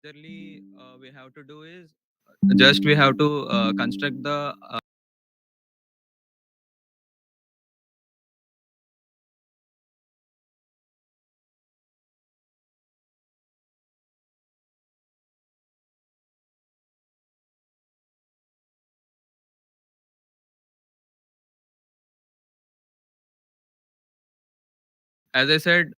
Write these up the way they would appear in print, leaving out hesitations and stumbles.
Majorly, we have to do is just we have to construct the as I said.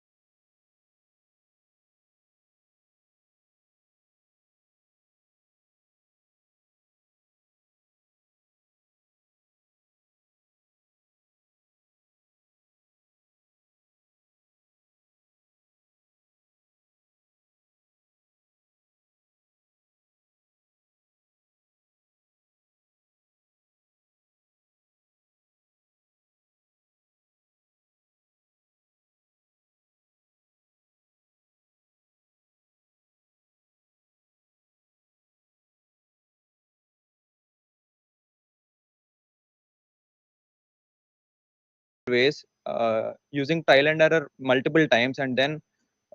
Ways using trial and error multiple times, and then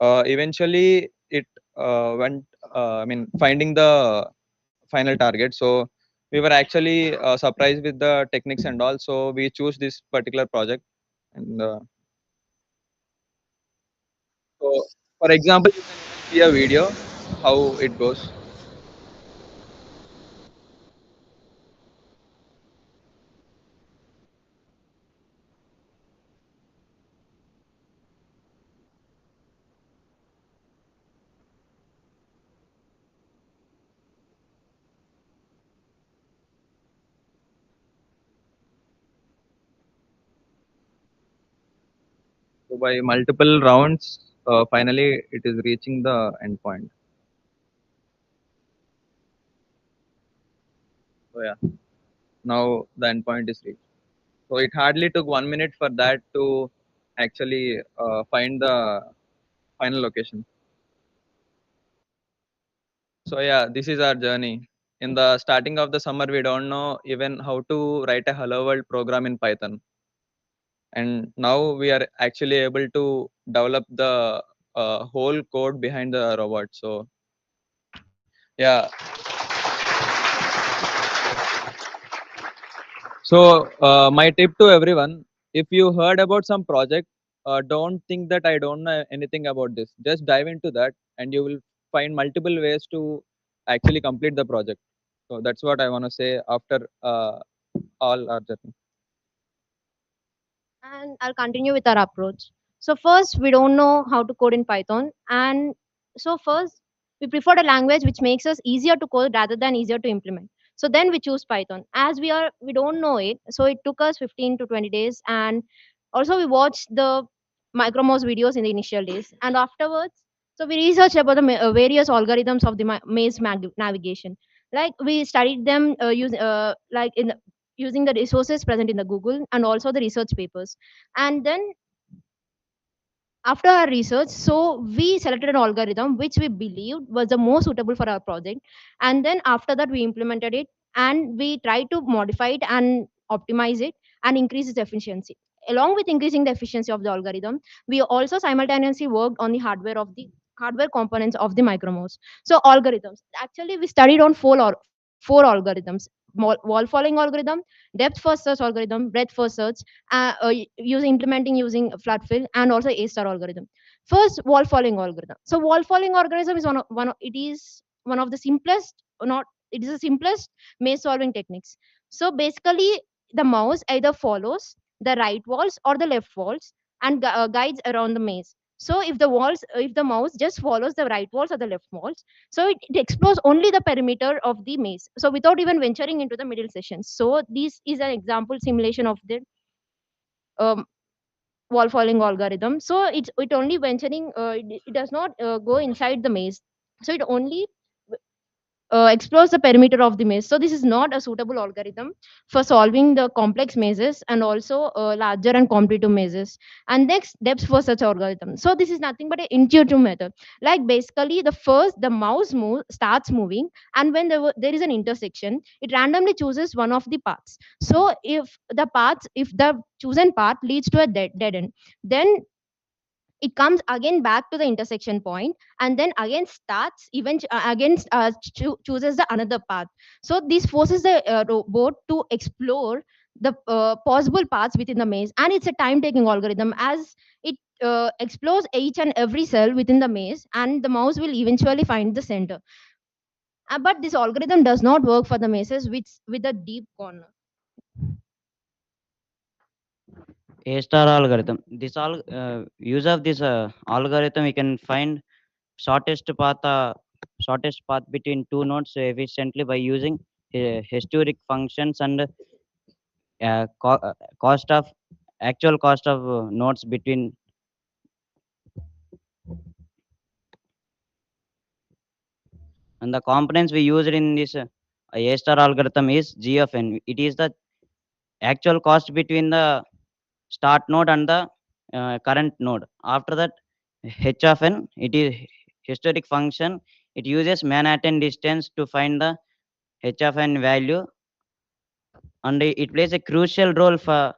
eventually it went I mean finding the final target. So we were actually surprised with the techniques and all, so we choose this particular project. And so for example, you can see a video how it goes. So by multiple rounds, finally it is reaching the end point. So yeah, now the end point is reached. So it hardly took 1 minute for that to actually find the final location. So yeah, this is our journey. In the starting of the summer, we don't know even how to write a hello world program in Python, and now we are actually able to develop the whole code behind the robot. So yeah, so my tip to everyone: if you heard about some project, don't think that I don't know anything about this. Just dive into that, and you will find multiple ways to actually complete the project. So that's what I want to say after all our journey. And I'll continue with our approach. So first, we don't know how to code in Python, and so first we prefer a language which makes us easier to code rather than easier to implement. So then we choose Python. As we don't know it, so it took us 15 to 20 days, and also we watched the micromos videos in the initial days, and afterwards, so we researched about the various algorithms of the maze navigation. Like we studied them like in using the resources present in the Google and also the research papers. And then after our research, so we selected an algorithm which we believed was the most suitable for our project. And then after that, we implemented it and we tried to modify it and optimize it and increase its efficiency. Along with increasing the efficiency of the algorithm, we also simultaneously worked on the hardware components of the micromos. So algorithms. Actually, we studied on four algorithms: wall following algorithm, depth first search algorithm, breadth first search, using implementing using flat fill, and also a star algorithm. First, wall following algorithm. So wall following algorithm is it is one of the simplest, not it is the simplest maze solving techniques. So basically, the mouse either follows the right walls or the left walls and guides around the maze. So if the mouse just follows the right walls or the left walls, so it explores only the perimeter of the maze, so without even venturing into the middle session. So this is an example simulation of the um, wall following algorithm. So it only venturing, it does not go inside the maze, so it only explores the perimeter of the maze. So this is not a suitable algorithm for solving the complex mazes and also larger and competitive mazes. And next, depth for such algorithm. So this is nothing but an intuitive method. Like basically, the mouse starts moving, and when there is an intersection, it randomly chooses one of the paths. So if the chosen path leads to a dead end, then it comes again back to the intersection point, and then again starts even again chooses the another path. So this forces the robot to explore the possible paths within the maze, and it's a time taking algorithm as it explores each and every cell within the maze, and the mouse will eventually find the center. But this algorithm does not work for the mazes with a deep corner. A star algorithm. This all use of this algorithm, we can find shortest path between two nodes efficiently by using historic functions and cost of actual cost of nodes between. And the components we used in this A star algorithm is G of n. It is the actual cost between the start node and the current node. After that, h of n, it is historic function. It uses Manhattan distance to find the h of n value, and it plays a crucial role for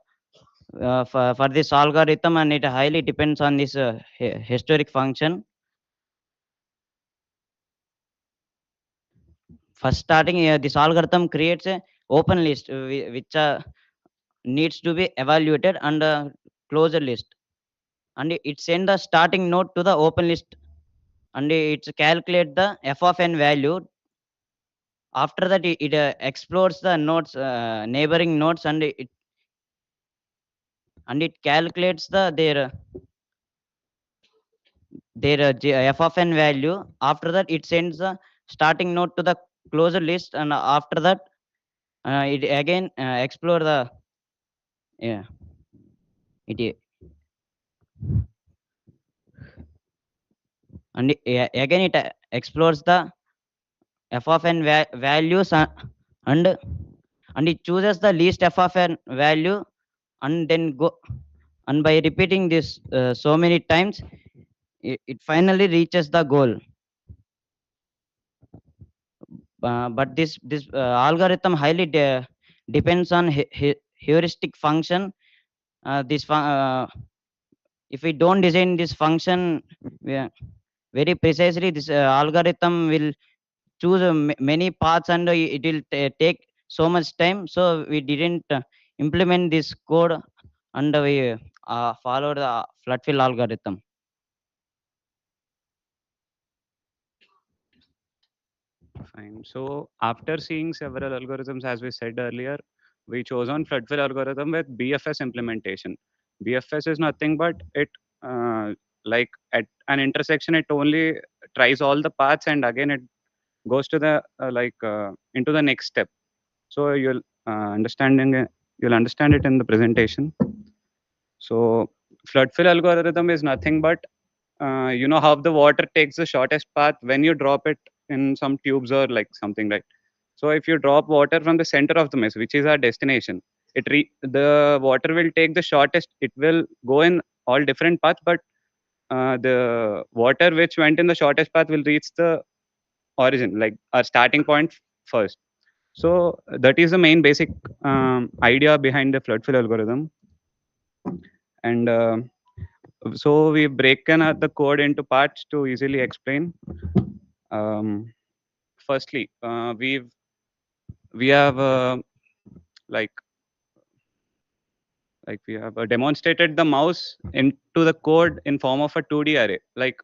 this algorithm, and it highly depends on this historic function. First starting, this algorithm creates a open list which needs to be evaluated, and a closed list, and it send the starting node to the open list, and it calculate the f of n value. After that, it explores the nodes, neighboring nodes, and it calculates their f of n value. After that, it sends the starting node to the closed list, and after that, it again explore the yeah it and again it explores the f of n values, and and it chooses the least f of n value, and then go, and by repeating this so many times, it finally reaches the goal. But this algorithm highly depends on heuristic function. This if we don't design this function very precisely, this algorithm will choose many paths, and it will take so much time. So we didn't implement this code, and we follow the flood fill algorithm. Fine. So after seeing several algorithms, as we said earlier, we chose on flood fill algorithm with BFS implementation. BFS is nothing but it, like at an intersection, it only tries all the paths, and again it goes to the into the next step. So you'll understand it in the presentation. So flood fill algorithm is nothing but you know how the water takes the shortest path when you drop it in some tubes or like something, right? So if you drop water from the center of the mess, which is our destination, the water will take the shortest. It will go in all different paths, but the water which went in the shortest path will reach the origin, like our starting point first. So that is the main basic idea behind the flood fill algorithm. And so we've broken the code into parts to easily explain. Um, Firstly, we have like we have demonstrated the mouse into the code in form of a 2D array. Like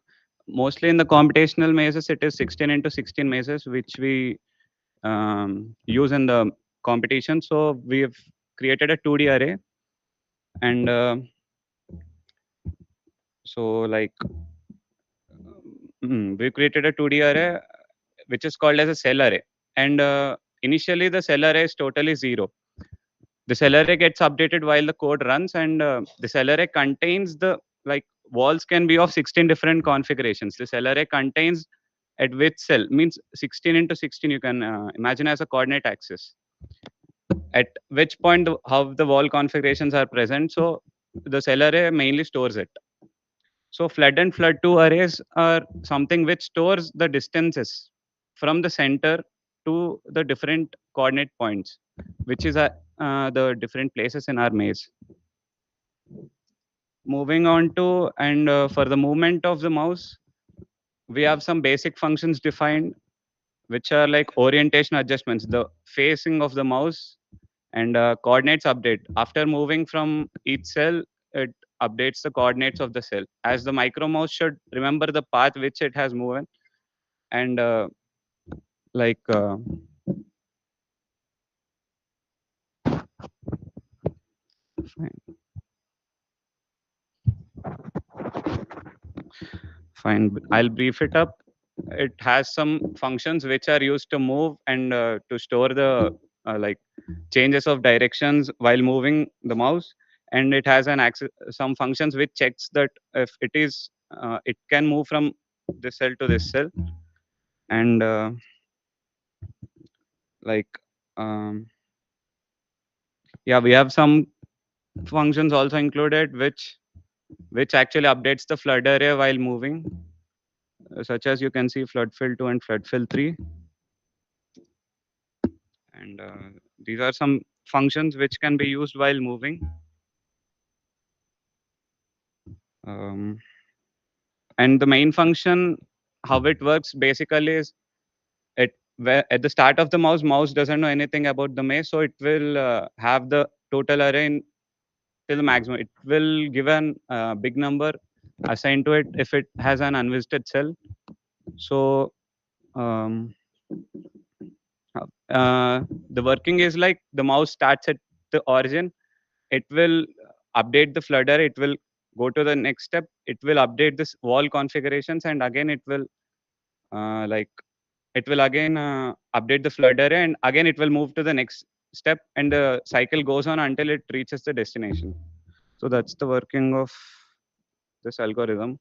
mostly in the computational mazes, it is 16 into 16 mazes, which we use in the competition. So we've created a 2D array, and so like we created a 2D array which is called as a cell array. And initially the cell array is totally zero. The cell array gets updated while the code runs, and the cell array contains the like walls can be of 16 different configurations. The cell array contains at which cell means 16 into 16. You can imagine as a coordinate axis. At which point how the wall configurations are present. So the cell array mainly stores it. So flood and flood 2 arrays are something which stores the distances from the center to the different coordinate points, which is the different places in our maze. moving on to, and for the movement of the mouse, we have some basic functions defined, which are like orientation adjustments, the facing of the mouse, and coordinates update. After moving from each cell, it updates the coordinates of the cell, as the micro mouse should remember the path which it has moved, and like fine. Fine. I'll brief it up. It has some functions which are used to move and to store the like changes of directions while moving the mouse, and it has an access some functions which checks that if it is it can move from this cell to this cell, and like um, yeah, we have some functions also included which actually updates the flood area while moving, such as you can see flood fill 2 and flood fill 3, and these are some functions which can be used while moving. Um, and the main function, how it works basically is it where at the start of the mouse doesn't know anything about the maze, so it will have the total array till the maximum. It will give an big number assigned to it if it has an unvisited cell. So um, the working is like the mouse starts at the origin. It will update the floodder. It will go to the next step. It will update this wall configurations, and again it will like it will again update the flood area, and again it will move to the next step, and the cycle goes on until it reaches the destination. So that's the working of this algorithm.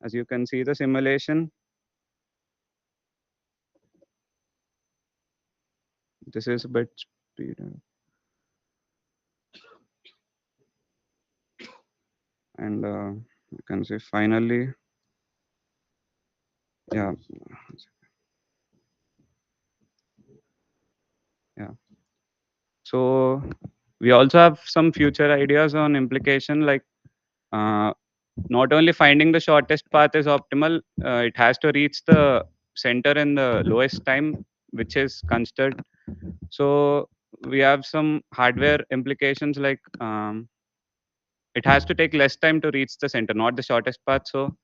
As you can see the simulation, this is a bit speed, and you can see finally, yeah, yeah. So we also have some future ideas on implication, like uh, not only finding the shortest path is optimal, it has to reach the center in the lowest time, which is considered. So we have some hardware implications, like it has to take less time to reach the center, not the shortest path. So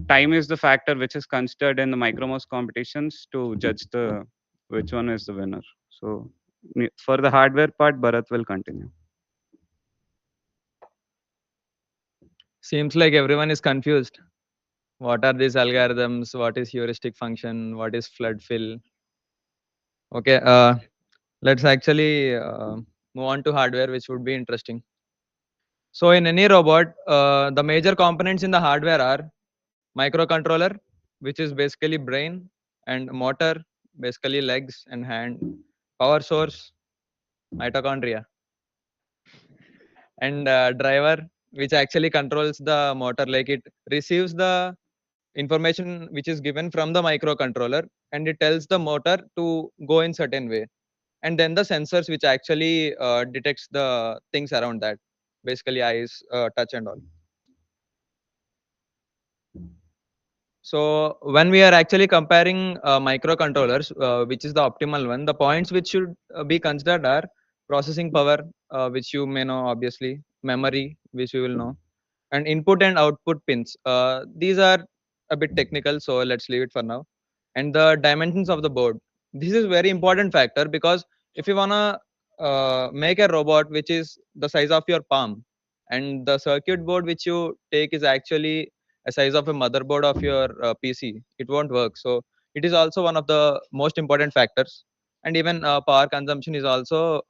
time is the factor which is considered in the micromouse competitions to judge the which one is the winner. So for the hardware part, Bharat will continue. Seems like everyone is confused. What are these algorithms? What is heuristic function? What is flood fill? Okay, let's actually move on to hardware, which would be interesting. So in any robot, the major components in the hardware are microcontroller, which is basically brain, and motor, basically legs and hand, power source, mitochondria, and driver, which actually controls the motor, like it receives the information which is given from the microcontroller, and it tells the motor to go in certain way, and then the sensors which actually detects the things around that, basically eyes, touch and all. So when we are actually comparing microcontrollers, which is the optimal one, the points which should be considered are processing power, which you may know obviously, memory, which you will know, and input and output pins. These are a bit technical, so let's leave it for now. And the dimensions of the board. This is very important factor, because if you wanna make a robot which is the size of your palm, and the circuit board which you take is actually a size of a motherboard of your PC, it won't work. So it is also one of the most important factors. And even power consumption is also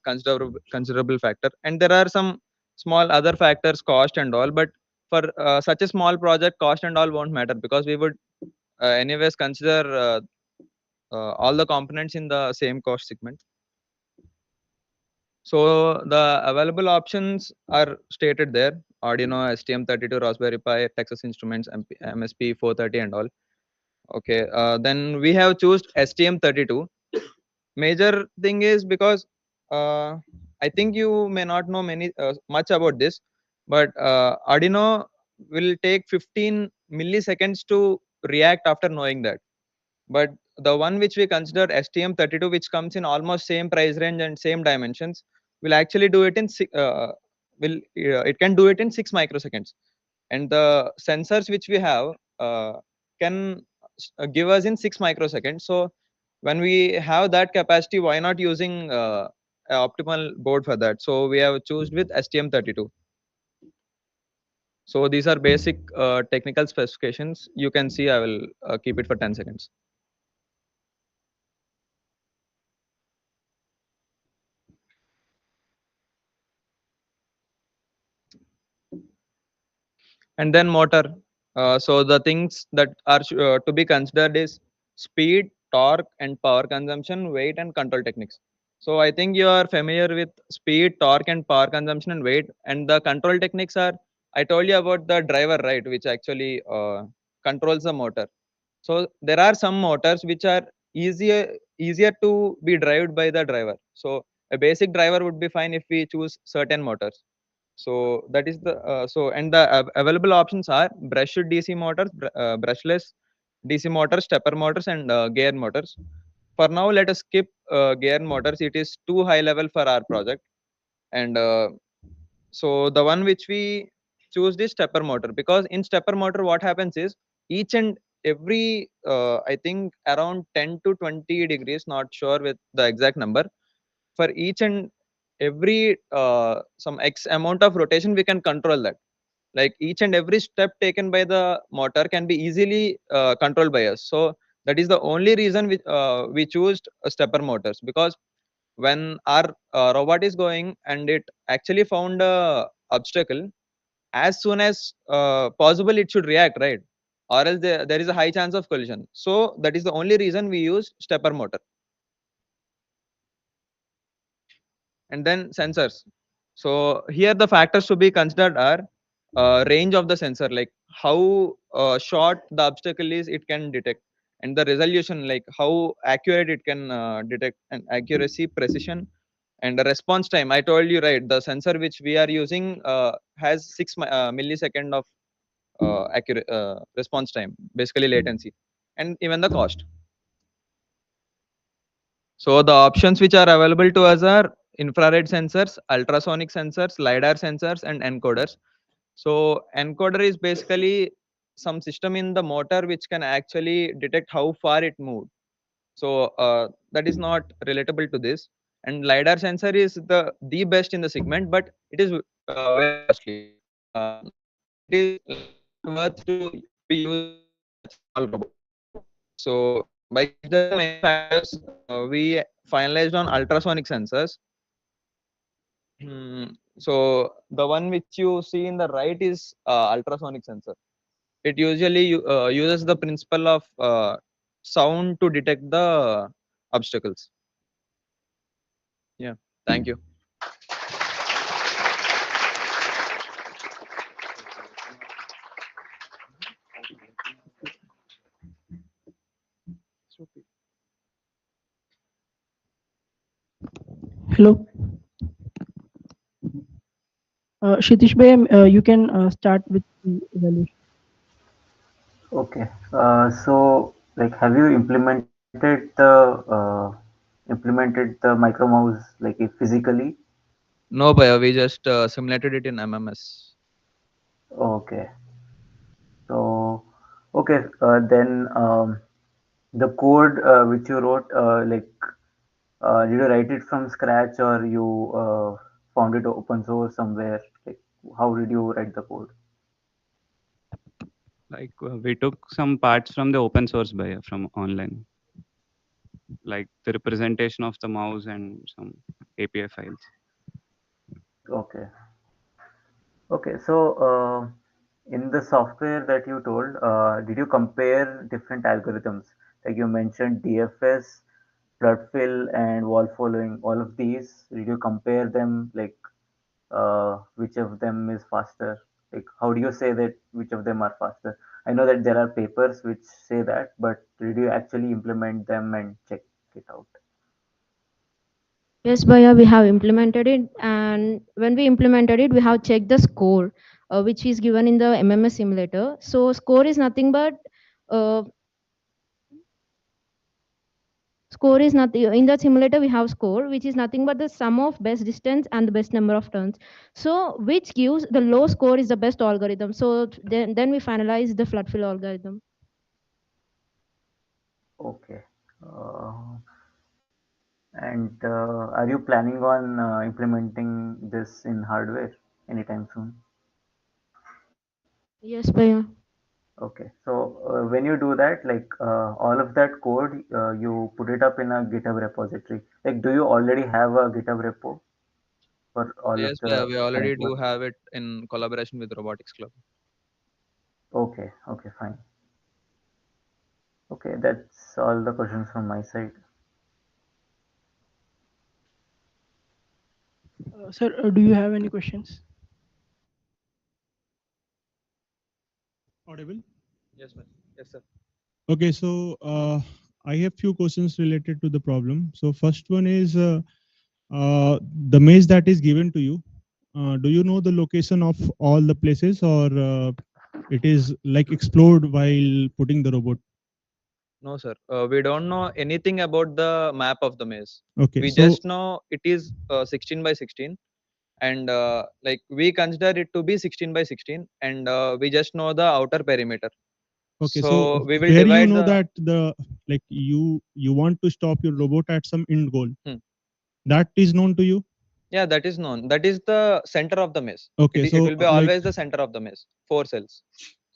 considerable factor. And there are some small other factors, cost and all. But for such a small project, cost and all won't matter, because we would anyways consider all the components in the same cost segment. So the available options are stated there: Arduino, STM32, Raspberry Pi, Texas Instruments, MSP 430 and all. Okay, then we have chosen STM32. Major thing is because uh, I think you may not know much about this, but Arduino will take 15 milliseconds to react after knowing that. But the one which we consider STM32, which comes in almost same price range and same dimensions, will actually do it in it can do it in 6 microseconds. And the sensors which we have can give us in 6 microseconds. So when we have that capacity, why not using a optimal board for that? So we have chosen with STM32. So these are basic technical specifications. You can see I will keep it for 10 seconds. And then motor. So the things that are to be considered is speed, torque, and power consumption, weight, and control techniques. So I think you are familiar with speed, torque, and power consumption and weight. And the control techniques are, I told you about the driver, right, which actually controls the motor. So there are some motors which are easier to be driven by the driver. So a basic driver would be fine if we choose certain motors. So that is the and the available options are brushed DC motors, brushless DC motors, stepper motors, and gear motors. For now, let us skip gear motors. It is too high level for our project. And so the one which we choose is stepper motor, because in stepper motor what happens is each and every I think around 10 to 20 degrees, not sure with the exact number, for each and every some x amount of rotation we can control that. Like each and every step taken by the motor can be easily controlled by us. So that is the only reason we choose stepper motors, because when our robot is going and it actually found a obstacle, as soon as possible it should react, right? Or else there is a high chance of collision. So that is the only reason we use stepper motor. And then sensors. So here the factors to be considered are range of the sensor, like how short the obstacle is it can detect, and the resolution, like how accurate it can detect, and accuracy, precision, and the response time. I told you, right, the sensor which we are using has 6 millisecond of accurate response time, basically latency, and even the cost. So the options which are available to us are infrared sensors, ultrasonic sensors, LiDAR sensors, and encoders. So encoder is basically some system in the motor which can actually detect how far it moved. So that is not relatable to this. And LiDAR sensor is the best in the segment, but it is very costly. It is like not worth to be used in such a small robot. So by considering many factors, we finalized on ultrasonic sensors. So the one which you see in the right is ultrasonic sensor. It usually uses the principle of sound to detect the obstacles. Yeah, thank you. Hello, Shitish bhai, you can start with the evaluation. Okay. So, like, have you implemented the micro mouse like physically? No, Bhaiya, we just simulated it in MMS. Okay. So, okay. Then the code which you wrote, did you write it from scratch or you found it open source somewhere? Like, how did you write the code? Like we took some parts from the open source buyer from online, like the representation of the mouse and some API files. Okay. Okay. So, in the software that you told, did you compare different algorithms? Like you mentioned DFS, flood fill, and wall following. All of these, did you compare them? Like, which of them is faster? Like, how do you say that which of them are faster? I know that there are papers which say that, but did you actually implement them and check it out? Yes, Bhaiya, we have implemented it, and when we implemented it, we have checked the score, which is given in the MMS simulator. So score is nothing but uh, score is nothing in the simulator. We have score, which is nothing but the sum of best distance and the best number of turns. So which gives the low score is the best algorithm. So then we finalize the flood fill algorithm. Okay. Uh, and are you planning on implementing this in hardware anytime soon? Yes, Bhaiya. Okay. So when you do that, like all of that code, you put it up in a GitHub repository. Like, do you already have a GitHub repo for all of Yes, the we already current do work? have it in collaboration with Robotics Club. Okay. Okay. Fine. Okay. That's all the questions from my side. Sir, do you have any questions? Audible? Yes, ma'am. Yes, sir. Okay, so I have few questions related to the problem. So first one is the maze that is given to you. Do you know the location of all the places, or it is like explored while putting the robot? No, sir. We don't know anything about the map of the maze. Okay, We so just know it is 16 by 16, and like we consider it to be 16 by 16, and we just know the outer perimeter. okay, So we will where you divide know the. that the like you want to stop your robot at some end goal, Hmm. that is known to you? Yeah, that is known. That is the center of the maze. Okay, It so will be like, always the center of the maze. 4 cells.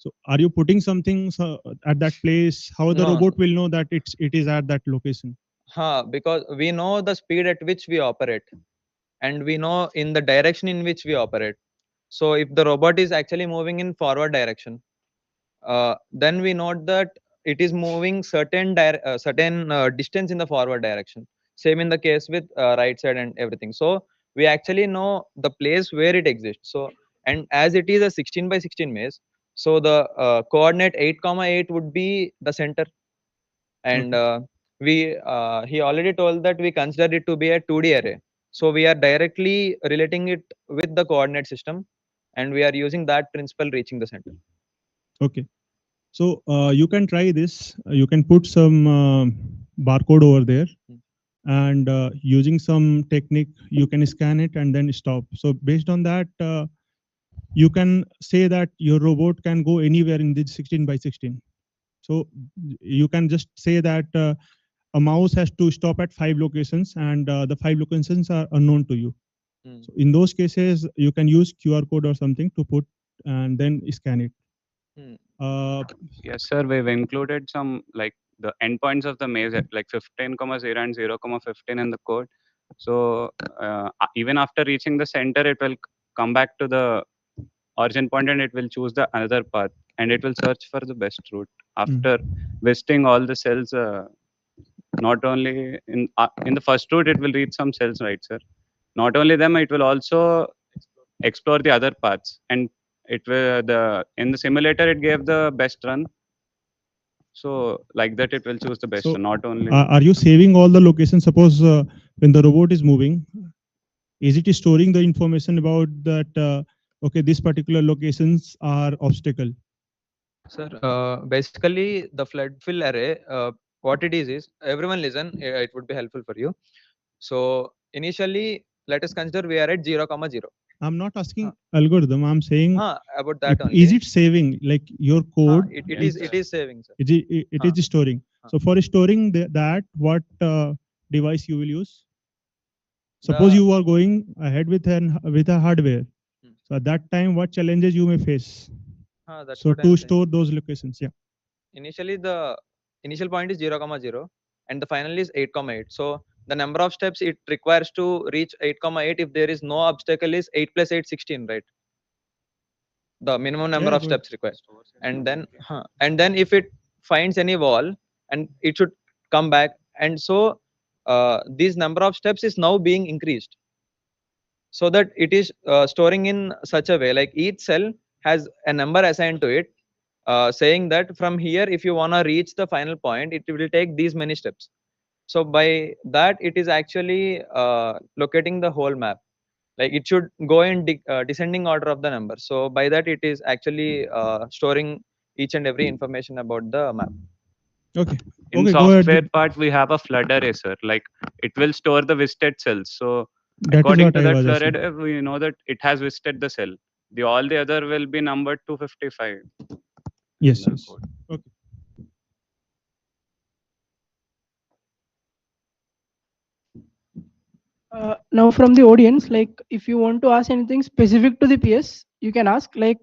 so are you putting something at that place? How the No, robot will know that it is at that location? because we know the speed at which we operate, and we know in the direction in which we operate. So if the robot is actually moving in forward direction, then we note that it is moving certain distance in the forward direction. Same in the case with right side and everything. So we actually know the place where it exists. So, and as it is a 16 by 16 maze, so the coordinate 8 comma 8 would be the center. And Okay. he already told that we consider it to be a 2D array. So we are directly relating it with the coordinate system, and we are using that principle reaching the center. Okay. So you can try this. You can put some barcode over there, and using some technique, you can scan it and then stop. So based on that, you can say that your robot can go anywhere in this 16 by 16. So you can just say that a mouse has to stop at 5 locations, and the 5 locations are unknown to you. Hmm. So in those cases, you can use QR code or something to put and then scan it. Hmm. Yes, sir. We've included some like the endpoints of the maze at like 15,0 and 0,15 in the code. So even after reaching the center, it will come back to the origin point and it will choose the another path and it will search for the best route after visiting all the cells. Not only in the first route, it will reach some cells, right, sir? Not only them, it will also explore the other paths and it will the in the simulator it gave the best run, so like that it will choose the best So, one, not only. are you saving all the locations? Suppose when the robot is moving, is it storing the information about that? Okay, these particular locations are obstacle. Sir, basically the flood fill array, what it is everyone listen, it would be helpful for you. So initially, let us consider we are at 0,0. I'm not asking algorithm. I'm saying About that is only. it saving like your code? It is saving, sir. It is storing. So for storing that, what device you will use? Suppose you are going ahead with a hardware. So at that time, what challenges you may face? That's So what to I'm store those locations, yeah. Initially, the initial point is 0,0, and the final is 8,8. So the number of steps it requires to reach 8,8, if there is no obstacle, is 8 plus 8, 16, right? The minimum number of steps required. And then if it finds any wall, and it should come back. And so this number of steps is now being increased, so that it is storing in such a way, like each cell has a number assigned to it, saying that from here, if you want to reach the final point, it will take these many steps. So by that, it is actually locating the whole map. Like it should go in descending order of the number. So by that, it is actually storing each and every information about the map. Okay. In Okay, go ahead. software part, we have a flood eraser. Like it will store the visited cells. So That is according what to I that was flood asking. error, we know that it has visited the cell. The all the other will be numbered 255. Yes, in the yes. code. Okay. Now from the audience, like if you want to ask anything specific to the PS, you can ask. Like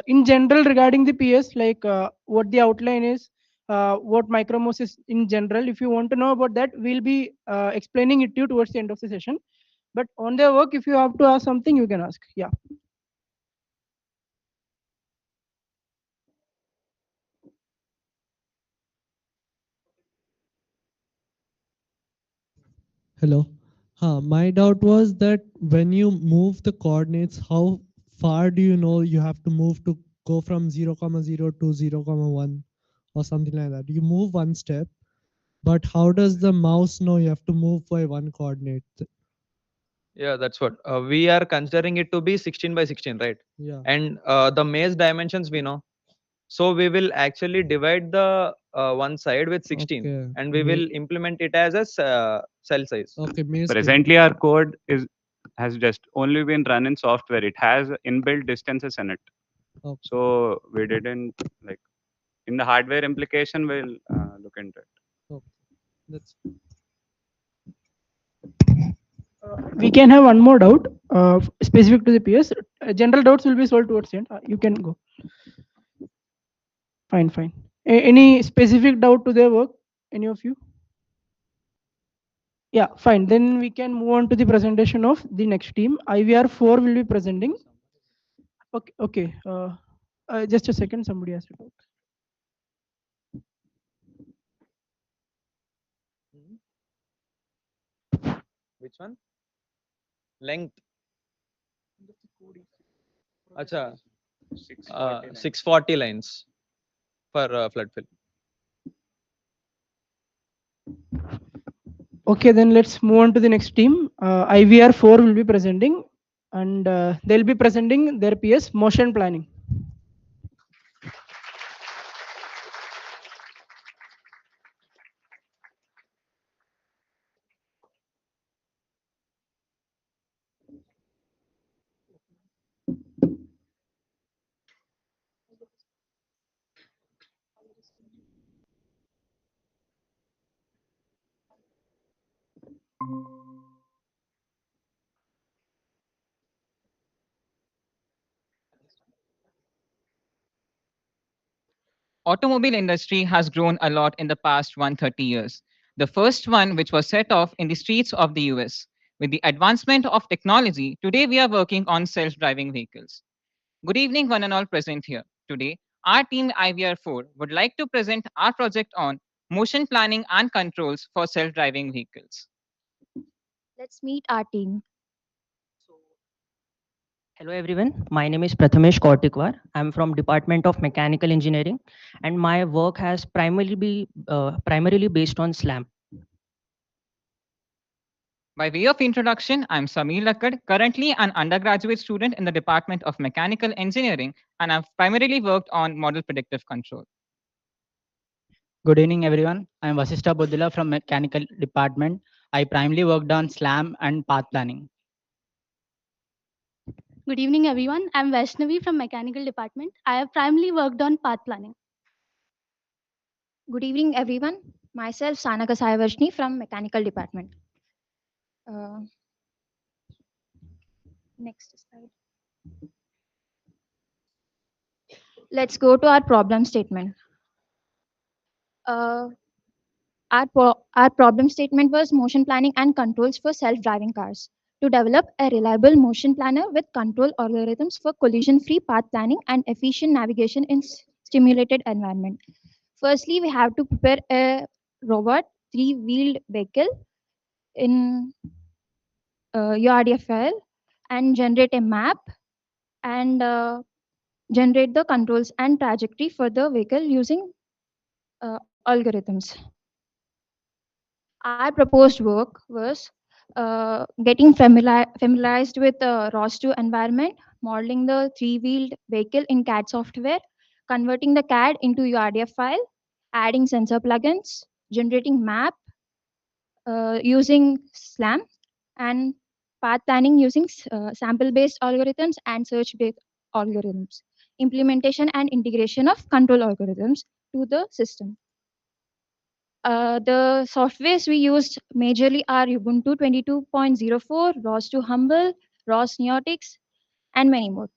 in general regarding the PS, like what the outline is, what Micromos is in general. If you want to know about that, we'll be explaining it to you towards the end of the session. But on their work, if you have to ask something, you can ask. Yeah. Hello. My doubt was that when you move the coordinates, how far do you know you have to move to go from 0, 0 to 0, 1 or something like that? You move one step, but how does the mouse know you have to move by one coordinate? Yeah, that's what we are considering it to be 16 by 16, right? Yeah. And the maze dimensions we know. So we will actually divide the one side with 16, Okay. and we will implement it as a cell size. Okay. Maze Presently, our code has just only been run in software. It has inbuilt distances in it. Okay. So we didn't like in the hardware implication. We'll look into it. Okay. That's We can have one more doubt specific to the PS. General doubts will be solved towards the end. You can go. Fine, fine. Any specific doubt to their work? Any of you? Yeah, fine. Then we can move on to the presentation of the next team. IVR4 will be presenting. Okay, okay. Just a second. Somebody has to talk. Which one? Length. Acha, 640 lines for flood fill. Okay, then let's move on to the next team. IVR4 will be presenting, and they'll be presenting their PS motion planning. Automobile industry has grown a lot in the past 130 years. The first one, which was set off in the streets of the US. With the advancement of technology, today we are working on self-driving vehicles. Good evening, one and all present here. Today, our team IVR4 would like to present our project on motion planning and controls for self-driving vehicles. Let's meet our team. Hello everyone, my name is Prathamesh Kaurtikwar. I'm from Department of Mechanical Engineering and my work has primarily based on SLAM. By way of introduction, I'm Samir Lakkad, currently an undergraduate student in the Department of Mechanical Engineering, and I've primarily worked on model predictive control. Good evening, everyone. I'm Vasishtha Bodila from Mechanical Department. I primarily worked on SLAM and path planning. Good evening, everyone. I'm Vaishnavi from Mechanical Department. I have primarily worked on path planning. Good evening, everyone. Myself, Sanaka Sayavarshni from Mechanical Department. Next slide. Let's go to our problem statement. Our problem statement was motion planning and controls for self-driving cars. To develop a reliable motion planner with control algorithms for collision-free path planning and efficient navigation in stimulated environment. Firstly, we have to prepare a robot three-wheeled vehicle in URDFL and generate a map and generate the controls and trajectory for the vehicle using algorithms. Our proposed work was getting familiarized with the ROS2 environment, modeling the three-wheeled vehicle in CAD software, converting the CAD into URDF file, adding sensor plugins, generating map using SLAM, and path planning using sample-based algorithms and search-based algorithms, implementation and integration of control algorithms to the system. The softwares we used majorly are Ubuntu 22.04, ROS2 Humble, ROS Neotics, and many more.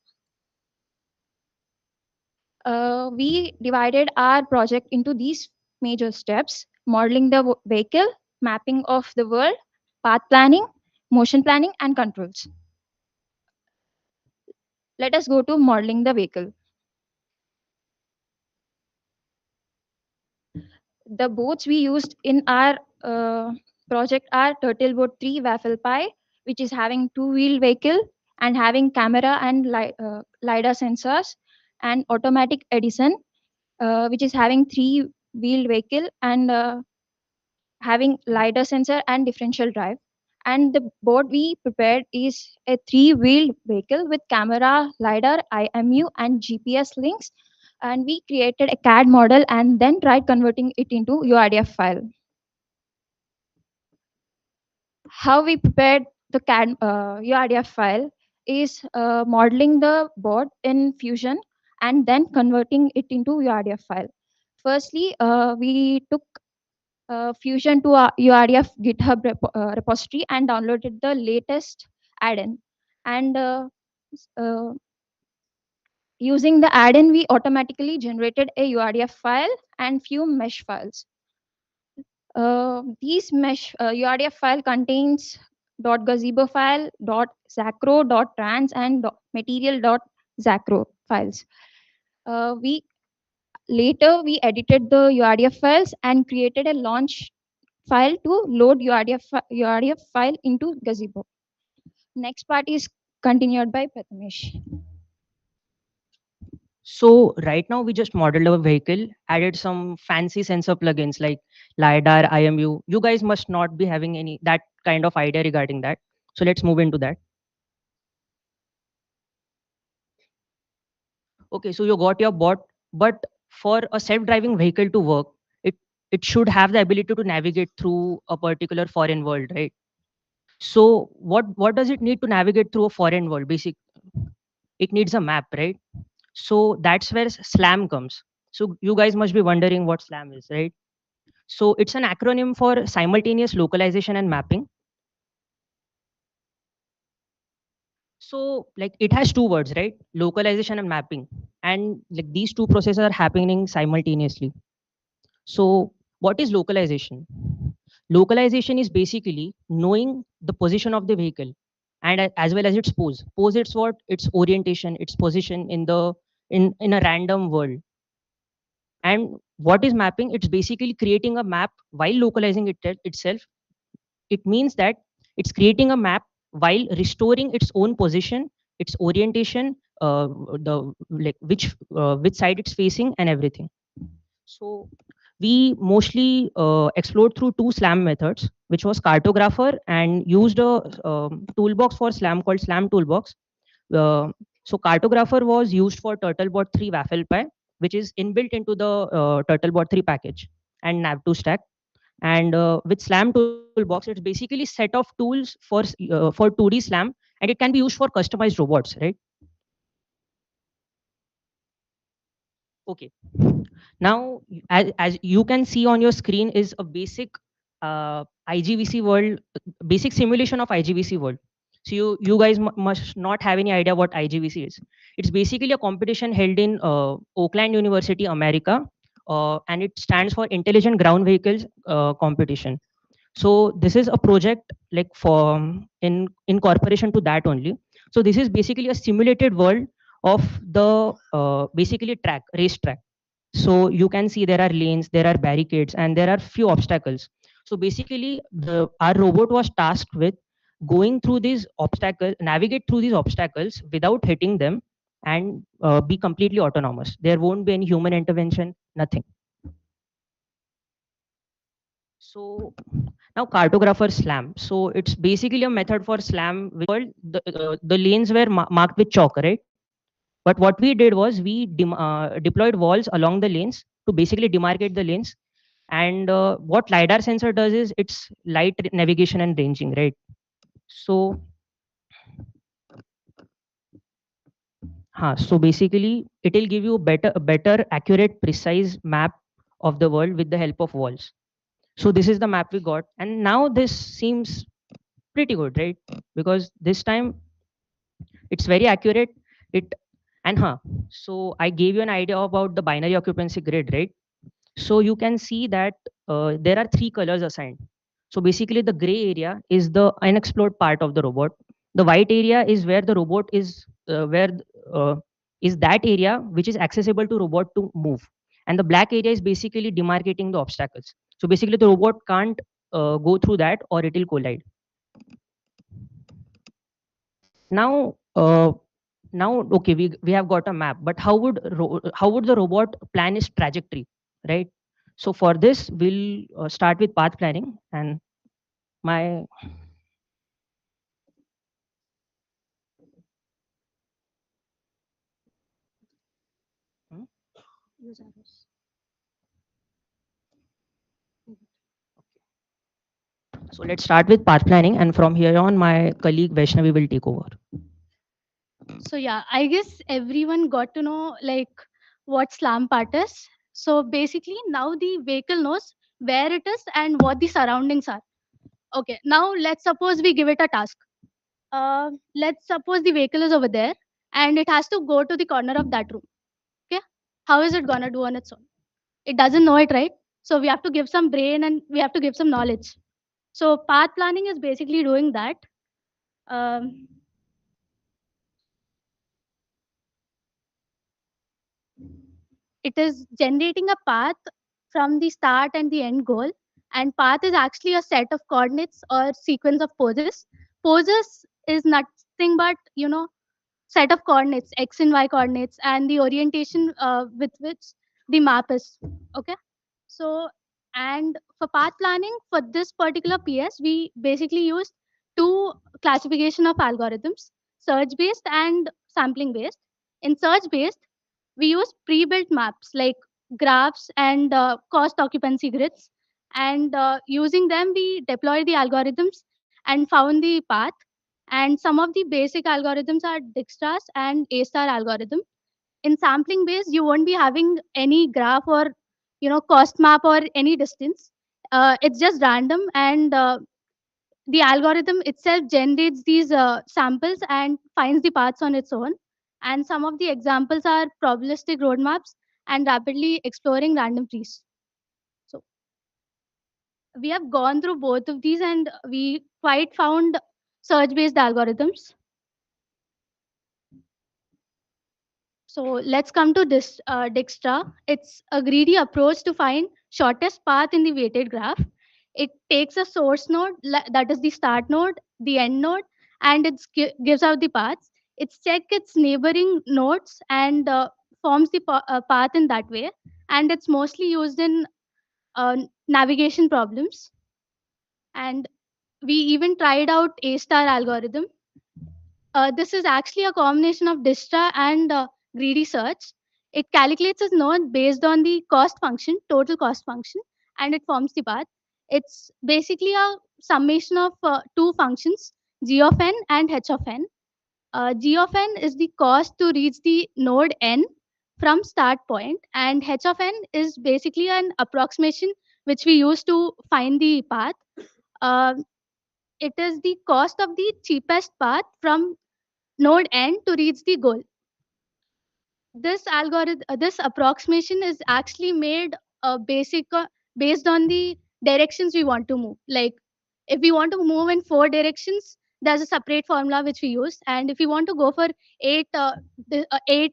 We divided our project into these major steps: modeling the vehicle, mapping of the world, path planning, motion planning, and controls. Let us go to modeling the vehicle. The boards we used in our project are Turtleboard 3 Waffle Pi, which is having two-wheel vehicle and having camera and LiDAR sensors, and Automatic Edison, which is having three-wheel vehicle and having LiDAR sensor and differential drive. And the board we prepared is a three-wheeled vehicle with camera, LiDAR, IMU, and GPS links. And we created a CAD model and then tried converting it into URDF file. How we prepared the CAD URDF file is modeling the board in Fusion and then converting it into URDF file. Firstly, we took Fusion to our URDF GitHub repository and downloaded the latest add-in. And using the add-in, we automatically generated a URDF file and few mesh files. These mesh URDF file contains .gazebo file, .zacro, .trans, and material.zacro files. Later, we edited the URDF files and created a launch file to load URDF file into Gazebo. Next part is continued by Prathamesh. So right now we just modeled our vehicle, added some fancy sensor plugins like LiDAR, IMU. You guys must not be having any that kind of idea regarding that. So let's move into that. Okay, so you got your bot, but for a self-driving vehicle to work, it should have the ability to navigate through a particular foreign world, right? So what does it need to navigate through a foreign world? It needs a map, right? So that's where SLAM comes. So you guys must be wondering what SLAM is, right? So it's an acronym for simultaneous localization and mapping. So like it has two words, right? Localization and mapping. And like these two processes are happening simultaneously. So what is localization? Localization is basically knowing the position of the vehicle and as well as its pose. Pose, it's what? Its orientation, its position in a random world. And what is mapping? It's basically creating a map while localizing itself. It means that it's creating a map while restoring its own position, its orientation, the like which side it's facing and everything. So we mostly explored through two SLAM methods, which was cartographer and used a toolbox for SLAM called SLAM toolbox. So cartographer was used for Turtlebot 3 Waffle Pi, which is inbuilt into the Turtlebot 3 package and Nav2 stack. And with SLAM toolbox, it's basically set of tools for 2D SLAM, and it can be used for customized robots, right? Okay. Now, as you can see on your screen is a basic IGVC world, basic simulation of IGVC world. So you guys must not have any idea what IGVC is. It's basically a competition held in Oakland University, America, and it stands for Intelligent Ground Vehicles Competition. So this is a project like for in corporation to that only. So this is basically a simulated world of the basically race track. So you can see there are lanes, there are barricades, and there are few obstacles. So basically our robot was tasked with going through these obstacles, navigate through these obstacles without hitting them, and be completely autonomous. There won't be any human intervention, nothing. So now cartographer slam. So it's basically a method for slam. The lanes were marked with chalk, right? But what we did was we deployed walls along the lanes to basically demarcate the lanes. And what LiDAR sensor does is it's light navigation and ranging, right? So, so basically it will give you better, accurate, precise map of the world with the help of walls. So this is the map we got. And now this seems pretty good, right? Because this time it's very accurate. It and so I gave you an idea about the binary occupancy grid, right? So you can see that there are three colors assigned. So basically the gray area is the unexplored part of the robot. The white area is where the robot is where uh, is that area which is accessible to robot to move. And the black area is basically demarcating the obstacles. So basically the robot can't go through that or it will collide. Now okay, we have got a map, but how would the robot plan its trajectory, right? So for this we'll start with path planning. And my so let's start with path planning, and from here on my colleague Vaishnavi will take over. So yeah, I guess everyone got to know like what slam part is. So basically now the vehicle knows where it is and what the surroundings are. Okay, now let's suppose we give it a task. Let's suppose the vehicle is over there and it has to go to the corner of that room. Okay, how is it gonna do on its own? It doesn't know it, right? So we have to give some brain and we have to give some knowledge. So path planning is basically doing that. Um, it is generating a path from the start and the end goal. And path is actually a set of coordinates or sequence of poses. Poses is nothing but, set of coordinates, x and y coordinates, and the orientation with which the map is. Okay. So, and for path planning for this particular PS, we basically use two classification of algorithms: search based and sampling based. In search based, we use pre-built maps like graphs and cost occupancy grids, and using them we deploy the algorithms and found the path. And some of the basic algorithms are Dijkstra's and A-star algorithm. In sampling base, you won't be having any graph or cost map or any distance. It's just random, and the algorithm itself generates these samples and finds the paths on its own. And some of the examples are probabilistic roadmaps and rapidly exploring random trees. So we have gone through both of these and we quite found search based algorithms. So let's come to this Dijkstra. It's a greedy approach to find shortest path in the weighted graph. It takes a source node, that is the start node, the end node, and it gives out the paths. It checks its neighboring nodes and forms the path in that way. And it's mostly used in navigation problems. And we even tried out A-star algorithm. This is actually a combination of Dijkstra and greedy search. It calculates its node based on the cost function, total cost function, and it forms the path. It's basically a summation of two functions, g of n and h of n. G of n is the cost to reach the node n from start point, and h of n is basically an approximation which we use to find the path. Uh, it is the cost of the cheapest path from node n to reach the goal. This algorithm, this approximation is actually made based on the directions we want to move. Like if we want to move in 4 directions, there's a separate formula which we use, and if we want to go for eight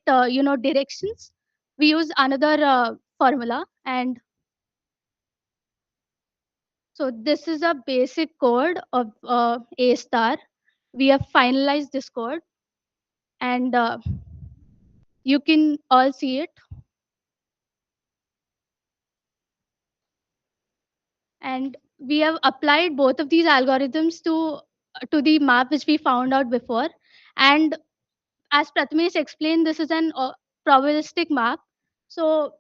directions, we use another formula. And so this is a basic code of A star. We have finalized this code, and you can all see it. And we have applied both of these algorithms to the map which we found out before. And as Prathamesh explained, this is an probabilistic map. So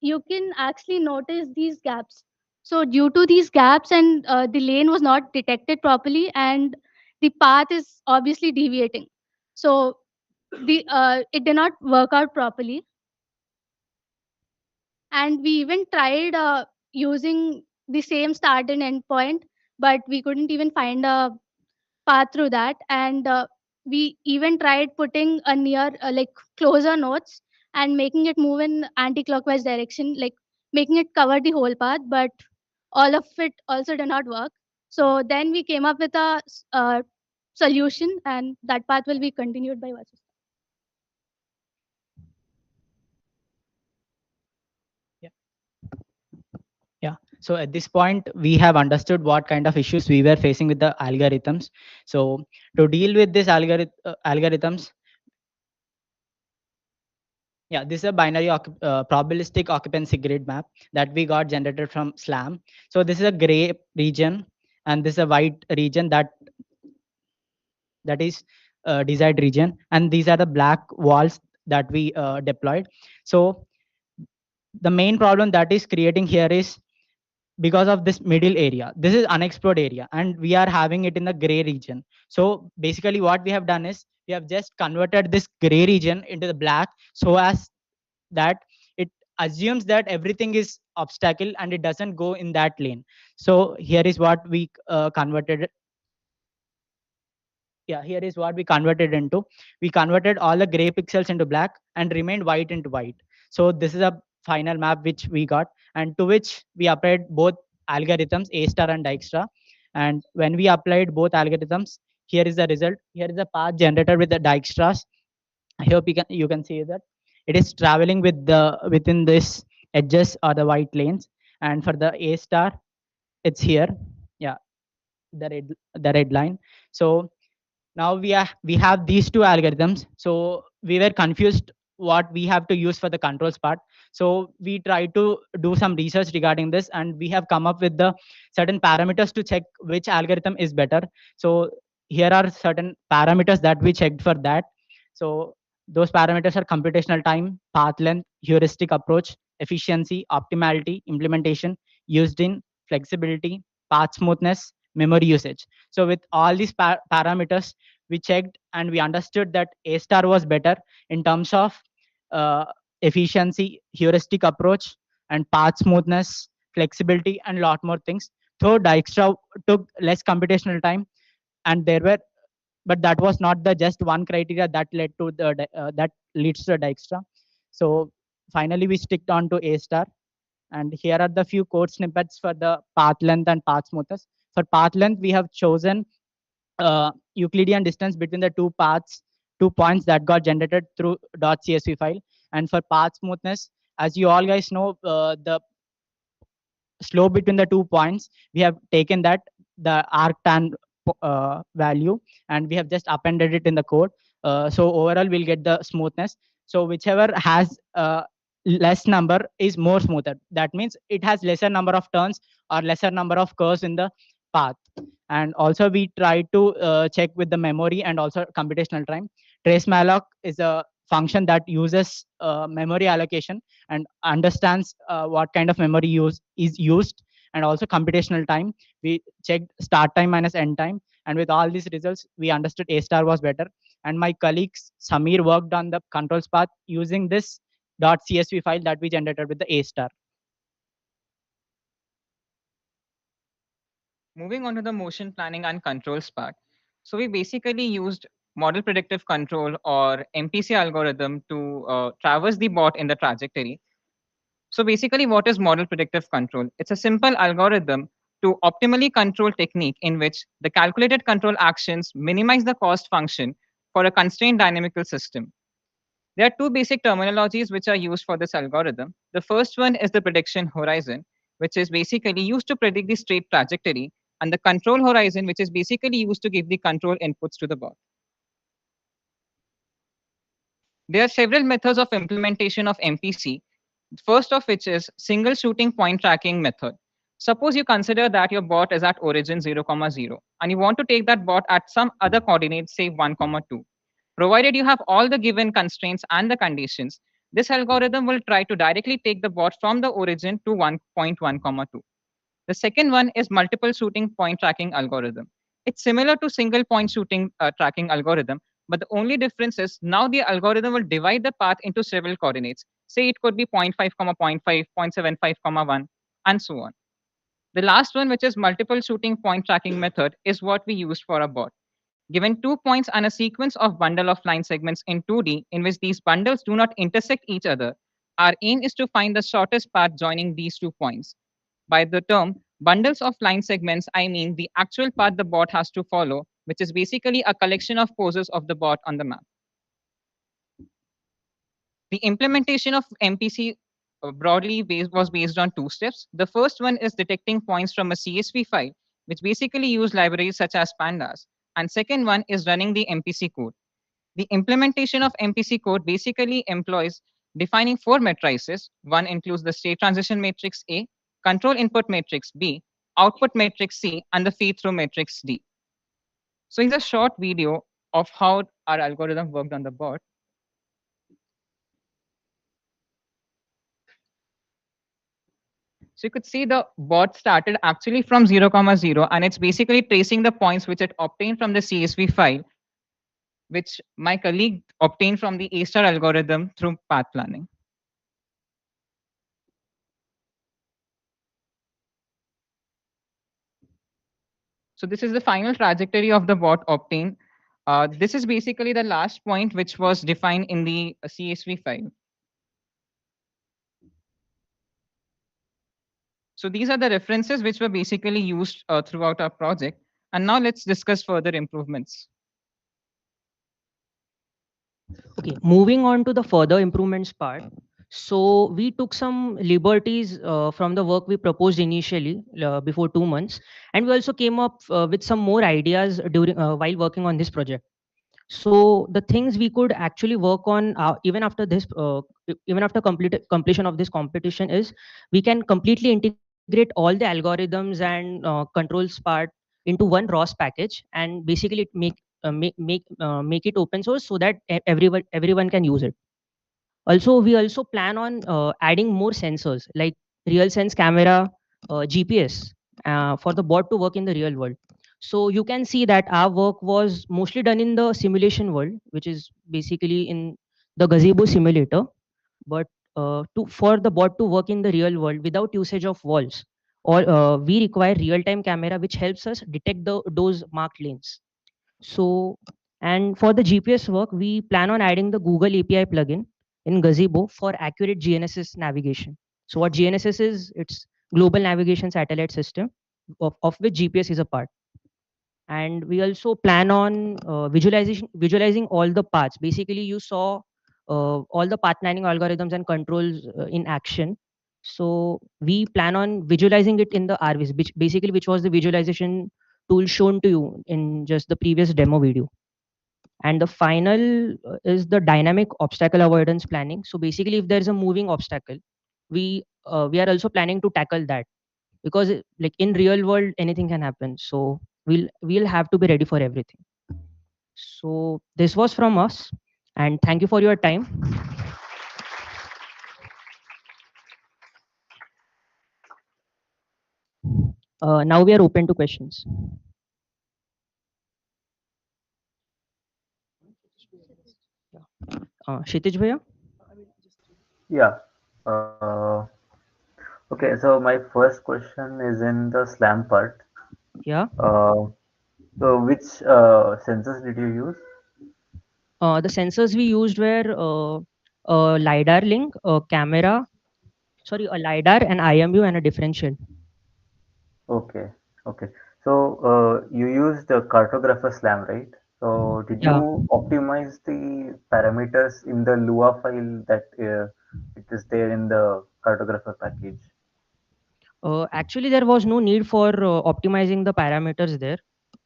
you can actually notice these gaps. So due to these gaps, and the lane was not detected properly, and the path is obviously deviating. So the it did not work out properly. And we even tried using the same start and end point, but we couldn't even find a path through that. And we even tried putting a near like closer nodes and making it move in anti-clockwise direction, like making it cover the whole path, but all of it also did not work. So then we came up with a solution, and that path will be continued by Vasudha. Yeah. So at this point, we have understood what kind of issues we were facing with the algorithms. So to deal with this algorithms, yeah, this is a binary probabilistic occupancy grid map that we got generated from SLAM. So this is a gray region, and this is a white region that is desired region, and these are the black walls that we deployed. So the main problem that is creating here is because of this middle area. This is unexplored area, and we are having it in the gray region. So basically what we have done is we have just converted this gray region into the black, so as that it assumes that everything is obstacle and it doesn't go in that lane. So here is what we converted. Yeah, here is what we converted into. We converted all the gray pixels into black and remained white into white. So this is a final map which we got, and to which we applied both algorithms, A star and Dijkstra. And when we applied both algorithms, here is the result. Here is the path generated with the Dijkstras. I hope you can see that it is traveling with the within this edges or the white lanes. And for the A star, it's here. Yeah, the red line. So now we have these two algorithms. So we were confused what we have to use for the controls part. So we try to do some research regarding this, and we have come up with the certain parameters to check which algorithm is better. So here are certain parameters that we checked for that. So those parameters are computational time, path length, heuristic approach, efficiency, optimality, implementation, used in, flexibility, path smoothness, memory usage. So with all these parameters, we checked and we understood that A star was better in terms of uh, efficiency, heuristic approach, and path smoothness, flexibility, and a lot more things. Though Dijkstra took less computational time, and there were, but that was not the just one criteria that led to that leads to the Dijkstra. So finally, we sticked on to A star. And here are the few code snippets for the path length and path smoothness. For path length, we have chosen Euclidean distance between the two paths, 2 points that got generated through .csv file. And for path smoothness, as you all guys know, the slope between the 2 points, we have taken that the arctan value, and we have just appended it in the code. So overall, we'll get the smoothness. So whichever has less number is more smoother. That means it has lesser number of turns or lesser number of curves in the path. And also we try to check with the memory and also computational time. Trace malloc is a function that uses memory allocation and understands what kind of memory is used, and also computational time. We checked start time minus end time, and with all these results, we understood A star was better. And my colleagues Samir worked on the controls path using this .csv file that we generated with the A star. Moving on to the motion planning and controls part. So we basically used model predictive control or MPC algorithm to traverse the bot in the trajectory. So basically, what is model predictive control? It's a simple algorithm to optimally control technique in which the calculated control actions minimize the cost function for a constrained dynamical system. There are two basic terminologies which are used for this algorithm. The first one is the prediction horizon, which is basically used to predict the straight trajectory, and the control horizon, which is basically used to give the control inputs to the bot. There are several methods of implementation of MPC, first of which is single shooting point tracking method. Suppose you consider that your bot is at origin 0, 0, and you want to take that bot at some other coordinate, say 1, 2. Provided you have all the given constraints and the conditions, this algorithm will try to directly take the bot from the origin to 1.1, 2. The second one is multiple shooting point tracking algorithm. It's similar to single point shooting tracking algorithm, but the only difference is now the algorithm will divide the path into several coordinates. Say it could be 0.5, 0.5, 0.75, 1, and so on. The last one, which is multiple shooting point tracking method, is what we used for a bot. Given 2 points and a sequence of bundle of line segments in 2D in which these bundles do not intersect each other, our aim is to find the shortest path joining these 2 points. By the term bundles of line segments, I mean the actual path the bot has to follow, which is basically a collection of poses of the bot on the map. The implementation of MPC was based on 2 steps. The first one is detecting points from a CSV file, which basically use libraries such as pandas. And second one is running the MPC code. The implementation of MPC code basically employs defining 4 matrices. One includes the state transition matrix A, control input matrix B, output matrix C, and the feed through matrix D. So here's a short video of how our algorithm worked on the bot. So you could see the bot started actually from 0, 0, and it's basically tracing the points which it obtained from the CSV file, which my colleague obtained from the A-star algorithm through path planning. So this is the final trajectory of the bot obtained. This is basically the last point which was defined in the CSV file. So these are the references which were basically used throughout our project. And now let's discuss further improvements. Okay, moving on to the further improvements part. So we took some liberties from the work we proposed initially before 2 months, and we also came up with some more ideas during while working on this project. So the things we could actually work on even after this, even after completion of this competition, is we can completely integrate all the algorithms and controls part into one ROS package, and basically it make it open source so that everyone can use it. Also, we also plan on adding more sensors like real sense camera, GPS for the bot to work in the real world. So you can see that our work was mostly done in the simulation world, which is basically in the gazebo simulator. But for the bot to work in the real world without usage of walls, or we require real-time camera which helps us detect those marked lanes. So, and for the GPS work, we plan on adding the Google API plugin in Gazebo for accurate GNSS navigation. So what GNSS is, it's Global Navigation Satellite System, of which GPS is a part. And we also plan on visualizing all the paths. Basically, you saw all the path planning algorithms and controls in action. So we plan on visualizing it in the RVs, which was the visualization tool shown to you in just the previous demo video. And the final is the dynamic obstacle avoidance planning. So basically, if there's a moving obstacle, we are also planning to tackle that, because like in real world anything can happen. So we'll have to be ready for everything. So this was from us, and thank you for your time. Now we are open to questions. Kshitij bhaiya? Yeah. Okay, so my first question is in the SLAM part. Yeah. So which sensors did you use? The sensors we used were a LiDAR link, a camera, a LiDAR, an IMU, and a differential. Okay, okay. So you used the cartographer SLAM, right? So did Yeah. you optimize the parameters in the Lua file that it is there in the cartographer package? Actually, there was no need for optimizing the parameters there,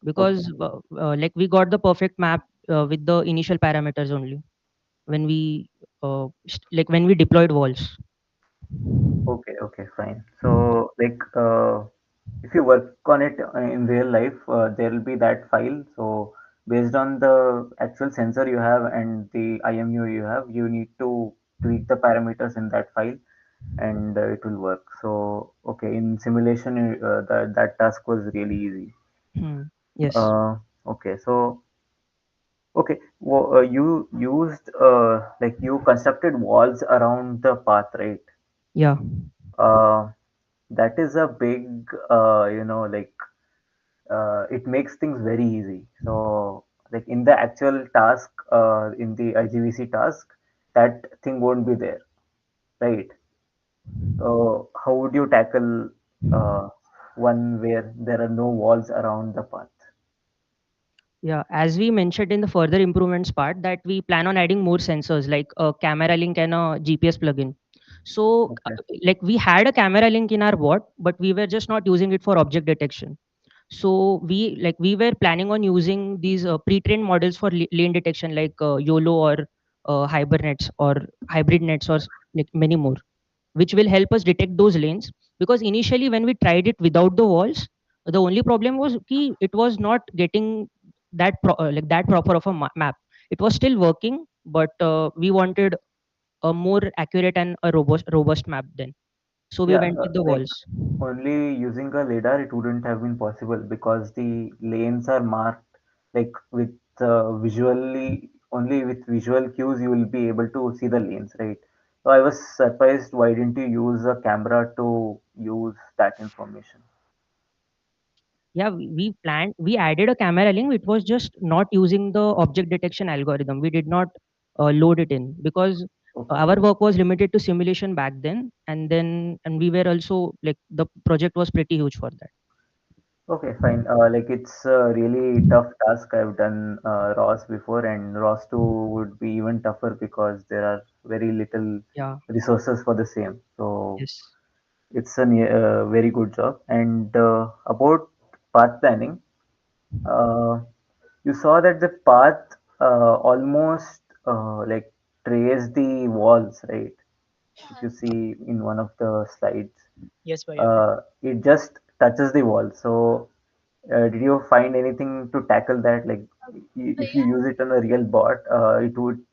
because like we got the perfect map with the initial parameters only when we when we deployed walls. Okay, fine. So, like, if you work on it in real life, there will be that file. So, based on the actual sensor you have and the IMU you have, you need to tweak the parameters in that file, and it will work. So, okay, in simulation, that task was really easy. Hmm. Yes. Uh, okay, so okay, you used like you constructed walls around the path, right? Yeah. Uh, that is a big, like it makes things very easy. So, like in the actual task, in the IGVC task, that thing won't be there, right? So, how would you tackle one where there are no walls around the path? Yeah, as we mentioned in the further improvements part, that we plan on adding more sensors like a camera link and a GPS plugin. So, Okay, like we had a camera link in our bot, but we were just not using it for object detection. So we were planning on using these pre-trained models for lane detection, like YOLO or hibernets or hybrid nets or like many more, which will help us detect those lanes. Because initially when we tried it without the walls, the only problem was it was not getting like that proper of a map. It was still working, but we wanted a more accurate and a robust map then, so we yeah, went with the like walls. only using a lidar, it wouldn't have been possible because the lanes are marked like with visually only with visual cues you will be able to see the lanes, right? So I was surprised why didn't you use a camera to use that information? Yeah, we added a camera link. It was just not using the object detection algorithm. We did not load it in because Okay. our work was limited to simulation back then, and we were also like the project was pretty huge for that. Okay, fine. Like it's a really tough task. I've done ROS before, and ROS 2 would be even tougher because there are very little Yeah. resources for the same. So Yes. it's a very good job. And about path planning, uh, you saw that the path almost like trace the walls, right? If you see in one of the slides, Yes, Bhaiya. it just touches the wall. So did you find anything to tackle that? Like, if you use it on a real bot,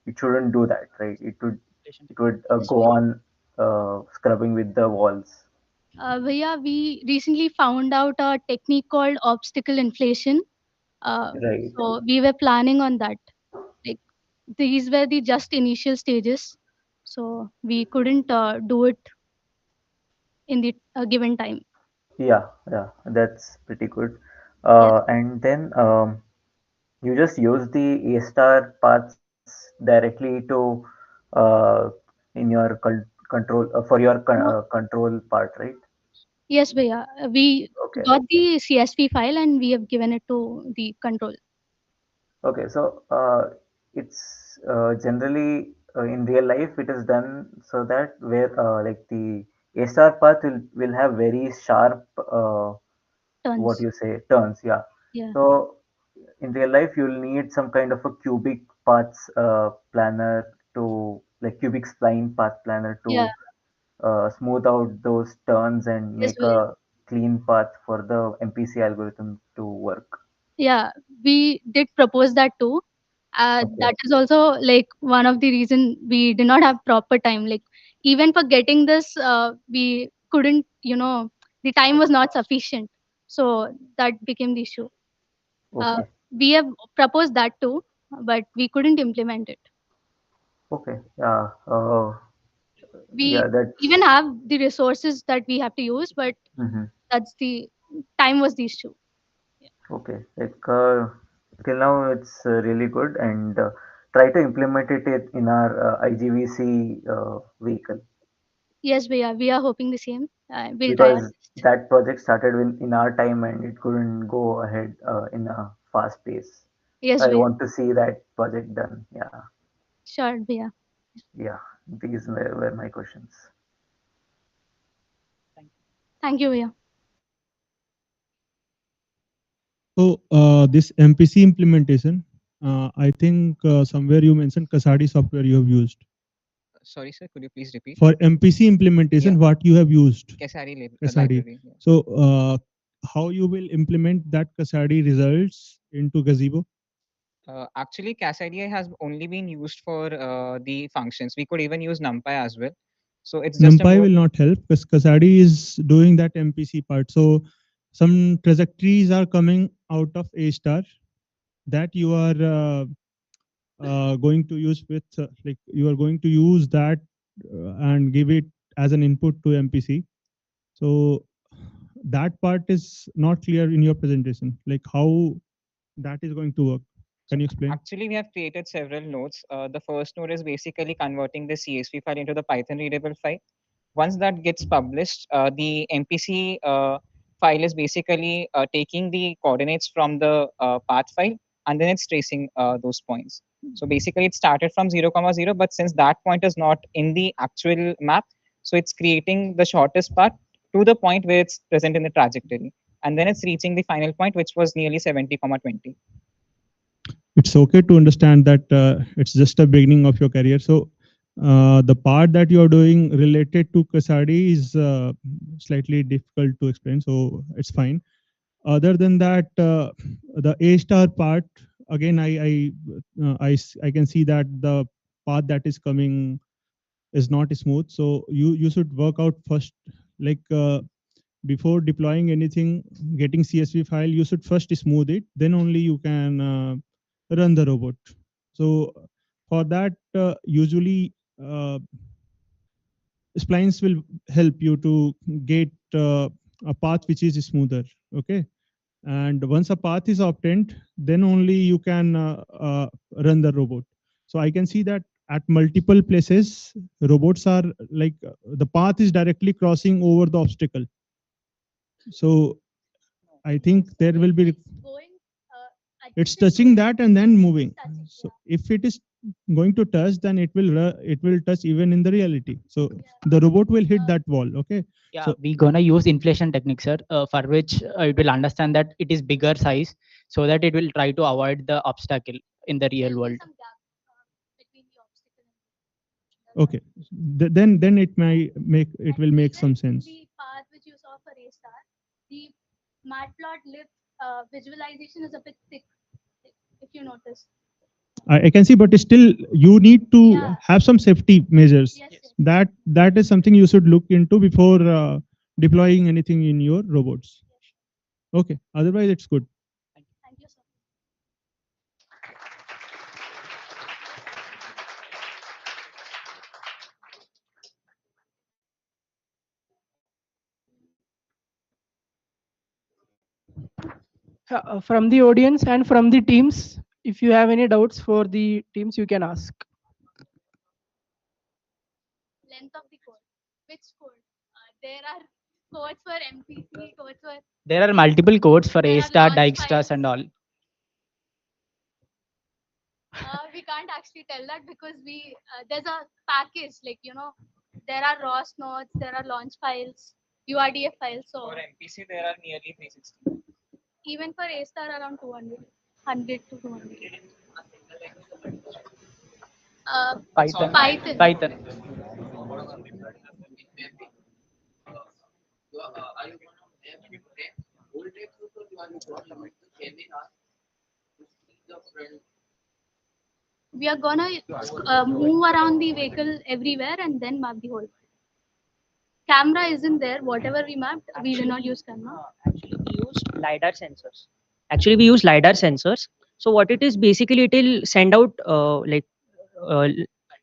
it shouldn't do that, right? It would Yes, go on scrubbing with the walls, Bhaiya, we recently found out a technique called obstacle inflation. right? So we were planning on that. Like these were the just initial stages, so we couldn't do it in the given time. Yeah, that's pretty good. Yes, And then you just use the A star paths directly to uh, in your control for your control part, right? yes, Bhaiya. We Okay. got the CSV file and we have given it to the control. Okay, so it's generally in real life it is done so that where like the A star path will have very sharp what Turns. you say turns, yeah. Yeah, So in real life you'll need some kind of a cubic paths planner to like cubic spline path planner yeah. to smooth out those turns and Yes, make Bhaiya. a clean path for the MPC algorithm to work. Yeah, we did propose that too. Okay, That is also like one of the reason we did not have proper time. Like even for getting this, we couldn't. The time was not sufficient, so that became the issue. Uh, okay, we have proposed that too, but we couldn't implement it. okay. Yeah, We yeah. That's even have the resources that we have to use, but mhm. that's the time was the issue. Okay. Like till now, it's really good, and try to implement it in our IGVC vehicle Yes, we are hoping the same. We'll try our because best. that project started in our time and it couldn't go ahead in a fast pace. Yes, I we are. want to see that project done. Yeah, Sure, Bhaiya. yeah. These were my questions. Thank you, Bhaiya. So this MPC implementation, I think somewhere you mentioned Kasadi software you have used. Sorry, sir, could you please repeat? For MPC implementation, Yeah. what you have used? Kasari Kasari. library. Yeah. So how you will implement that Kasari results into Gazebo? Actually, CASIDI has only been used for the functions. We could even use NumPy as well. So it's just a NumPy more... will not help because Kasari is doing that MPC part. So some trajectories are coming out of A star that you are going to use with like you are going to use that and give it as an input to MPC. So that part is not clear in your presentation, like how that is going to work. Can you explain? Actually, we have created several nodes. The first node is basically converting the CSV file into the Python readable file. Once that gets published, the MPC file is basically taking the coordinates from the path file, and then it's tracing those points. So basically, it started from 0, 0, but since that point is not in the actual map, so it's creating the shortest path to the point where it's present in the trajectory. And then it's reaching the final point, which was nearly 70, 20. It's okay to understand that it's just a beginning of your career. So the part that you're doing related to Kasadi is slightly difficult to explain. So it's fine. Other than that, the A star part, again, I can see that the path that is coming is not smooth. So you should work out first, like before deploying anything, getting CSV file, you should first smooth it. Then only you can run the robot. So for that, usually splines will help you to get a path which is smoother. Okay. And once a path is obtained, then only you can run the robot. So I can see that at multiple places, robots are like the path is directly crossing over the obstacle. So I think there will be it's touching that and then moving. So if it is going to touch, then it will touch even in the reality. So the robot will hit that wall. Okay. Yeah, So we're gonna use inflation technique, sir, for which it will understand that it is bigger size, so that it will try to avoid the obstacle in the real world. okay, then it will make some sense. The path which you saw for A star, the matplotlib visualization is a bit thick, if you notice. I can see, but still you need to have some safety measures. Yes. That is something you should look into before deploying anything in your robots. Okay, otherwise it's good. Thank you, sir. From the audience and from the teams, if you have any doubts for the teams, you can ask. Length of the code. Which code? There are codes for MPC, codes for... There are multiple codes for There A are star, launch Dijkstars, and all. We can't actually tell that because there's a package, like, there are ROS nodes, there are launch files, URDF files. So For MPC, there are nearly 360. even for A star, around 200, 100 to 200. Python. Python. We are gonna move around the vehicle everywhere and then map the whole. Camera isn't there. Whatever we mapped, we did not use camera. Actually, we used LiDAR sensors. Actually, we use LiDAR sensors. So what it is basically, it will send out uh,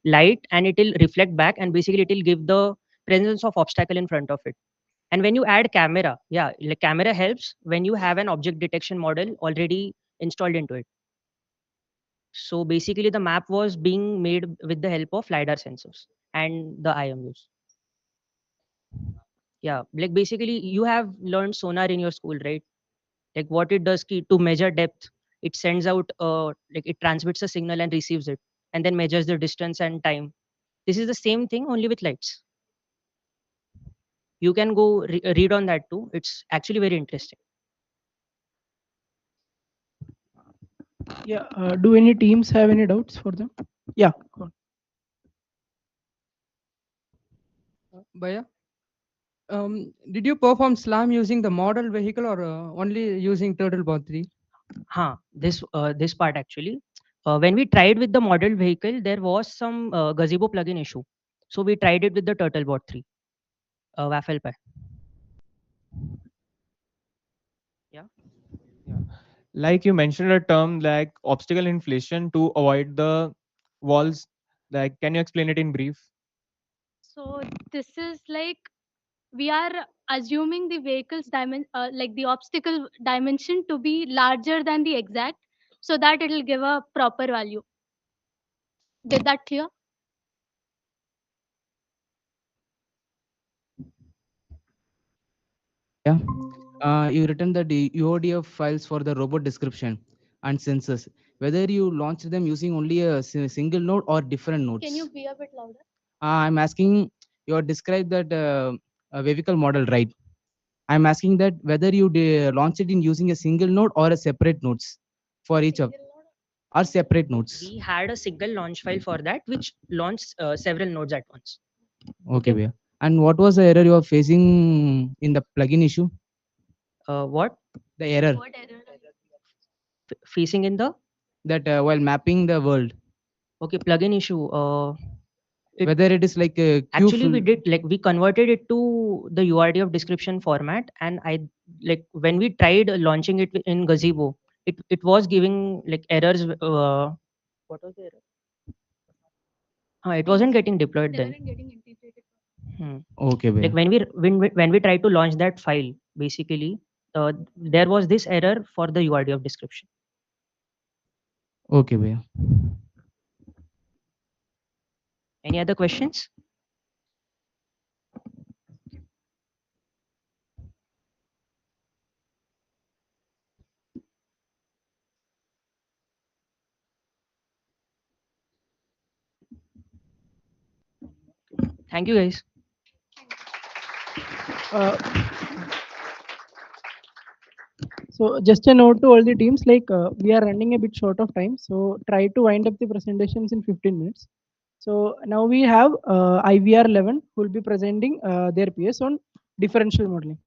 light and it will reflect back, and basically it will give the presence of obstacle in front of it. And when you add camera, yeah, like camera helps when you have an object detection model already installed into it. So basically, the map was being made with the help of LiDAR sensors and the IMUs. Yeah, like basically, you have learned sonar in your school, right? Like what it does to measure depth, it sends out like it transmits a signal and receives it, and then measures the distance and time. This is the same thing only with lights. You can go read on that too. It's actually very interesting. Yeah. Do any teams have any doubts for them? Yeah. Go on. Bhaiya, did you perform SLAM using the model vehicle or only using Turtlebot 3? This part actually. When we tried with the model vehicle, there was some gazebo plugin issue. So we tried it with the Turtlebot 3, Waffle Pie. Yeah. Like you mentioned a term like obstacle inflation to avoid the walls. Like, can you explain it in brief? So this is like we are assuming the vehicle's like the obstacle dimension to be larger than the exact, so that it will give a proper value. Did that clear? Yeah. You written the UODF files for the robot description and sensors. Whether you launched them using only a single node or different nodes. Can you be a bit louder? I'm asking you describe that vehicle model, right? I'm asking that whether you launch it in using a single node or a separate nodes for each of or separate nodes. We had a single launch file for that, which launched several nodes at once. Okay, Bhaiya. And what was the error you are facing in the plugin issue? What? The error What error? Facing in the that while mapping the world. Okay, plugin issue. Whether it is like a Actually, we did like we converted it to the URD of description format, and I like when we tried launching it in Gazebo, it was giving like errors. What was the error? It wasn't getting deployed then. Okay, Bhaiya. Like when we tried to launch that file, basically, there was this error for the URD of description. Okay, Bhaiya. Any other questions? Thank you, guys. So just a note to all the teams, like we are running a bit short of time, so try to wind up the presentations in 15 minutes. So now we have IVR 11 who will be presenting their PS on differential modeling.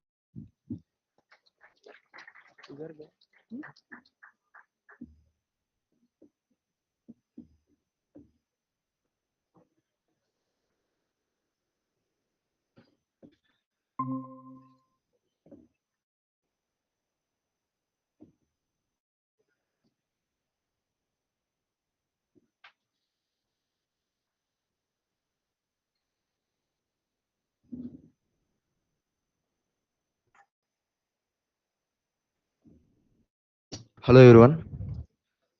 Hello everyone.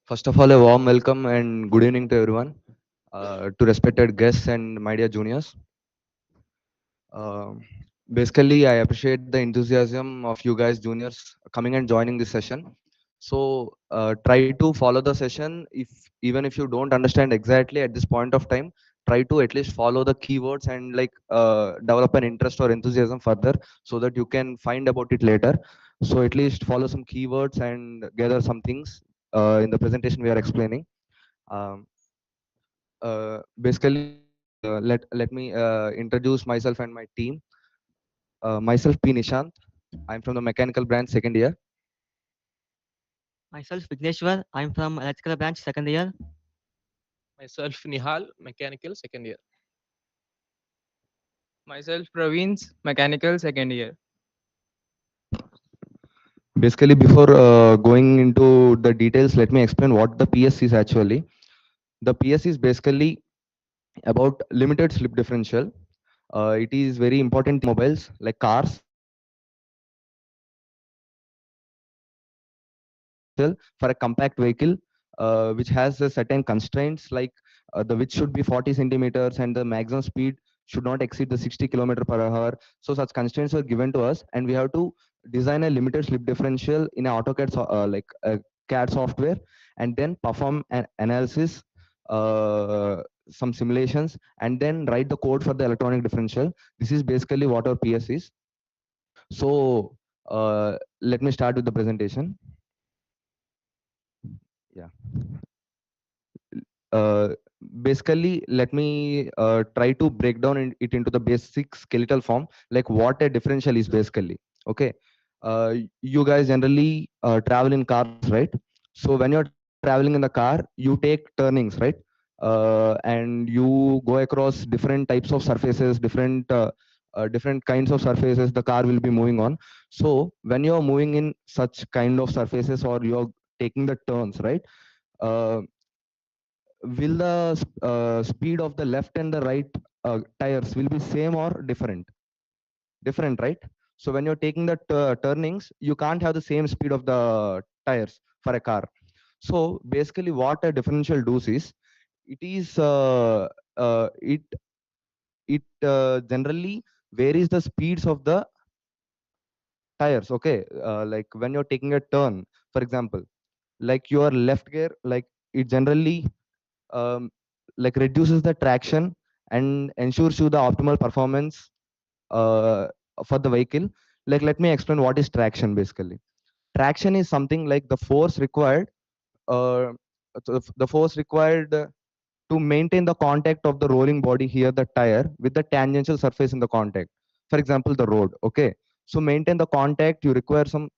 First of all, a warm welcome and good evening to everyone, to respected guests and my dear juniors. Basically, I appreciate the enthusiasm of you guys juniors coming and joining this session. So try to follow the session. Even if you don't understand exactly at this point of time, try to at least follow the keywords and like develop an interest or enthusiasm further so that you can find about it later. So at least follow some keywords and gather some things in the presentation we are explaining. Basically, let me introduce myself and my team. Myself, P. Nishant. I'm from the mechanical branch, second year. Myself, Vigneshwar. I'm from electrical branch, second year. Myself, Nihal, mechanical, second year. Myself, Praveen's mechanical, second year. Basically, before going into the details, let me explain what the PS is actually. The PS is basically about limited slip differential. It is very important in mobiles like cars. For a compact vehicle which has a certain constraints like the width should be 40 centimeters and the maximum speed should not exceed the 60 kilometer per hour. So such constraints were given to us and we have to design a limited slip differential in a AutoCAD like a CAD software and then perform an analysis, some simulations, and then write the code for the electronic differential. This is basically what our PS is. So let me start with the presentation. Yeah. basically, let me try to break down it into the basic skeletal form, like what a differential is basically. Okay, you guys generally travel in cars, right? So when you're traveling in the car, you take turnings, right? And you go across different types of surfaces, different kinds of surfaces the car will be moving on. So when you're moving in such kind of surfaces, or you're taking the turns, right? Uh, will the speed of the left and the right tires will be same or different, right? So when you're taking the turnings, you can't have the same speed of the tires for a car. So basically what a differential does is, it is it generally varies the speeds of the tires. Okay, like when you're taking a turn, for example, like your left gear, like it generally um, like reduces the traction and ensures you the optimal performance uh, for the vehicle. Like let me explain what is traction basically. Traction is something like the force required uh, the force required to maintain the contact of the rolling body, here the tire, with the tangential surface in the contact, for example the road. Okay, so maintain the contact, you require some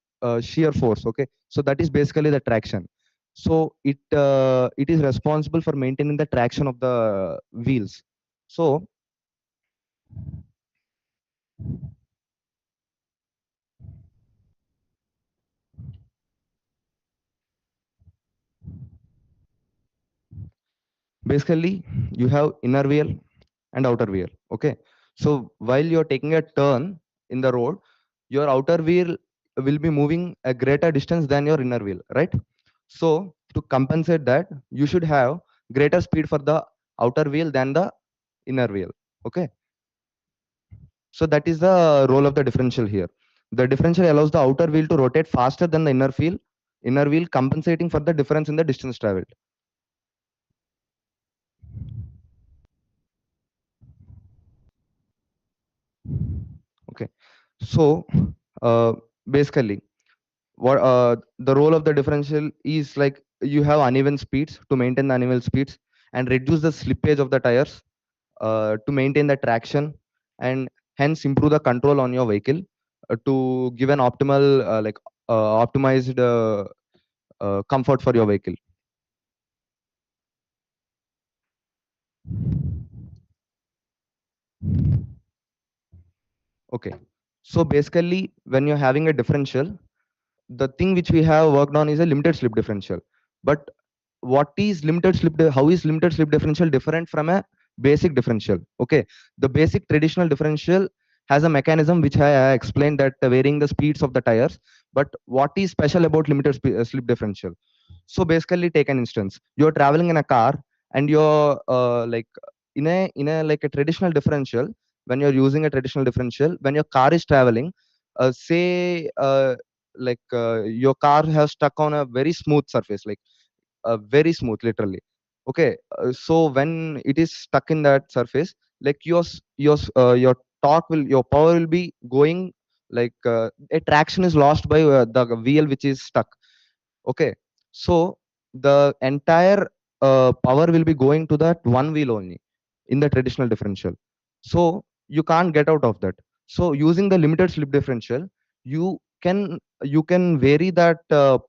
shear force. Okay, so that is basically the traction. So it is responsible for maintaining the traction of the wheels. So basically you have inner wheel and outer wheel. Okay, so while you're taking a turn in the road, your outer wheel will be moving a greater distance than your inner wheel, right? So to compensate that, you should have greater speed for the outer wheel than the inner wheel. Okay, so that is the role of the differential here. The differential allows the outer wheel to rotate faster than the inner wheel, compensating for the difference in the distance traveled. Okay, so basically what the role of the differential is, like you have uneven speeds to maintain the uneven speeds, and reduce the slippage of the tires to maintain the traction, and hence improve the control on your vehicle to give an optimal optimized comfort for your vehicle. Okay, so basically when you're having a differential, the thing which we have worked on is a limited slip differential. But what is how is limited slip differential different from a basic differential? Okay, the basic traditional differential has a mechanism which I explained, that varying the speeds of the tires. But what is special about limited slip differential? So basically, take an instance: you're traveling in a car, and you're like in a like a traditional differential. When you're using a traditional differential, when your car is traveling, say your car has stuck on a very smooth surface, like very smooth literally. Okay, so when it is stuck in that surface, like your torque will your power will be going, like a traction is lost by the wheel which is stuck. Okay, so the entire power will be going to that one wheel only in the traditional differential. So you can't get out of that. So using the limited slip differential, you can vary that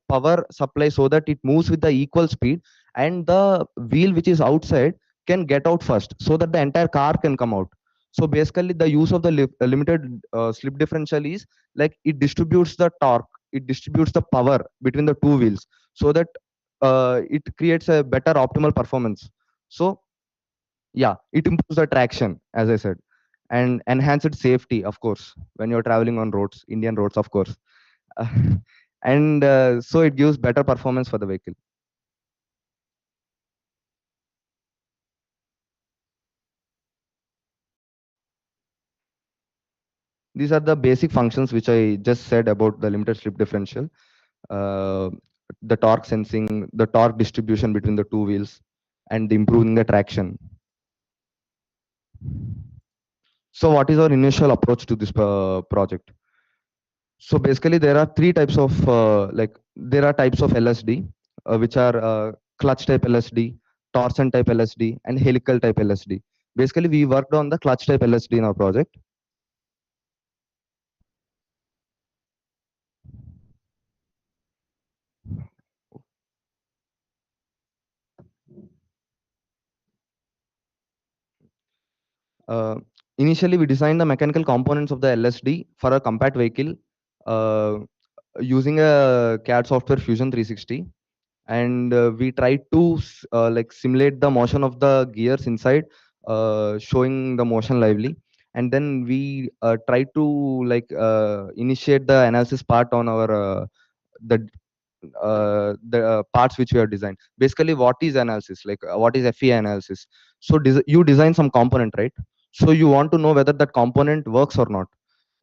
power supply so that it moves with the equal speed, and the wheel which is outside can get out first, so that the entire car can come out. So basically the use of the limited slip differential is, like, it distributes the torque, it distributes the power between the two wheels, so that it creates a better optimal performance. So yeah, it improves the traction, as I said, and enhanced safety, of course, when you're traveling on roads, Indian roads, of course. And so it gives better performance for the vehicle. These are the basic functions which I just said about the limited slip differential. uh, the torque sensing, the torque distribution between the two wheels, and improving the traction. So what is our initial approach to this project? So basically there are three types of there are types of LSD, which are clutch type LSD, torsion type LSD, and helical type LSD. Basically, we worked on the clutch type LSD in our project. Uh, Initially, we designed the mechanical components of the LSD for a compact vehicle using a CAD software Fusion 360, and we tried to like simulate the motion of the gears inside, showing the motion lively. And then we tried to like initiate the analysis part on our the parts which we have designed. Basically, what is analysis? Like what is FEA analysis? So you design some component, right? So you want to know whether that component works or not.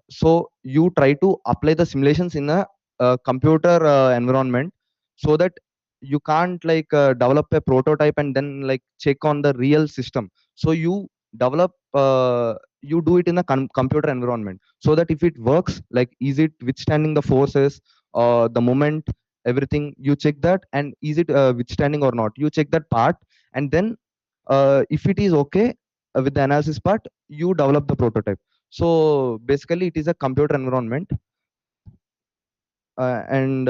So you try to apply the simulations in a computer environment, so that you can't like develop a prototype and then like check on the real system. So you develop you do it in a computer environment, so that if it works, like is it withstanding the forces, the moment, everything, you check that, and is it withstanding or not, you check that part. And then if it is okay with the analysis part, you develop the prototype. So basically, it is a computer environment. And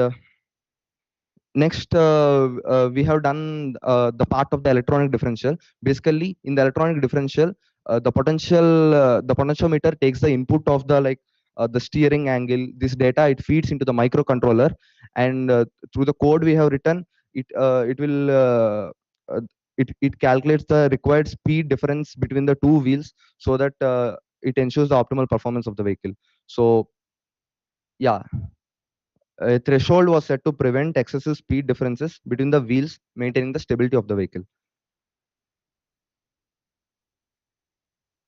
next, we have done the part of the electronic differential. Basically, in the electronic differential, the potentiometer takes the input of the like the steering angle. This data it feeds into the microcontroller, and through the code we have written, it will it calculates the required speed difference between the two wheels, so that it ensures the optimal performance of the vehicle. So yeah, a threshold was set to prevent excessive speed differences between the wheels, maintaining the stability of the vehicle.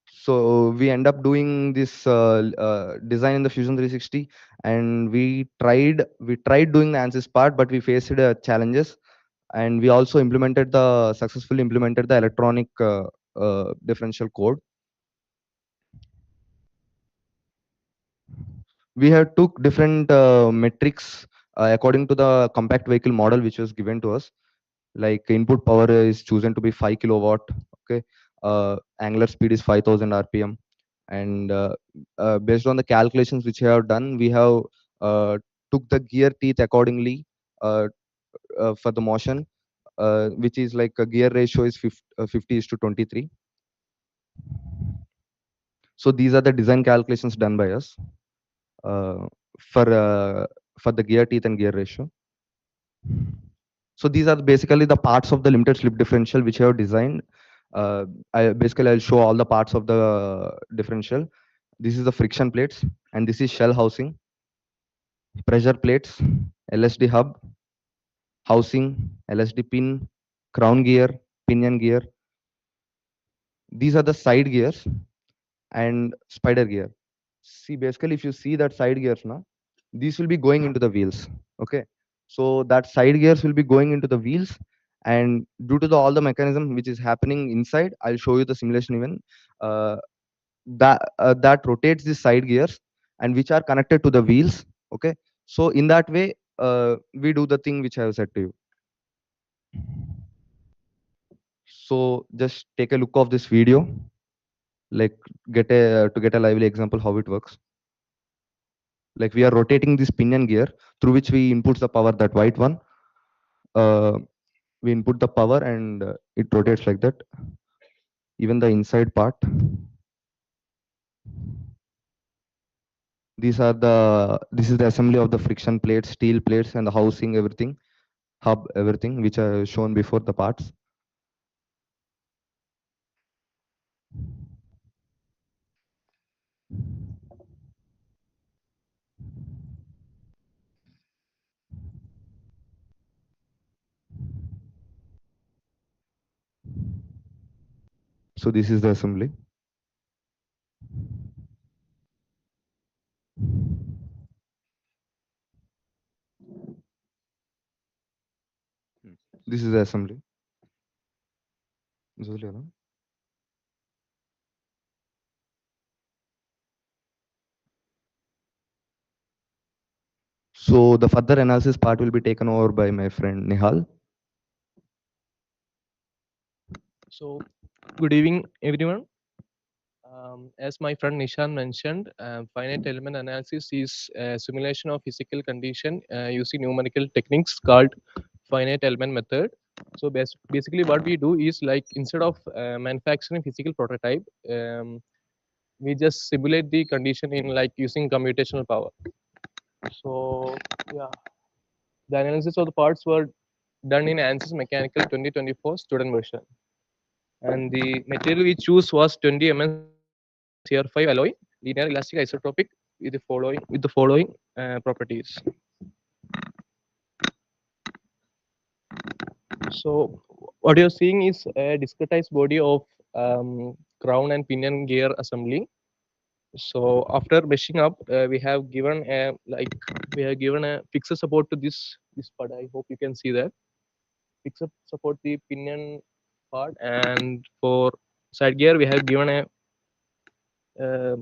So we end up doing this design in the Fusion 360, and we tried doing the ANSYS part, but we faced challenges, and we also successfully implemented the electronic differential code. We have took different metrics according to the compact vehicle model which was given to us. Like input power is chosen to be 5 kilowatt. Okay, angular speed is 5000 rpm, and based on the calculations which we have done, we have took the gear teeth accordingly for the motion, which is like a gear ratio is 50 is to 23. So these are the design calculations done by us uh, for the gear teeth and gear ratio. So these are basically the parts of the limited slip differential which I have designed. I'll show all the parts of the differential. This is the friction plates, and this is shell housing, pressure plates, LSD hub, housing, LSD pin, crown gear, pinion gear. These are the side gears and spider gear. See, basically, if you see that side gears now, these will be going into the wheels. Okay, so that side gears will be going into the wheels, and due to all the mechanism which is happening inside, I'll show you the simulation even that rotates the side gears and which are connected to the wheels. Okay, so in that way, we do the thing which I have said to you. So just take a look of this video, like get a lively example how it works. Like we are rotating this pinion gear through which we input the power, that white one. We input the power and it rotates like that. Even the inside part. This is the assembly of the friction plates, steel plates, and the housing, everything, hub, everything, which I have shown before, the parts. So this is the assembly. This is the assembly. So the further analysis part will be taken over by my friend Nihal. So, good evening, everyone. As my friend Nishan mentioned, finite element analysis is a simulation of physical condition using numerical techniques called finite element method. So basically, what we do is like instead of manufacturing physical prototype, we just simulate the condition in like using computational power. So yeah, the analysis of the parts were done in ANSYS Mechanical 2024 student version, and the material we choose was 20 mm CR5 alloy, linear elastic isotropic with the following properties. So what you're seeing is a discretized body of crown and pinion gear assembly. So after meshing up, we have given a fixed support to this part. I hope you can see that fixed support the pinion part, and for side gear we have given a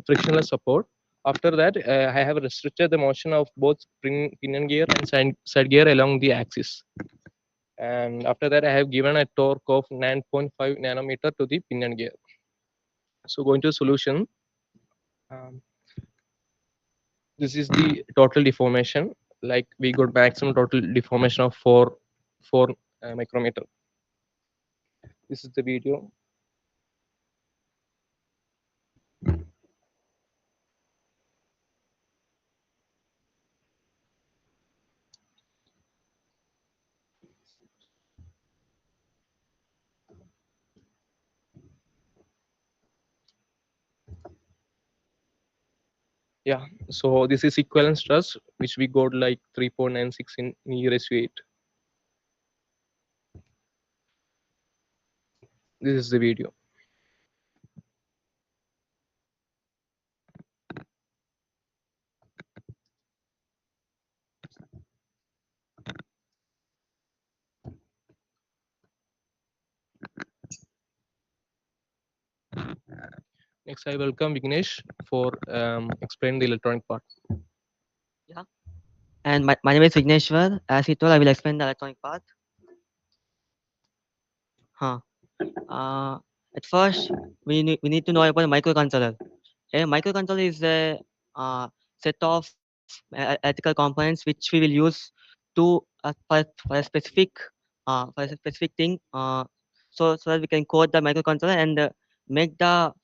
frictionless support. After that, I have restricted the motion of both pinion gear and side gear along the axis. And after that, I have given a torque of 9.5 nanometer to the pinion gear. So going to solution, um, this is the total deformation. Like we got maximum total deformation of 4 micrometer. This is the video. Yeah, so this is equivalent stress, which we got like 3.96 in E raised to 8. This is the video. Next, I welcome Vignesh for explain the electronic part. Yeah. And my name is Vigneshwar. As he told, I will explain the electronic part. Huh. Uh, at first, we need to know about a microcontroller. A microcontroller is a set of electrical components which we will use to for a specific thing. So that we can code the microcontroller and make the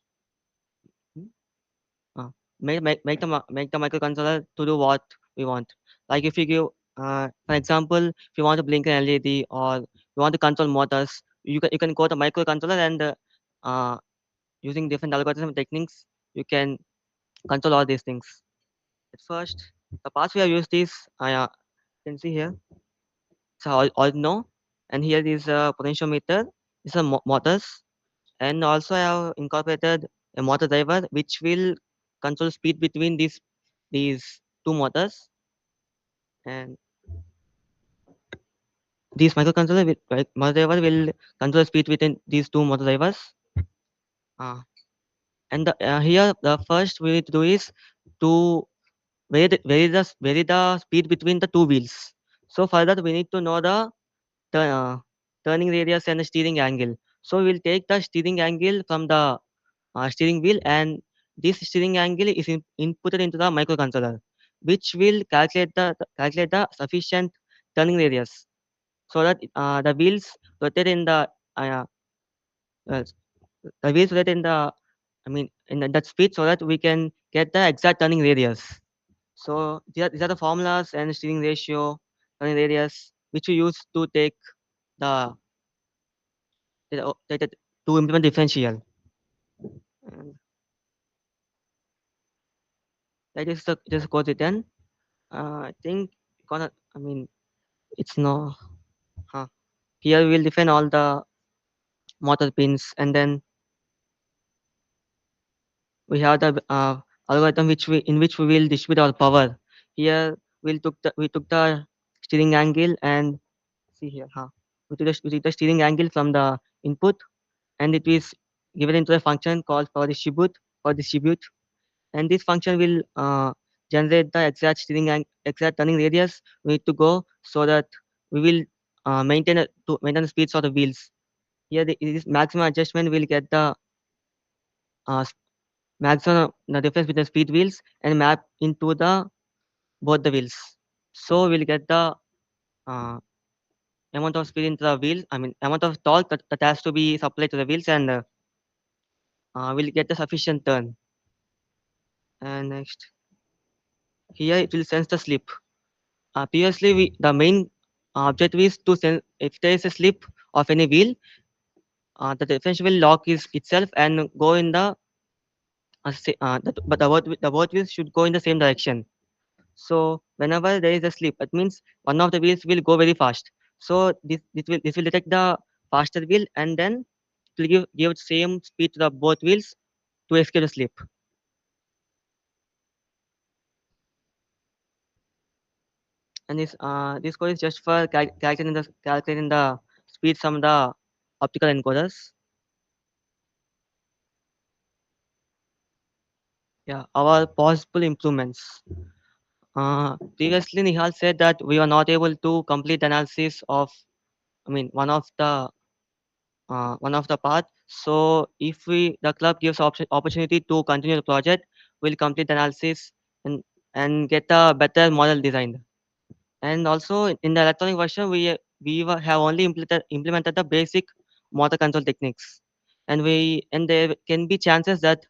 make the microcontroller to do what we want. Like if you give, for example, if you want to blink an LED or you want to control motors, you can code a microcontroller and uh, using different algorithm techniques, you can control all these things. At first, the parts we have used is you can see here. It's Arduino, and here is a potentiometer. It's a motors, and also I have incorporated a motor driver which will control speed between these two motors, and these microcontroller motor driver will control speed within these two motor drivers. And here the first we need to do is to vary the speed between the two wheels. So for that we need to know the turning radius and the steering angle. So we will take the steering angle from the steering wheel, and this steering angle is inputted into the microcontroller, which will calculate the sufficient turning radius, so that the wheels rotate in uh, uh, the wheels rotate in the that speed, so that we can get the exact turning radius. So these are the formulas and steering ratio, turning radius, which we use to take the to implement differential. And that is the just code written. I think gonna it's no. Huh. Here we will define all the motor pins, and then we have the algorithm which we will distribute our power. Here we took the steering angle, and see here, we took the steering angle from the input, and it is given into a function called power distribute, and this function will generate the exact turning radius we need to go, so that we will maintain the speeds of the wheels. here this maximum adjustment will get the s- maximum the difference between the speed wheels and map into the both the wheels. So we'll get the uh, amount of speed into the wheel. I mean amount of torque that has to be supplied to the wheels, and we'll get the sufficient turn. And next, here it will sense the slip. Previously, the main objective is to sense if there is a slip of any wheel, the differential will lock is itself and go in the but the both wheels should go in the same direction. So whenever there is a slip, that means one of the wheels will go very fast. So this will detect the faster wheel, and then it will give same speed to the both wheels to escape the slip. And this code is just for calculating the speed from the optical encoders. Yeah, our possible improvements. Previously, Nihal said that we were not able to complete analysis of, I mean, one of the path. So if the club gives opportunity to continue the project, we'll complete the analysis and get a better model designed. And also in the electronic version, have only implemented the basic motor control techniques, and there can be chances that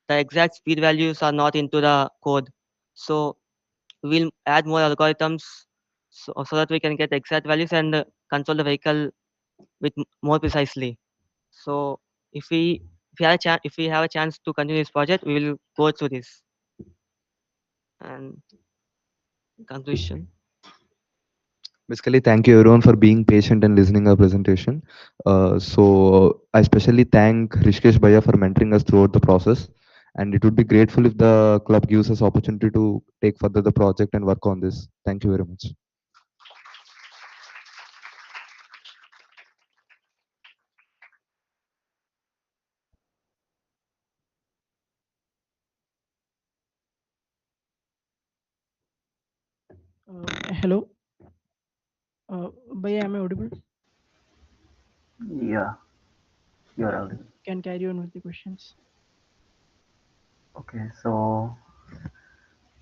the exact speed values are not into the code. So we'll add more algorithms so that we can get exact values and control the vehicle more precisely. So if we if we have a chance to continue this project, we will go through this. And conclusion. Basically, thank you everyone for being patient and listening our presentation. So I especially thank Rishikesh Bhaiya for mentoring us throughout the process. And it would be grateful if the club gives us opportunity to take further the project and work on this. Thank you very much. Hello. Bhaiya, am I audible? Yeah, you're audible. Can carry on with the questions. Okay, so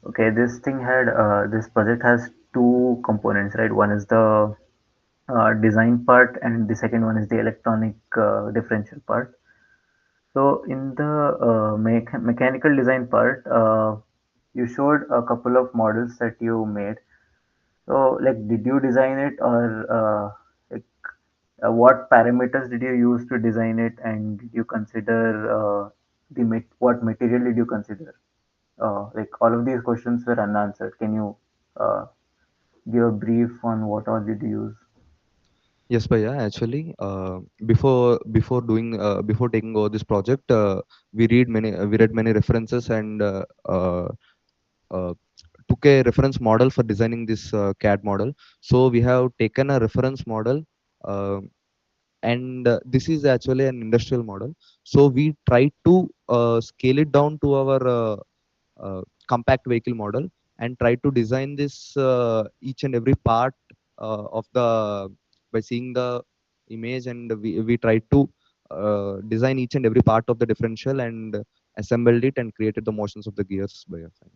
okay, this project has two components, right? One is the design part, and the second one is the electronic differential part. So in the mechanical design part, you showed a couple of models that you made. So like, did you design it, or like, what parameters did you use to design it, and did you consider what material did you consider? Like, all of these questions were unanswered. Can you uh, give a brief on what all did you use? Yes, Bhaiya. Actually, before taking over this project, we read many references and uh, took a reference model for designing this CAD model. So we have taken a reference model, uh, and this is actually an industrial model. So we try to scale it down to our compact vehicle model and try to design this each and every part of the by seeing the image, and we try to design each and every part of the differential and assembled it and created the motions of the gears by a fan.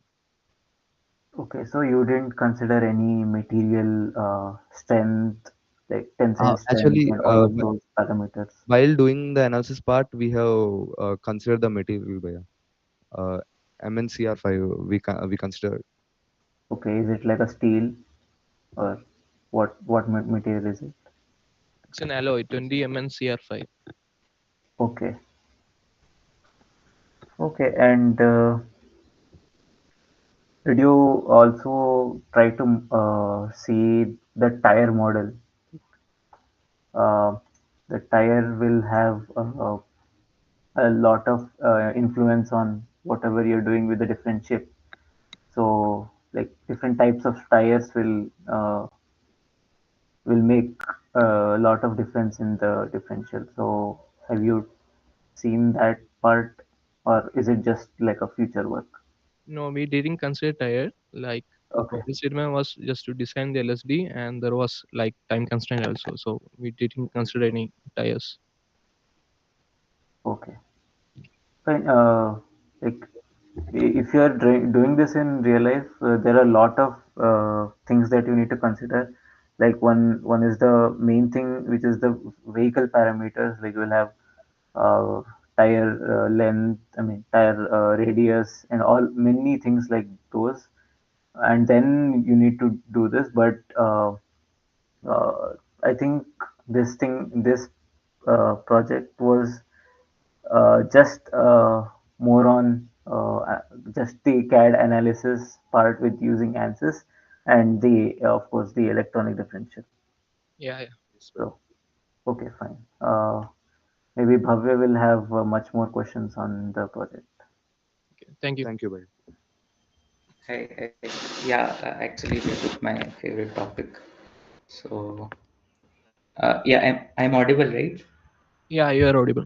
Okay, so you didn't consider any material strength, like tensile strength Actually, and all of those parameters. while doing the analysis part, we have considered the material by MNCR5. We consider. Okay, is it like a steel, or what material is it? It's an alloy, 20 MnCr5. Okay. Okay, and did you also try to see the tire model? Uh, the tire will have a lot of influence on whatever you're doing with the different chip. So, like, different types of tires will make a lot of difference in the differential. So, have you seen that part, or is it just like a future work? No, we didn't consider tire. Like the Okay. purpose statement was just to design the LSD, and there was like time constraint also. So we didn't consider any tires. Okay. Fine. Like if you are doing this in real life, there are a lot of things that you need to consider. Like one is the main thing, which is the vehicle parameters. Like you'll have uh, tire length, I mean tire radius, and all many things like those. And then you need to do this. But I think this project was just more on just the CAD analysis part with using ANSYS and the of course the electronic differential. Yeah, yeah. So okay, fine. Maybe Bhavya will have much more questions on the project. Okay. Thank you. Thank you, bhai. Yeah, actually, this is my favorite topic. So, yeah, I'm audible, right? Yeah, you are audible.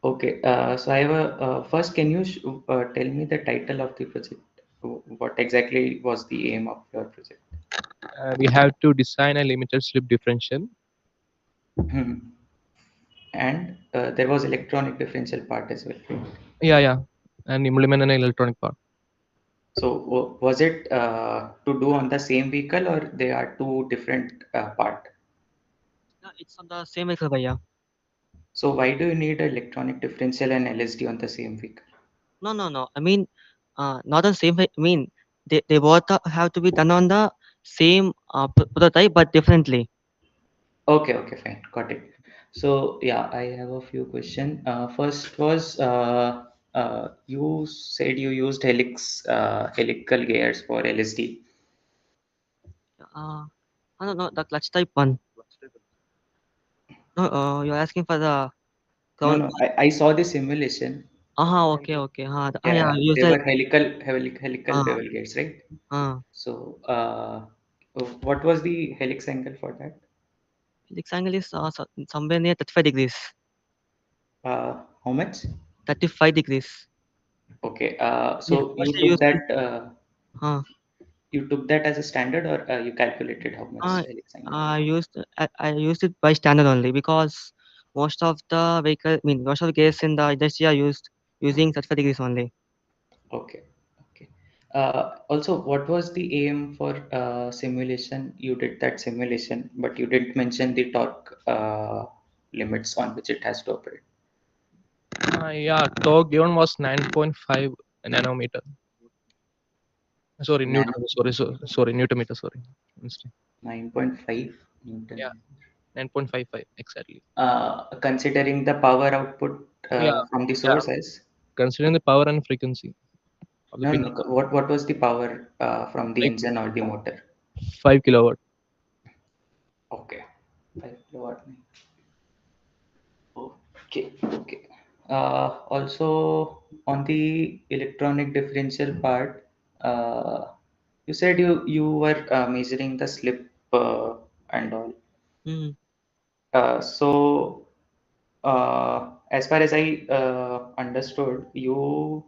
Okay. So I have a first. Can you tell me the title of the project? What exactly was the aim of your project? We have to design a limited slip differential. Hmm. And there was electronic differential part as well, right? Yeah, yeah, and implement an electronic part. So was it to do on the same vehicle or they are two different part? Yeah, it's on the same vehicle, bhaiya. So why do you need electronic differential and LSD on the same vehicle? No, no, no. I mean, not on same. I mean, they both have to be done on the same prototype, but differently. Okay, okay, fine, got it. So yeah, I have a few questions. First was you said you used helical gears for LSD. I don't know the clutch type one. No, you're asking for the No, ground. no, I saw the simulation. Okay, okay. Yeah, Yeah, use they the were helical uh, bevel gears, right? uh, So what was the helix angle for that? helix angle is somewhere near 35 degrees. How much? 35 degrees. Okay. We So you mostly took use that. uh, You took that as a standard, or you calculated how much uh, helix angle? I used it by standard only because most of the vehicle, I mean, most of the gears in the industry are using 35 degrees only. Okay. Okay. Also, what was the aim for simulation? You did that simulation, but you didn't mention the torque limits on which it has to operate. Yeah, torque given was 9.5 nanometer. Sorry, Nano Newton. Sorry, Newton meter. Sorry. Mistake. 9.5 Newton. Yeah, 9.55 exactly. Considering the power output Yeah, from the yeah. source as Considering the power and frequency of the no, pin, no. What was the power from the like engine or the motor? 5 kilowatt. Okay, 5 kilowatt. Okay, okay. Also, on the electronic differential part, you said you were measuring the slip and all. Mm. So, as far as I understood, you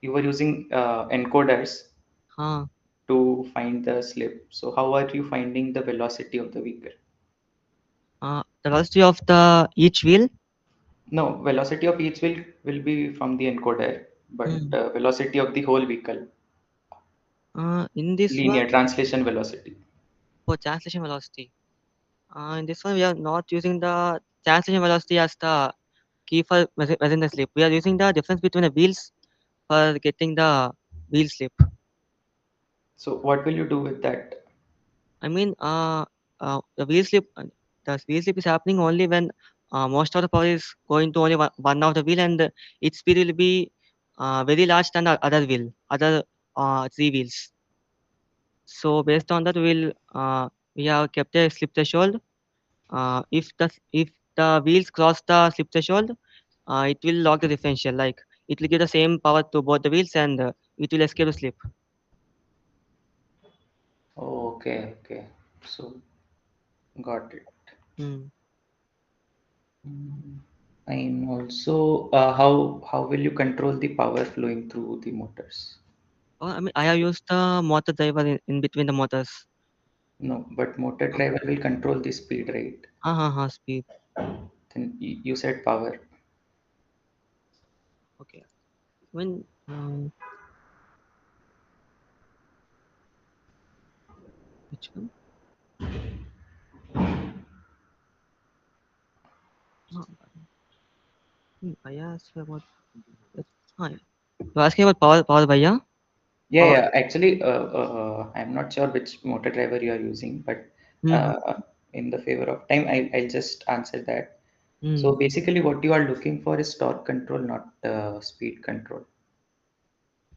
were using encoders Uh, to find the slip. So, how are you finding the velocity of the vehicle? the velocity of the each wheel. No, velocity of each will be from the encoder, but Mm. velocity of the whole vehicle, In this one, linear translation velocity. for translation velocity. In this one, we are not using the translation velocity as the key for measuring the slip. We are using the difference between the wheels for getting the wheel slip. So, what will you do with that? I mean, the wheel slip, the wheel slip is happening only when most of the power is going to only one of the wheel, and its speed will be very large than the other wheel, other three wheels. So based on that, we have kept a slip threshold. If the wheels cross the slip threshold, it will lock the differential. Like it will give the same power to both the wheels, and it will escape the slip. Oh, okay, okay. So, got it. Hmm. And also, how will you control the power flowing through the motors? I mean, I have used the motor driver in between the motors. No, but motor driver will control the speed, right? Speed. Then you said power. Okay. When which one? I asked about. Hi. You're asking about power Bhaiya? Yeah, Power. yeah. Actually, I'm not sure which motor driver you are using, but Mm-hmm. in the favor of time, I'll just answer that. So Mm. basically, what you are looking for is torque control, not speed control.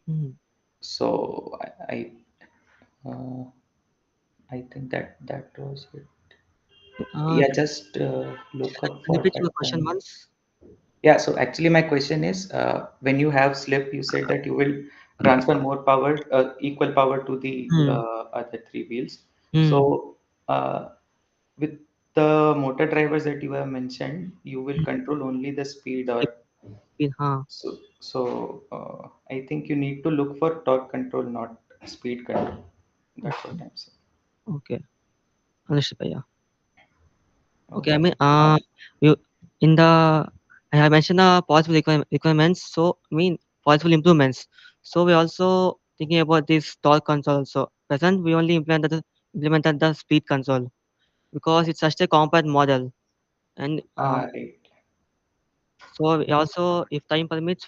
Mm. So uh, I think that was it. Uh, Yeah, just look up can you for repeat your that question one. once? Yeah, so actually my question is, when you have slip, you said that you will transfer more power, equal power to the Hmm. other three wheels. Hmm. So with the motor drivers that you have mentioned, you will control only the speed, or Huh. so I think you need to look for torque control, not speed control. That's what I'm saying. Okay. Understood, Bhaiya. Okay, I Okay. mean, you in the I have mentioned the possible requirements. So, I mean, possible improvements. So, we also thinking about this torque console. So, present we only implemented the speed console because it's such a compact model, and Right. so we also, if time permits,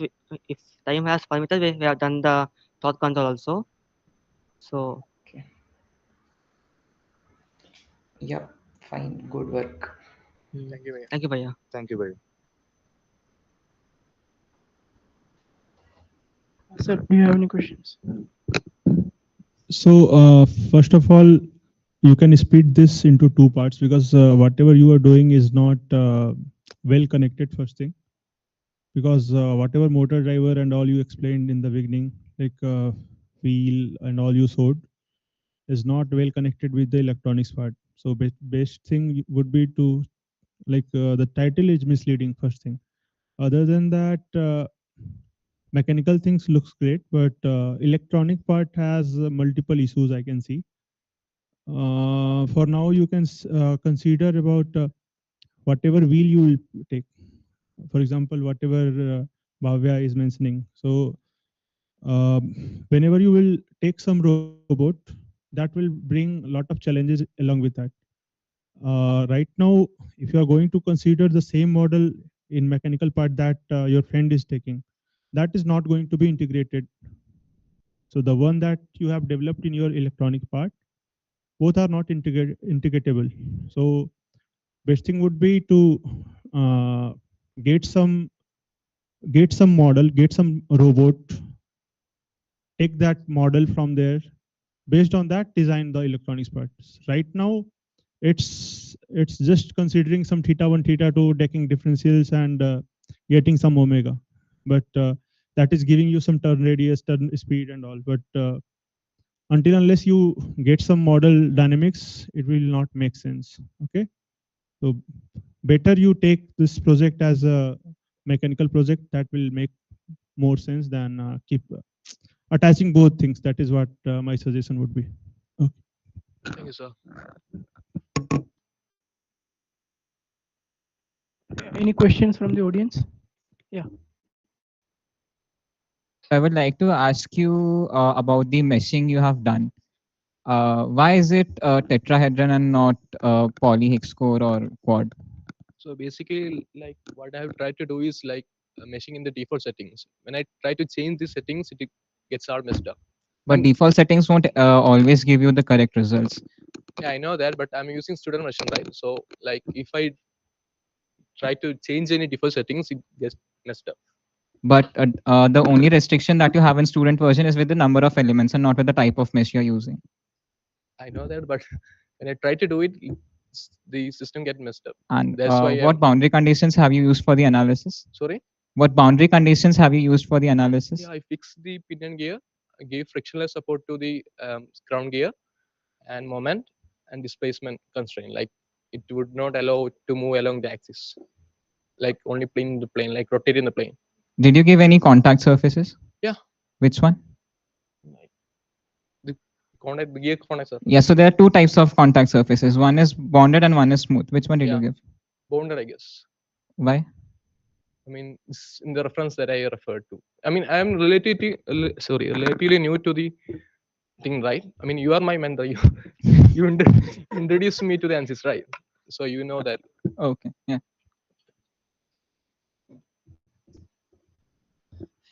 if time has permitted, we have done the torque console also. So, Okay. Yep. Fine. Good work. Thank you, Bhaiya. Thank you, Bhaiya. Thank you, Bhaiya. Sir, do you have any questions? So, first of all, you can split this into two parts because whatever you are doing is not well connected, first thing. Because whatever motor driver and all you explained in the beginning, like wheel and all you showed, is not well connected with the electronics part. So, best thing would be to, like, the title is misleading, first thing. Other than that, mechanical things looks great, but electronic part has multiple issues I can see. For now, you can consider about whatever wheel you will take. For example, whatever Bhavya is mentioning. So, whenever you will take some robot, that will bring a lot of challenges along with that. Right now, if you are going to consider the same model in mechanical part that your friend is taking, that is not going to be integrated. So the one that you have developed in your electronic part, both are not integratable. So best thing would be to uh, get some model, get some robot, take that model from there. Based on that, design the electronics parts. Right now, it's just considering some theta 1, theta 2, taking differentials and getting some omega. But that is giving you some turn radius, turn speed and all. But until unless you get some model dynamics, it will not make sense. Okay. So better you take this project as a mechanical project, that will make more sense than keep attaching both things. That is what my suggestion would be. Okay. Thank you, sir. Any questions from the audience? Yeah. So I would like to ask you about the meshing you have done. Why is it tetrahedron and not polyhex core or quad? So basically, like what I have tried to do is like meshing in the default settings. When I try to change the settings, it gets all messed up. But default settings won't always give you the correct results. Yeah, I know that, but I'm using student version, right? So like if I try to change any default settings, it gets messed up. But the only restriction that you have in student version is with the number of elements and not with the type of mesh you're using. I know that, but when I try to do it, the system get messed up. And That's why what boundary conditions have you used for the analysis? Sorry? What boundary conditions have you used for the analysis? Yeah, I fixed the pinion gear. I gave frictionless support to the ground gear and moment and displacement constraint. Like it would not allow it to move along the axis, like only plane the plane, like rotating the plane. Did you give any contact surfaces? Yeah. Which one? The contact, the gear contact surface. Yeah, so there are two types of contact surfaces. One is bonded and one is smooth. Which one did you give? Bonded, I guess. Why? I mean, in the reference that I referred to. I mean, I am relatively new to the thing, right? I mean, you are my mentor. You introduced me to the ANSYS, right? So you know that. Okay. Yeah.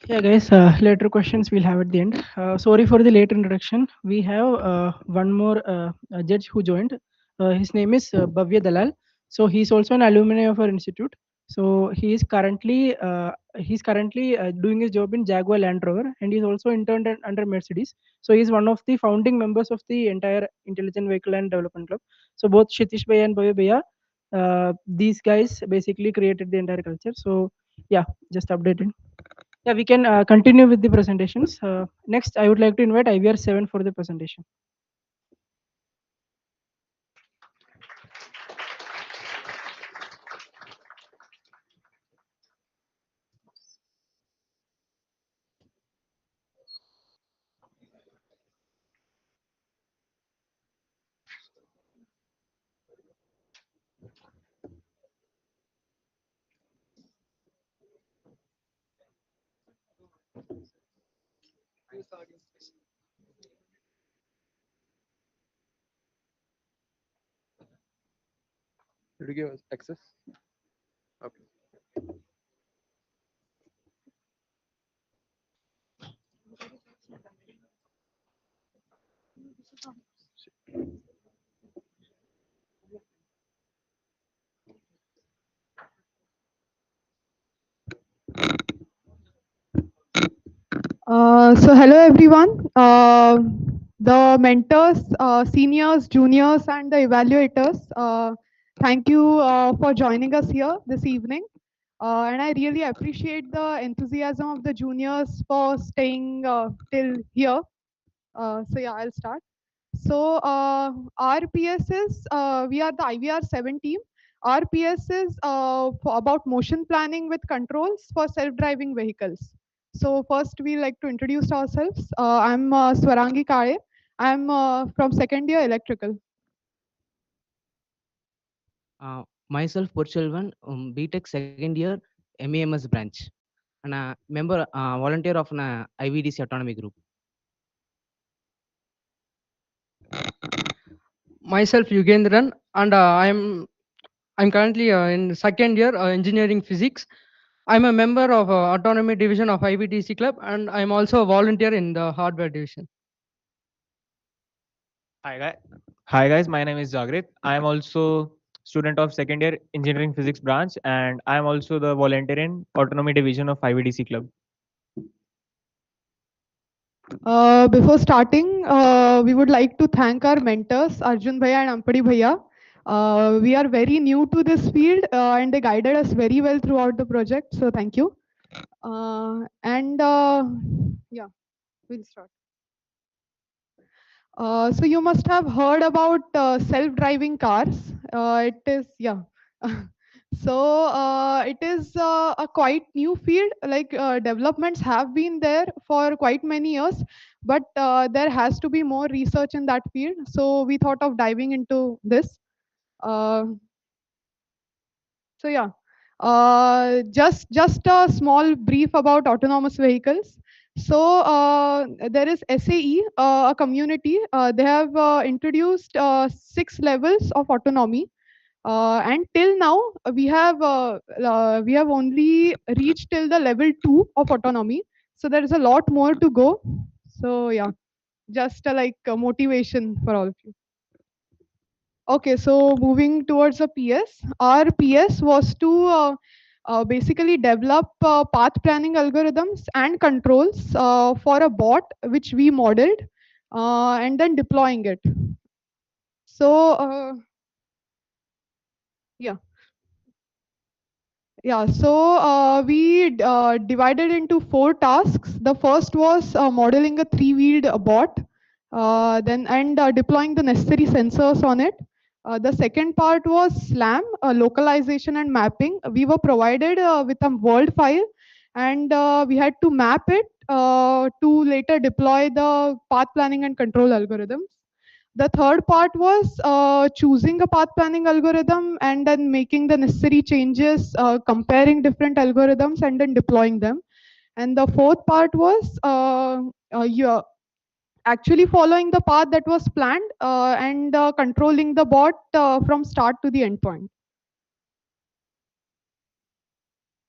Yeah, guys, later questions we'll have at the end. Sorry for the late introduction. We have one more judge who joined. His name is Bhavya Dalal. So he's also an alumni of our institute. So he's currently doing his job in Jaguar Land Rover, and he's also interned under Mercedes. So he's one of the founding members of the entire Intelligent Vehicle and Development Club. So both Shitish Bhaiya and Bhavya Bhaiya, these guys basically created the entire culture. So yeah, just updating. Yeah, we can continue with the presentations. Next, I would like to invite IVR7 for the presentation. Did you give us access? Okay. So hello everyone, the mentors, seniors, juniors and the evaluators. Thank you for joining us here this evening. And I really appreciate the enthusiasm of the juniors for staying till here. So yeah, I'll start. So our PSs, we are the IVR7 team. Our PS is about motion planning with controls for self-driving vehicles. So first we like to introduce ourselves. I'm Swarangi Kale. I'm from second year electrical. Myself, Purchelvan, BTech second year, MEMS branch, and a member, volunteer of an IVDC autonomy group. Myself, Yugendran, and I'm currently in second year engineering physics. I'm a member of autonomy division of IVTC club, and I'm also a volunteer in the hardware division. Hi guys, my name is Jagrit. I am also student of second year engineering physics branch, and I am also the volunteer in autonomy division of IVDC club. Before starting, we would like to thank our mentors, Arjun Bhaiya and Ampadi Bhaiya. We are very new to this field and they guided us very well throughout the project. So thank you. Yeah, we'll start. So you must have heard about self-driving cars. It is, yeah. So it is a quite new field, like developments have been there for quite many years, but there has to be more research in that field. So we thought of diving into this. So yeah, just a small brief about autonomous vehicles. So there is SAE, a community. They have introduced 6 levels of autonomy. And till now we have only reached till the level 2 of autonomy, so there is a lot more to go. So yeah, just like motivation for all of you. Okay, so moving towards the PS, our PS was to basically develop path planning algorithms and controls for a bot which we modeled and then deploying it. So yeah. Yeah, so we divided into 4 tasks. The first was modeling a 3-wheeled bot, then deploying the necessary sensors on it. The second part was SLAM, localization and mapping. We were provided with a world file, and we had to map it to later deploy the path planning and control algorithms. The third part was choosing a path planning algorithm and then making the necessary changes, comparing different algorithms and then deploying them. And the fourth part was you actually following the path that was planned and controlling the bot from start to the endpoint.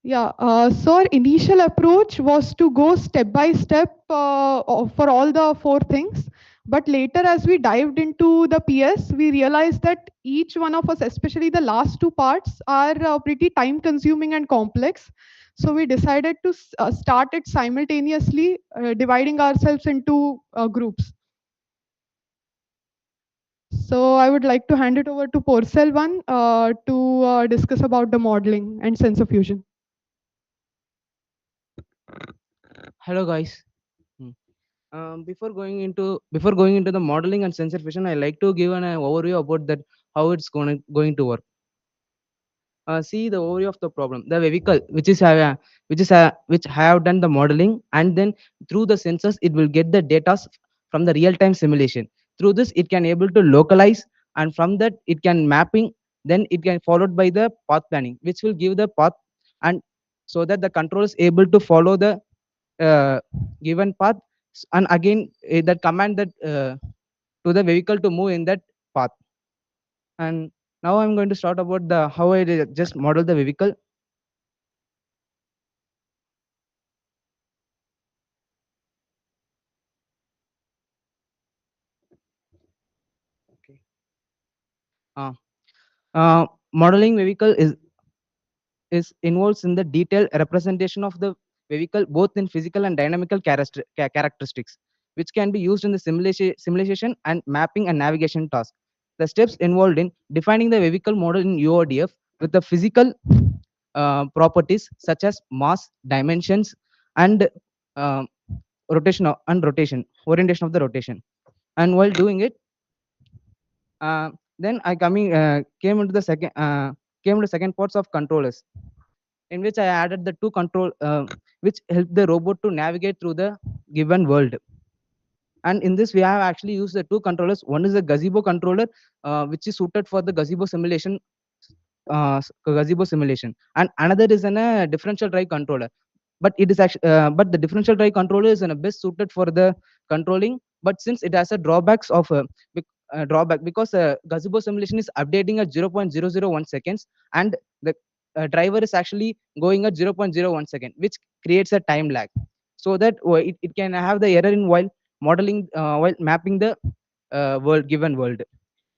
Yeah, so our initial approach was to go step by step for all the four things. But later, as we dived into the PS, we realized that each one of us, especially the last two parts, are pretty time consuming and complex. So we decided to start it simultaneously, dividing ourselves into groups. So I would like to hand it over to Porcel one to discuss about the modeling and sensor fusion. Hello guys. Before going into the modeling and sensor fusion, I like to give an overview about that how it's going to work. See the overview of the problem. The vehicle which have done the modeling, and then through the sensors it will get the data from the real time simulation. Through this it can able to localize, and from that it can mapping. Then it can followed by the path planning, which will give the path, and so that the control is able to follow the given path, and again that command that to the vehicle to move in that path. And now I'm going to start about the how I just model the vehicle. Okay. Modeling vehicle is involves in the detailed representation of the vehicle both in physical and dynamical characteristics, which can be used in the simulation and mapping and navigation tasks. The steps involved in defining the vehicle model in UODF with the physical properties such as mass, dimensions, and uh, rotation orientation of the rotation. And while doing it, then I came into the second parts of controllers, in which I added the two control which help the robot to navigate through the given world. And in this we have actually used the two controllers. One is a gazebo controller, which is suited for the gazebo simulation, and another is a differential drive controller. But it is actually but the differential drive controller is best suited for the controlling, but since it has a drawback because gazebo simulation is updating at 0.001 seconds, and the driver is actually going at 0.01 second, which creates a time lag, so that it can have the error in while modeling while mapping the given world.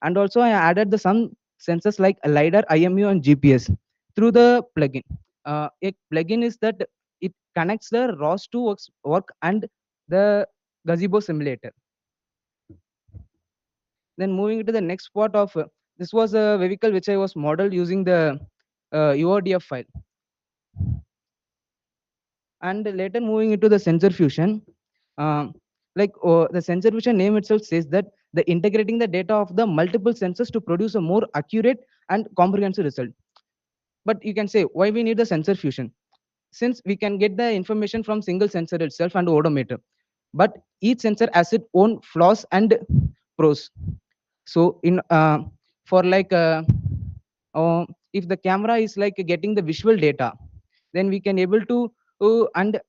And also I added the some sensors like a lidar, IMU, and GPS through the plugin. A plugin is that it connects the ROS to work and the gazebo simulator. Then moving to the next part of this was a vehicle which I was modeled using the UODF file. And later moving into the sensor fusion, the sensor fusion name itself says that the integrating the data of the multiple sensors to produce a more accurate and comprehensive result. But you can say why we need the sensor fusion, since we can get the information from single sensor itself and odometer, but each sensor has its own flaws and pros. So in for like if the camera is like getting the visual data, then we can able to and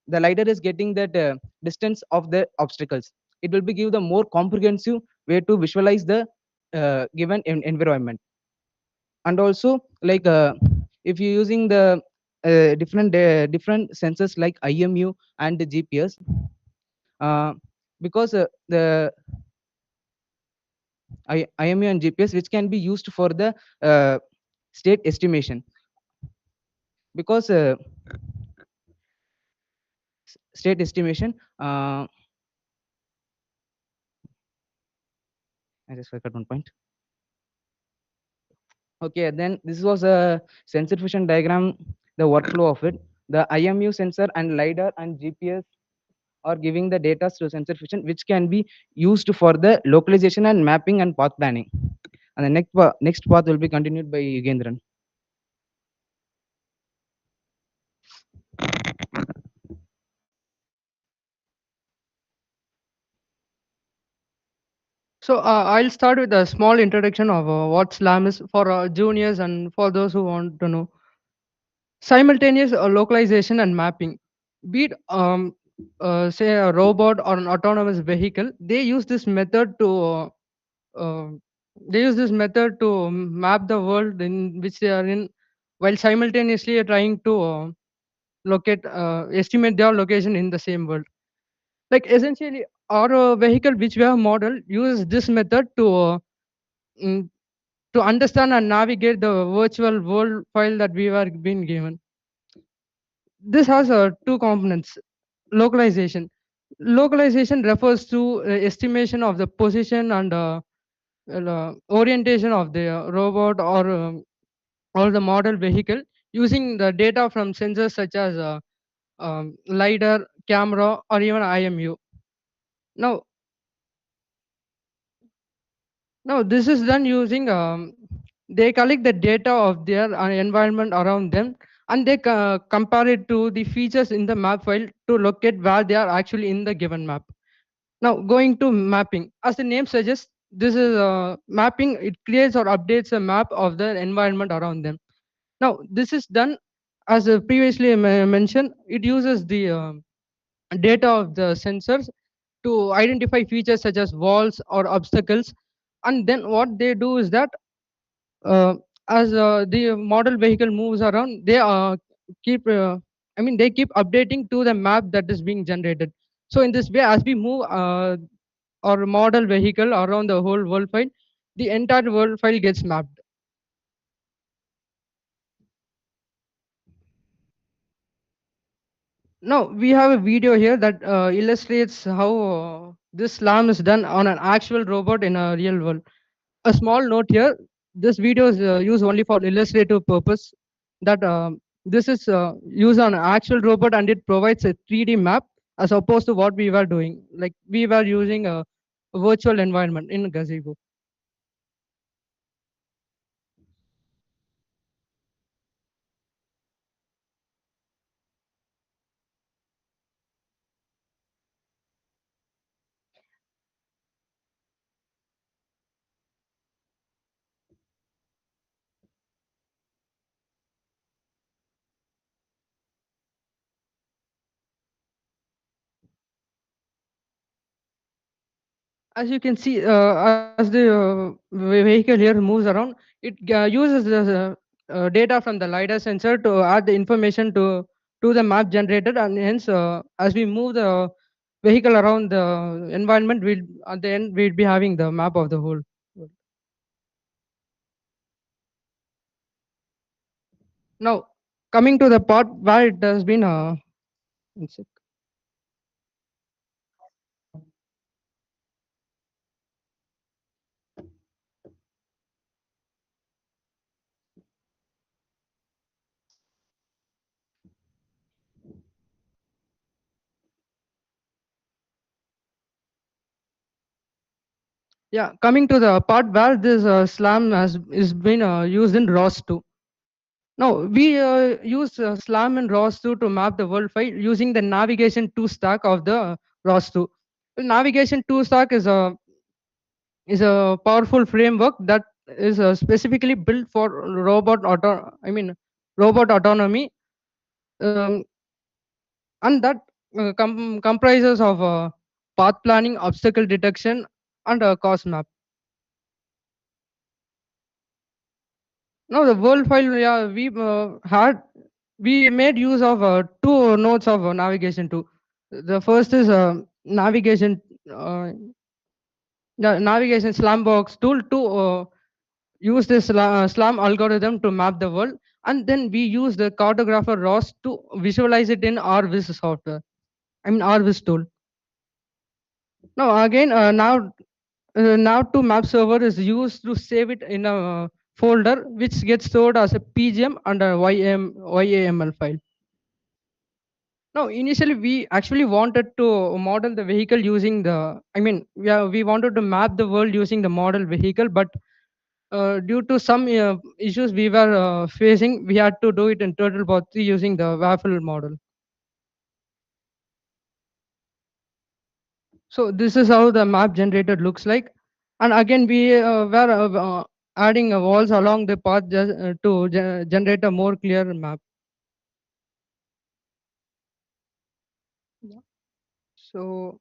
the lidar is getting that distance of the obstacles, it will be give the more comprehensive way to visualize the given environment. And also if you're using the different sensors like IMU and the GPS, because the IMU and GPS, which can be used for the state estimation, because state estimation I just forgot one point. Okay, then this was a sensor fusion diagram, the workflow of it. The IMU sensor and lidar and GPS are giving the data to sensor fusion, which can be used for the localization and mapping and path planning. And the next path will be continued by Yugendran. So I'll start with a small introduction of what SLAM is for juniors and for those who want to know. Simultaneous localization and mapping. Be it say a robot or an autonomous vehicle, they use this method to uh, map the world in which they are in, while simultaneously trying to estimate their location in the same world. Like essentially, our vehicle which we have modeled uses this method mm, to understand and navigate the virtual world file that we were being given. This has two components. Localization. Localization refers to estimation of the position and orientation of the robot or the model vehicle using the data from sensors such as lidar, camera, or even IMU. Now, this is done using they collect the data of their environment around them, and they compare it to the features in the map file to locate where they are actually in the given map. Now, going to mapping, as the name suggests, this is mapping. It creates or updates a map of the environment around them. Now, this is done as previously mentioned. It uses the data of the sensors to identify features such as walls or obstacles, and then what they do is that uh, as the model vehicle moves around, they keep they keep updating to the map that is being generated. So in this way, as we move our model vehicle around the whole world file, the entire world file gets mapped. Now we have a video here that illustrates how this SLAM is done on an actual robot in a real world. A small note here, this video is used only for illustrative purpose, that this is used on an actual robot and it provides a 3D map as opposed to what we were doing. Like we were using a virtual environment in Gazebo. As you can see, as the vehicle here moves around, it uses the data from the lidar sensor to add the information to the map generated, and hence as we move the vehicle around the environment, we'll at the end we'll be having the map of the whole world. Now coming to the part where it has been one sec. Yeah, coming to the part where this SLAM is been used in ROS2. Now, we use SLAM and ROS2 to map the world file using the navigation 2 stack of the ROS2. The navigation 2 stack is a powerful framework that is specifically built for robot autonomy, um, and that comprises of path planning, obstacle detection, and a cost map. Now the world file, yeah, we made use of two nodes of navigation too. The first is navigation, the navigation slam box tool to use this slam algorithm to map the world, and then we use the cartographer ROS to visualize it in RViz software. RViz tool. Now again, now to map server is used to save it in a folder which gets stored as a PGM and a YAML file. Now, initially we actually wanted to model the vehicle using the, we wanted to map the world using the model vehicle, but due to some issues we were facing, we had to do it in Turtlebot 3 using the waffle model. So this is how the map generated looks like. And again, we were adding walls along the path just, to generate a more clear map. So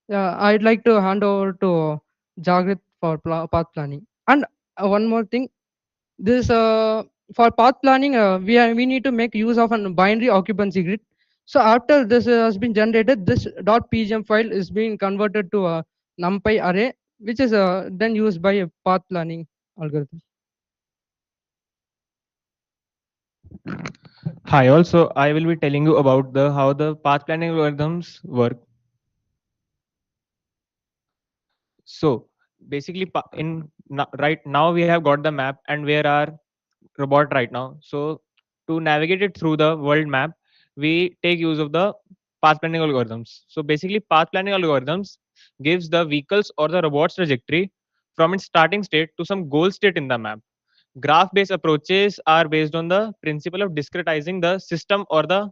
yeah, I'd like to hand over to Jagrit for path planning. And one more thing, this for path planning, we need to make use of a binary occupancy grid. So after this has been generated, this .pgm file is being converted to a NumPy array, which is then used by a path planning algorithm. Hi, also I will be telling you about the how the path planning algorithms work. So basically, right now we have got the map and where our robot right now. So to navigate it through the world map, we take use of the path planning algorithms. So basically, path planning algorithms gives the vehicles or the robot's trajectory from its starting state to some goal state in the map. Graph-based approaches are based on the principle of discretizing the system or the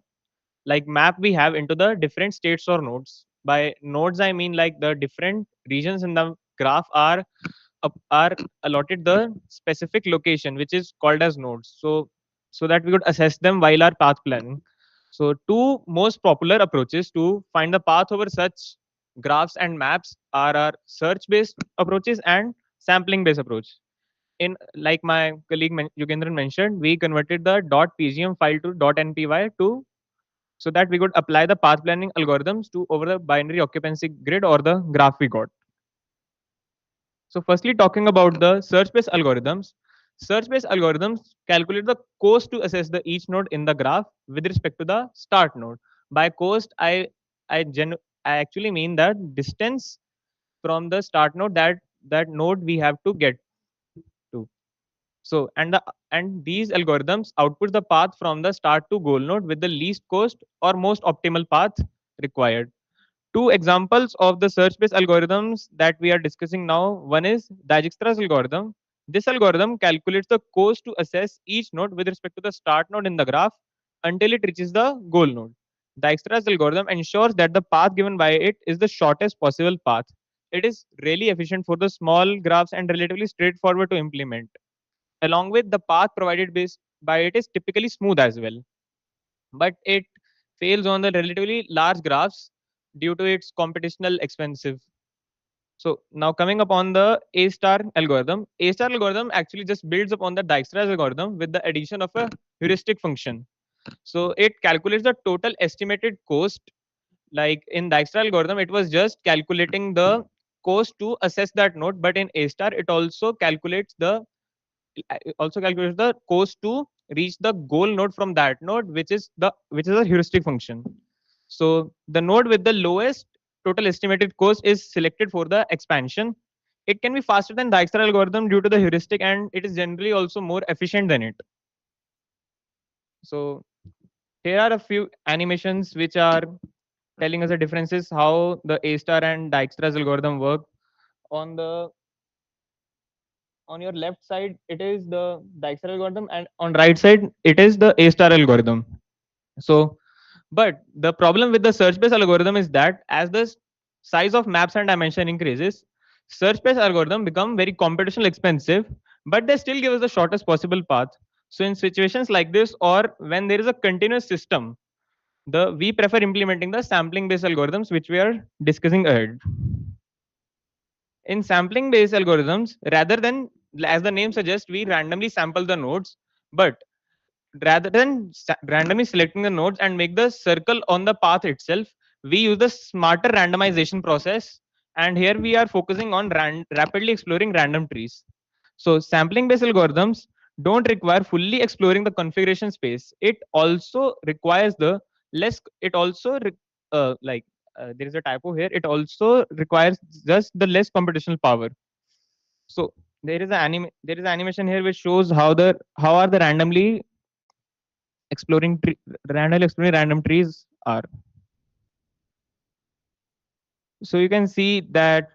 like map we have into the different states or nodes. By nodes, I mean like the different regions in the graph are allotted the specific location, which is called as nodes. So that we could assess them while our path planning. So two most popular approaches to find the path over such graphs and maps are our search-based approaches and sampling-based approach. In like my colleague Yogendran mentioned, we converted the .pgm file to .npy to so that we could apply the path planning algorithms to over the binary occupancy grid or the graph we got. So firstly, talking about the search-based algorithms, search-based algorithms calculate the cost to assess the each node in the graph with respect to the start node. By cost, I actually mean that distance from the start node that node we have to get to. So and these algorithms output the path from the start to goal node with the least cost or most optimal path required. Two examples of the search-based algorithms that we are discussing now. One is Dijkstra's algorithm. This algorithm calculates the cost to assess each node with respect to the start node in the graph until it reaches the goal node. Dijkstra's algorithm ensures that the path given by it is the shortest possible path. It is really efficient for the small graphs and relatively straightforward to implement. Along with the path provided by it is typically smooth as well, but it fails on the relatively large graphs due to its computational expensive. So now coming upon the A star algorithm, A star algorithm actually just builds upon the Dijkstra's algorithm with the addition of a heuristic function. So it calculates the total estimated cost. Like in Dijkstra algorithm, it was just calculating the cost to assess that node, but in A star, it also calculates the cost to reach the goal node from that node, which is a heuristic function. So the node with the lowest total estimated cost is selected for the expansion. It can be faster than the Dijkstra algorithm due to the heuristic, and it is generally also more efficient than it. So here are a few animations which are telling us the differences how the A star and Dijkstra's algorithm work. On your left side, it is the Dijkstra algorithm, and on right side, it is the A star algorithm. So, but the problem with the search-based algorithm is that as the size of maps and dimension increases, search-based algorithm become very computational expensive, but they still give us the shortest possible path. So in situations like this, or when there is a continuous system, we prefer implementing the sampling-based algorithms, which we are discussing ahead. In sampling based algorithms, rather than, as the name suggests, we randomly sample the nodes, but rather than randomly selecting the nodes and make the circle on the path itself, we use the smarter randomization process. And here we are focusing on rapidly exploring random trees. So sampling based algorithms don't require fully exploring the configuration space. It also requires the less, it also there is a typo here. It also requires just the less computational power. So there is an animation here which shows how are the randomly exploring random trees are. So you can see that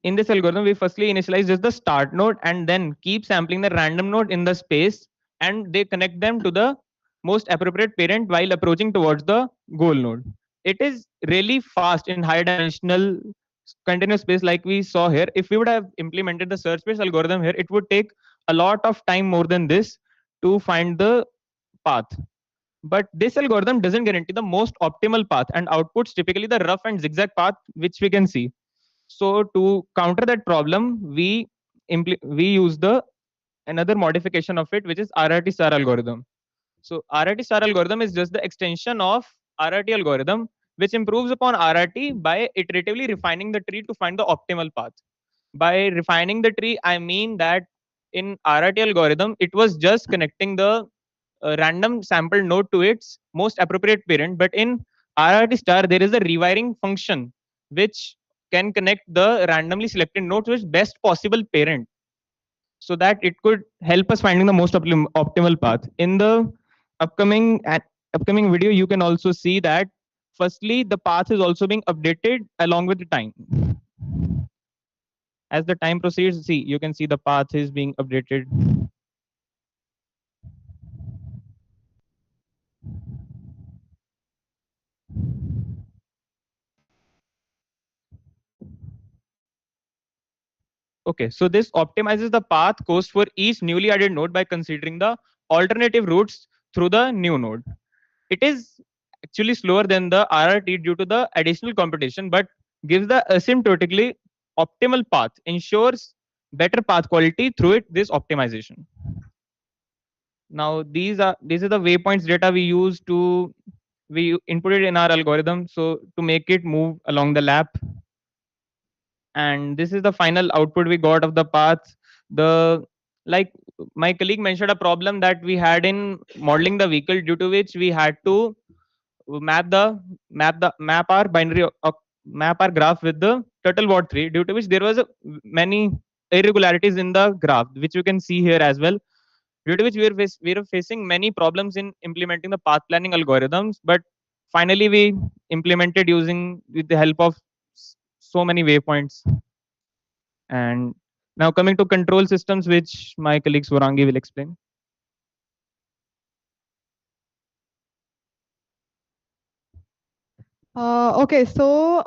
in this algorithm, we firstly initialize just the start node and then keep sampling the random node in the space, and they connect them to the most appropriate parent while approaching towards the goal node. It is really fast in high dimensional continuous space like we saw here, if we would have implemented the search space algorithm here, it would take a lot of time more than this to find the path. But this algorithm doesn't guarantee the most optimal path and outputs typically the rough and zigzag path which we can see. So to counter that problem, we use the another modification of it, which is RRT star algorithm. So RRT star algorithm is just the extension of RRT algorithm, which improves upon RRT by iteratively refining the tree to find the optimal path. By refining the tree, I mean that in RRT algorithm, it was just connecting the random sample node to its most appropriate parent. But in RRT star, there is a rewiring function which can connect the randomly selected node to its best possible parent, so that it could help us finding the most optimal path. In the upcoming video, you can also see that firstly, the path is also being updated along with the time. As the time proceeds, see, you can see the path is being updated. Okay, so this optimizes the path course for each newly added node by considering the alternative routes through the new node. It is actually slower than the RRT due to the additional computation, but gives the asymptotically optimal path, ensures better path quality through this optimization. Now these are the waypoints data we input it in our algorithm, so to make it move along the lap. And this is the final output we got of the path. Like my colleague mentioned, a problem that we had in modeling the vehicle, due to which we had to map our binary map our graph with the turtlebot 3, due to which there was many irregularities in the graph, which you can see here as well, due to which we were facing many problems in implementing the path planning algorithms. But finally we implemented with the help of so many waypoints. And now coming to control systems, which my colleague Swarangi will explain. Okay, so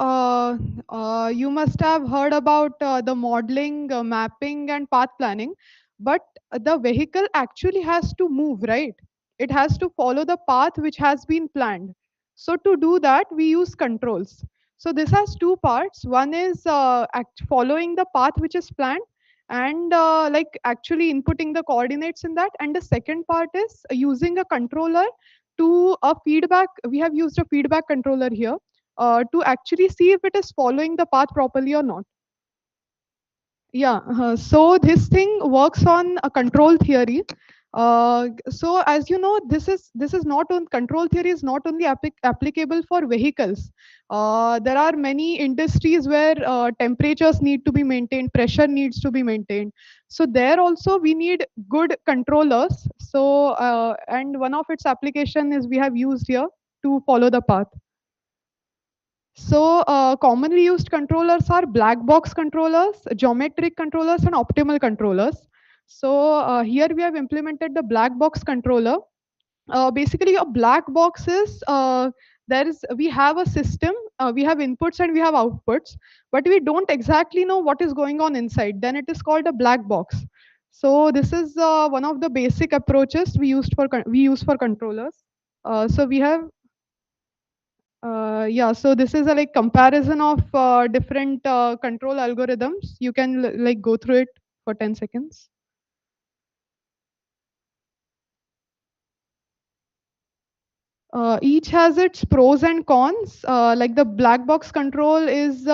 you must have heard about the modeling, mapping, and path planning, but the vehicle actually has to move, right? It has to follow the path which has been planned. So to do that, we use controls. So this has two parts. One is following the path which is planned, and like actually inputting the coordinates in that. And the second part is using a controller to a feedback. We have used a feedback controller here to actually see if it is following the path properly or not. Yeah, so this thing works on a control theory. So as you know, this is not on control theory is not only applicable for vehicles. There are many industries where temperatures need to be maintained, pressure needs to be maintained. So there also we need good controllers. So and one of its application is we have used here to follow the path. So commonly used controllers are black box controllers, geometric controllers, and optimal controllers. So here we have implemented the black box controller. Basically, a black box is we have a system, we have inputs and we have outputs, but we don't exactly know what is going on inside. Then it is called a black box. So this is one of the basic approaches we use for controllers. So we have yeah, so this is a like comparison of different control algorithms. You can like go through it for 10 seconds. Each has its pros and cons. Like the black box control is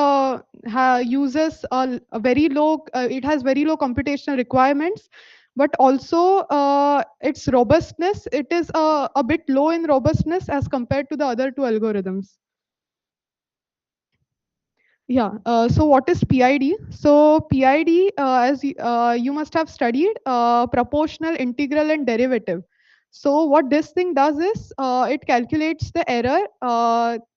uses a very low. It has very low computational requirements, but also its robustness. It is a bit low in robustness as compared to the other two algorithms. Yeah. So what is PID? So PID, as you must have studied, proportional, integral, and derivative. So what this thing does is it calculates the error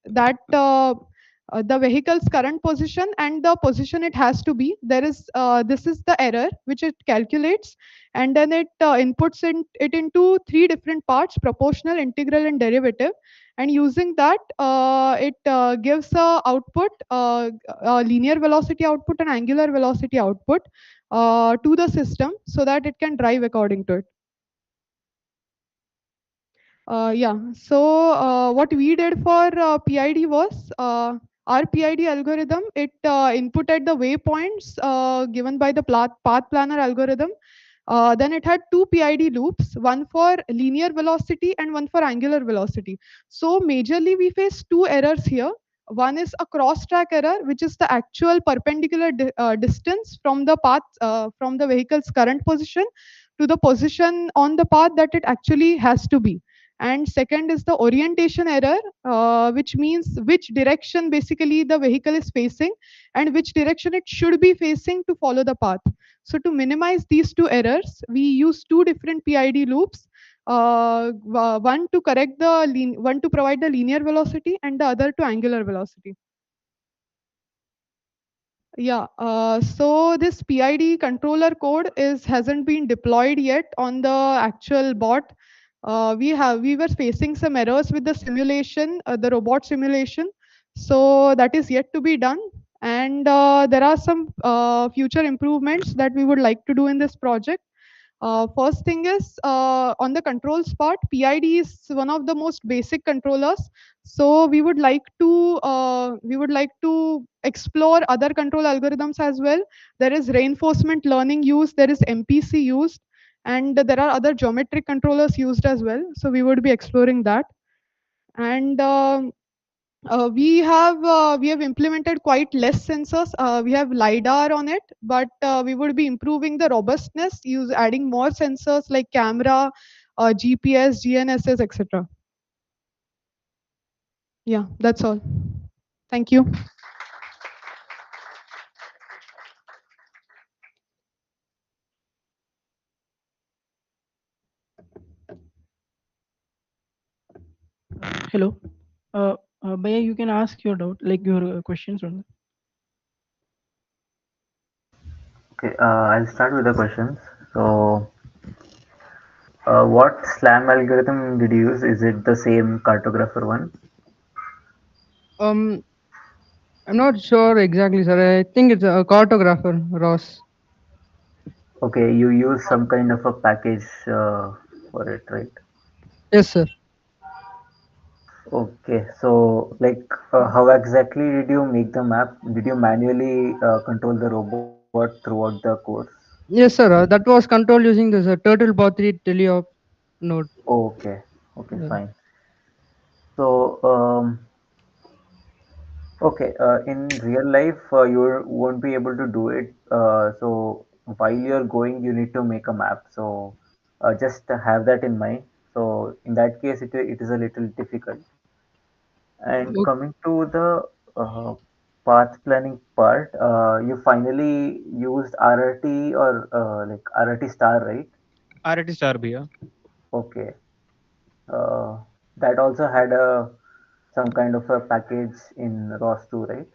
that the vehicle's current position and the position it has to be. There is this is the error which it calculates, and then it inputs it into three different parts: proportional, integral, and derivative. and using that, it gives a output, a linear velocity output and angular velocity output to the system so that it can drive according to it. Yeah, so what we did for PID was our PID algorithm, it inputted the waypoints given by the path planner algorithm. Then it had two PID loops, one for linear velocity and one for angular velocity. So majorly we face two errors here. One is a cross-track error, which is the actual perpendicular distance from the path, from the vehicle's current position to the position on the path that it actually has to be. And second is the orientation error, which means which direction basically the vehicle is facing and which direction it should be facing to follow the path. So to minimize these two errors, we use two different PID loops. One to correct the one to provide the linear velocity and the other to angular velocity. Yeah, so this PID controller code hasn't been deployed yet on the actual bot. We were facing some errors with the simulation, the robot simulation. So that is yet to be done. And there are some future improvements that we would like to do in this project. First thing is on the controls part, PID is one of the most basic controllers. So we would like to explore other control algorithms as well. There is reinforcement learning used, there is MPC used, and there are other geometric controllers used as well. So we would be exploring that. And we have implemented quite less sensors. We have LiDAR on it, but we would be improving the robustness, adding more sensors like camera, GPS, GNSS, etc. Yeah, that's all. Thank you. Hello. Bhaiya, you can ask your doubt, like your questions on that. Okay, I'll start with the questions. So, what SLAM algorithm did you use? Is it the same cartographer one? I'm not sure exactly, sir. I think it's a cartographer, Ross. Okay, you use some kind of a package for it, right? Yes, sir. Okay, so like how exactly did you make the map? Did you manually control the robot throughout the course? Yes, sir. That was controlled using this turtle path 3 teleop node. Okay, okay, Yeah. fine. So, okay, in real life, you won't be able to do it. So while you're going, you need to make a map. So just have that in mind. So in that case, it is a little difficult. And coming to the path planning part, you finally used RRT or like RRT star, right? RT star bhaiya. Okay. Uh, that also had some kind of a package in ROS 2, right?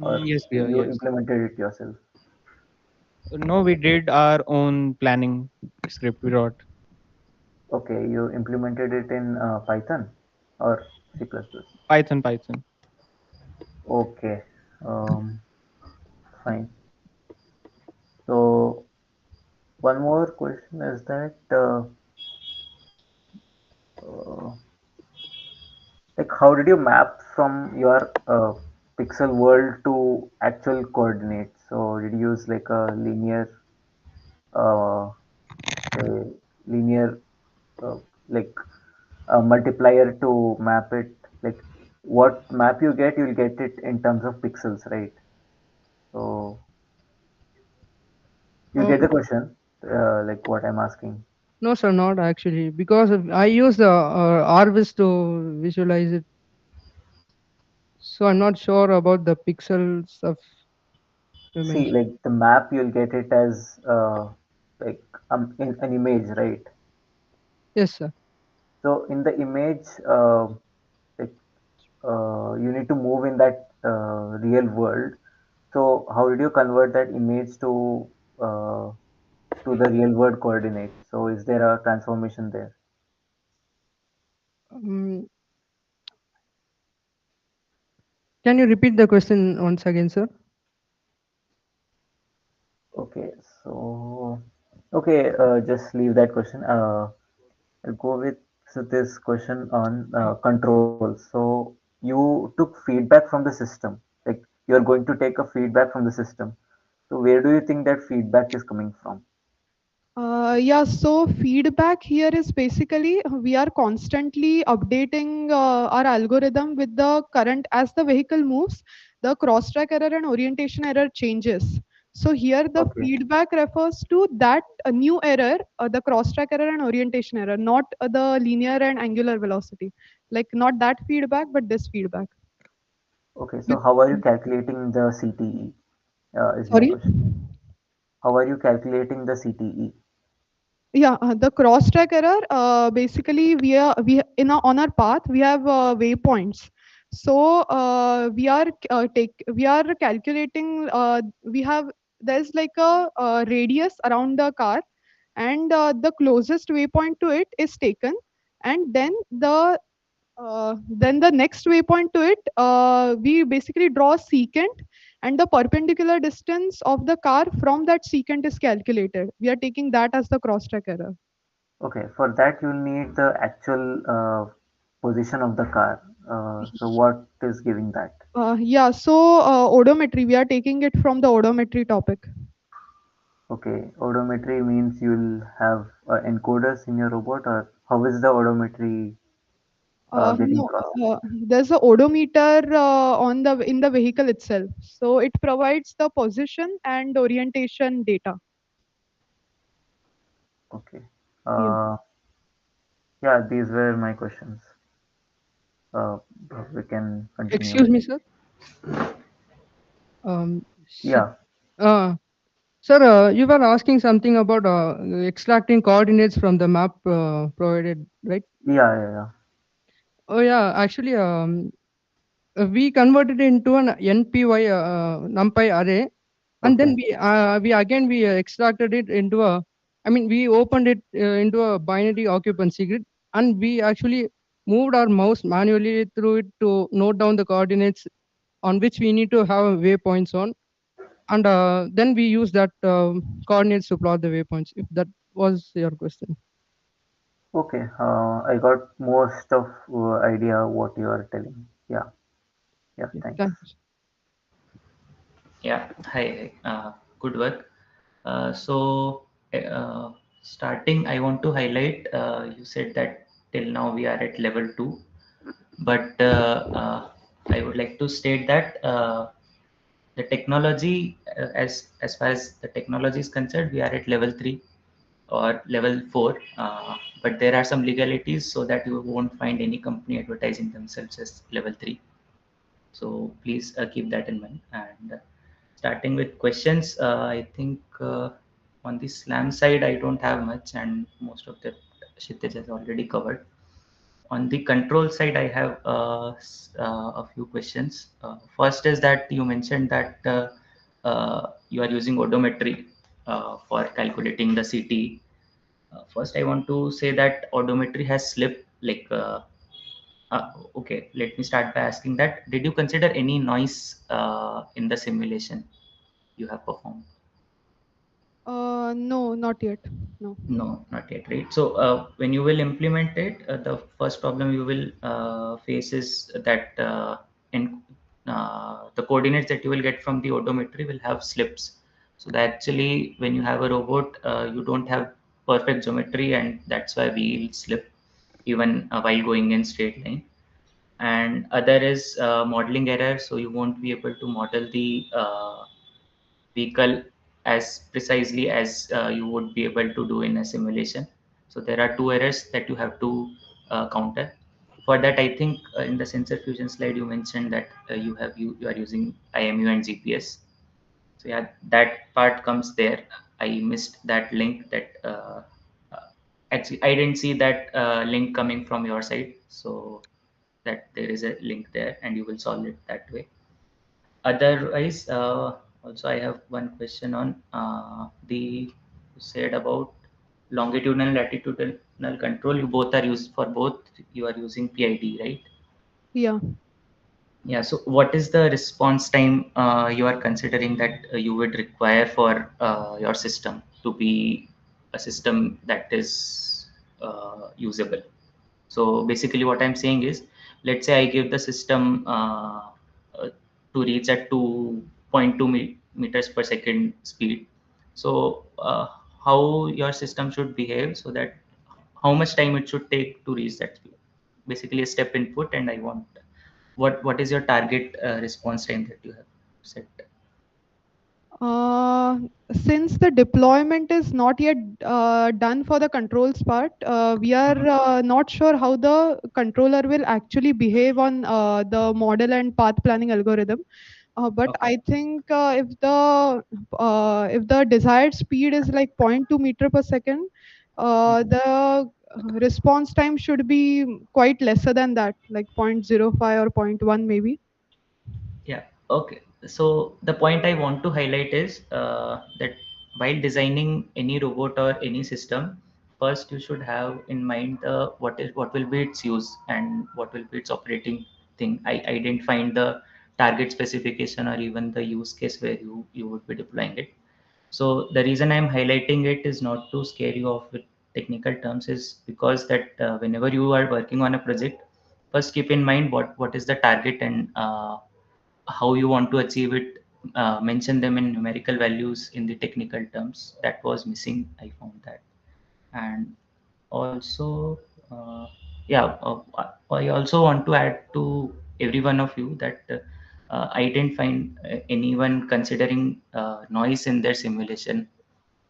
Or Yes bhaiya, you yes. implemented it yourself? No, we did our own planning script we wrote. Okay, you implemented it in Python or C++? Python. Okay, fine. So one more question is that uh, like how did you map from your pixel world to actual coordinates? So did you use like a uh, say linear uh, like a multiplier to map it? Like what map you get, you'll get it in terms of pixels, right? So you get the question, like what I'm asking. No, sir, not actually, because I use the Arvis to visualize it. So I'm not sure about the pixel stuff you See, mentioned. like the map, you'll get it as like in an image, right? Yes, sir. So in the image, like you need to move in that real world. So how did you convert that image uh, to the real world coordinates? So is there a transformation there? Um, Can you repeat the question once again, sir? Okay, so just leave that question. I'll go with this question on controls. So you took feedback from the system, like you're going to take a feedback from the system. So where do you think that feedback is coming from? Yeah, so feedback here is basically we are constantly updating our algorithm with the current as the vehicle moves, the cross-track error and orientation error changes. So here the Okay. feedback refers to that new error, the cross-track error and orientation error, not the linear and angular velocity. Like not that feedback, but this feedback. Okay, so how are you calculating the CTE? Is my Sorry? question. How are you calculating the CTE? Yeah, the cross track error, basically we in on our path we have waypoints. So we are calculating, we have, there's like a radius around the car, and the closest waypoint to it is taken, and then the next waypoint to it, we basically draw a secant, and the perpendicular distance of the car from that secant is calculated. We are taking that as the cross-track error. Okay, for that you'll need the actual position of the car. So what is giving that? Yeah, so odometry, we are taking it from the odometry topic. Okay, odometry means you'll have encoders in your robot, or how is the odometry getting No, processed? there's a odometer on the in the vehicle itself. So it provides the position and orientation data. Okay. Yeah. Yeah, these were my questions. Uh, we can continue. Excuse me, sir. Sir, Yeah, uh, sir, you were asking something about extracting coordinates from the map provided, right? yeah. Oh yeah, actually, we converted it into an NPY NumPy array, and then Okay. we extracted it into a. I mean, we opened it into a binary occupancy grid, and we actually moved our mouse manually through it to note down the coordinates on which we need to have waypoints on, and then we use that coordinates to plot the waypoints. If that was your question. Okay. I got most of idea what you are telling. Yeah. Yeah. Yeah, Thanks. thanks. Yeah, hi. Good work. So, starting, I want to highlight, you said that till now we are at level 2, but I would like to state that the technology, as far as the technology is concerned, we are at level 3 or level 4, but there are some legalities so that you won't find any company advertising themselves as level 3. So please keep that in mind. And starting with questions, I think on the SLAM side, I don't have much, and most of that Kshitij has already covered. On the control side, I have a few questions. First is that you mentioned that you are using odometry for calculating the CT. First, I want to say that odometry has slipped. Okay, let me start by asking that: did you consider any noise in the simulation you have performed? No, not yet. No. No, not yet, right? So when you will implement it, the first problem you will face is that in the coordinates that you will get from the odometry will have slips. So that actually, when you have a robot, you don't have perfect geometry, and that's why we will slip even while going in straight line. And other is modeling error, so you won't be able to model the vehicle as precisely as you would be able to do in a simulation. So there are two errors that you have to counter. For that, I think in the sensor fusion slide you mentioned that you are using IMU and GPS. So yeah, that part comes there. I missed that link. Uh, Actually I didn't see that link coming from your side. So that there is a link there, and you will solve it that way. Otherwise, also I have one question on the you said about longitudinal latitudinal control. You both are used for both. You are using PID, right? Yeah. Yeah, so what is the response time you are considering that you would require for your system to be a system that is usable? So basically what I'm saying is, let's say I give the system to reach at 2.2 meters per second speed. So how your system should behave so that how much time it should take to reach that speed? Basically a step input, and I want what is your target response time that you have set? Uh, since the deployment is not yet done for the controls part, we are not sure how the controller will actually behave on the model and path planning algorithm. But Okay. I think if the desired speed is like zero point 0.2 meter per second, the response time should be quite lesser than that, like 0.05 or zero point 0.1 maybe. Yeah, okay. So the point I want to highlight is that while designing any robot or any system, first you should have in mind what will be its use and what will be its operating thing. I didn't find the target specification or even the use case where you would be deploying it. So the reason I'm highlighting it is not to scare you off with technical terms, is because that whenever you are working on a project, first keep in mind what is the target and how you want to achieve it. Mention them in numerical values in the technical terms. That was missing, I found that. And also yeah I also want to add to every one of you that I didn't find anyone considering noise in their simulation,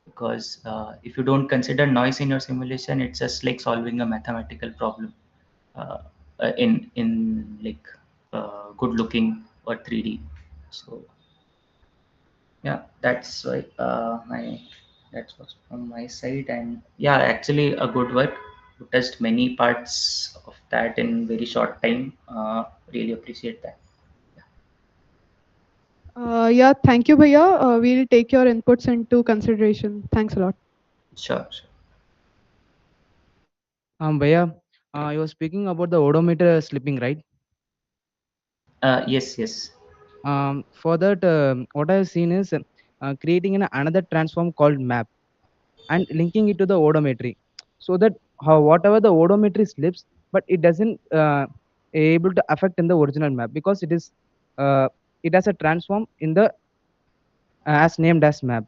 because if you don't consider noise in your simulation, it's just like solving a mathematical problem uh, in like good looking or 3D. So yeah, that's why my that was from my side. And yeah, actually a good work. You touched many parts of that in very short time. Really appreciate that. Yeah, thank you, Bhaiya. We'll take your inputs into consideration. Thanks a lot. Sure, sure. Bhaiya, you were speaking about the odometer slipping, right? Yes, yes. For that, what I've seen is creating another transform called map and linking it to the odometry, so that how whatever the odometry slips, but it doesn't able to affect in the original map, because uh, it has a transform in the as named as map.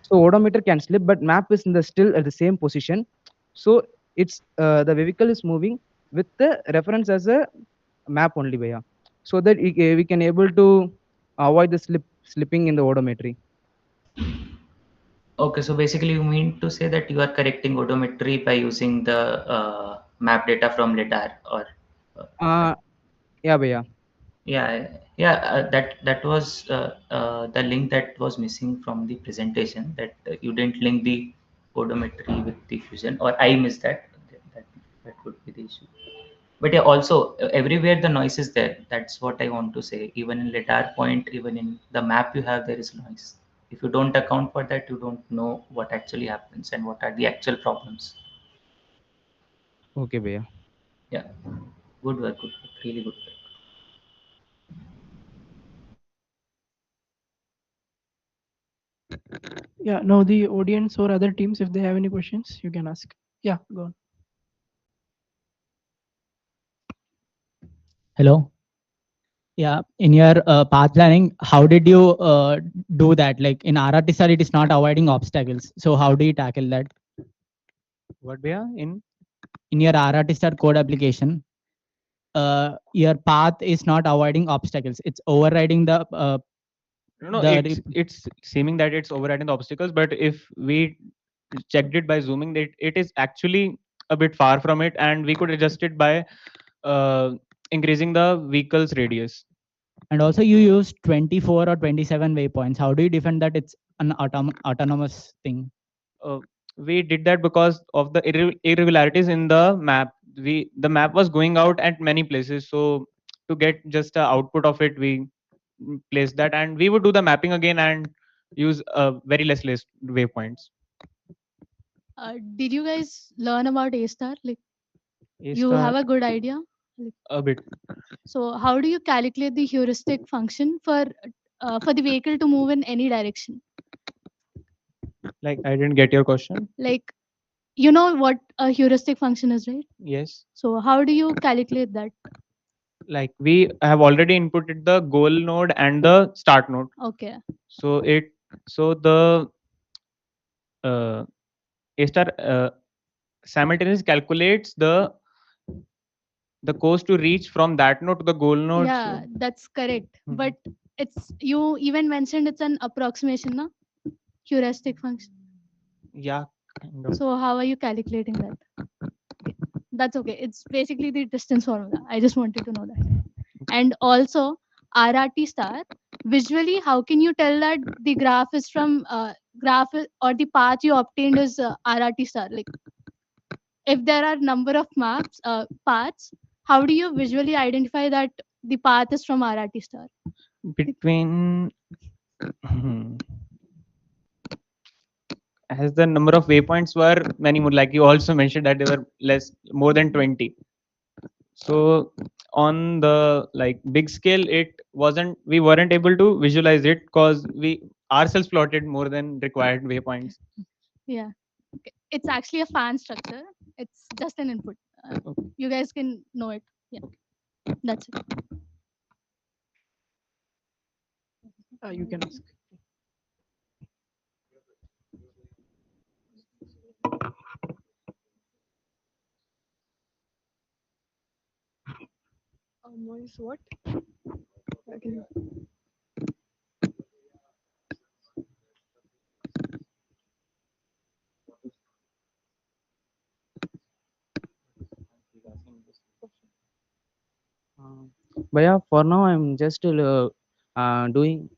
So odometer can slip, but map is in the still at the same position. So it's the vehicle is moving with the reference as a map only, Bhaiya, so that we can able to avoid the slipping in the odometry. Okay, so basically you mean to say that you are correcting odometry by using the map data from lidar, or Uh, yeah, Bhaiya. yeah, yeah. That was the link that was missing from the presentation. That you didn't link the odometry with the fusion, or I missed that. That that would be the issue. But yeah, also everywhere the noise is there. That's what I want to say. Even in lidar point, even in the map you have, there is noise. If you don't account for that, you don't know what actually happens and what are the actual problems. Okay, Bhaiya. Yeah, good work, really good work. Yeah, now the audience or other teams, if they have any questions, you can ask. Yeah, go on. Hello. Yeah, in your path planning, how did you do that? Like in RRT sir, it is not avoiding obstacles. So how do you tackle that? What Bhaiya? In your RRT star code application, your path is not avoiding obstacles. It's overriding the No, the it's seeming that it's overriding the obstacles, but if we checked it by zooming, it is actually a bit far from it, and we could adjust it by increasing the vehicle's radius. And also you use 24 or 27 waypoints. How do you defend that it's an autonomous thing? We did that because of the irregularities in the map. The map was going out at many places, so to get just the output of it, we placed that, and we would do the mapping again and use very less waypoints. Did you guys learn about A star? Like, you A-star. have a good idea? A bit. So how do you calculate the heuristic function for the vehicle to move in any direction? Like, I didn't get your question. Like, you know what a heuristic function is, right? Yes. So how do you calculate that? Like, we have already inputted the goal node and the start node. Okay. So the A star simultaneously calculates the course to reach from that node to the goal node. Yeah, that's correct. But it's, you even mentioned it's an approximation, no? Heuristic function. Yeah, kind of. So how are you calculating that? Okay, that's okay. It's basically the distance formula. I just wanted to know that. And also RRT star. Visually, how can you tell that the graph is from or the path you obtained is RRT star? Like, if there are number of maps paths, how do you visually identify that the path is from RRT star? Between as the number of waypoints were many more, like you also mentioned that they were more than 20. So on the like big scale, we weren't able to visualize it because we ourselves plotted more than required waypoints. Yeah. Okay. It's actually a fan structure. It's just an input. You guys can know it. Yeah. That's it. You can ask. Noise what? Okay. But yeah, for now I'm just doing.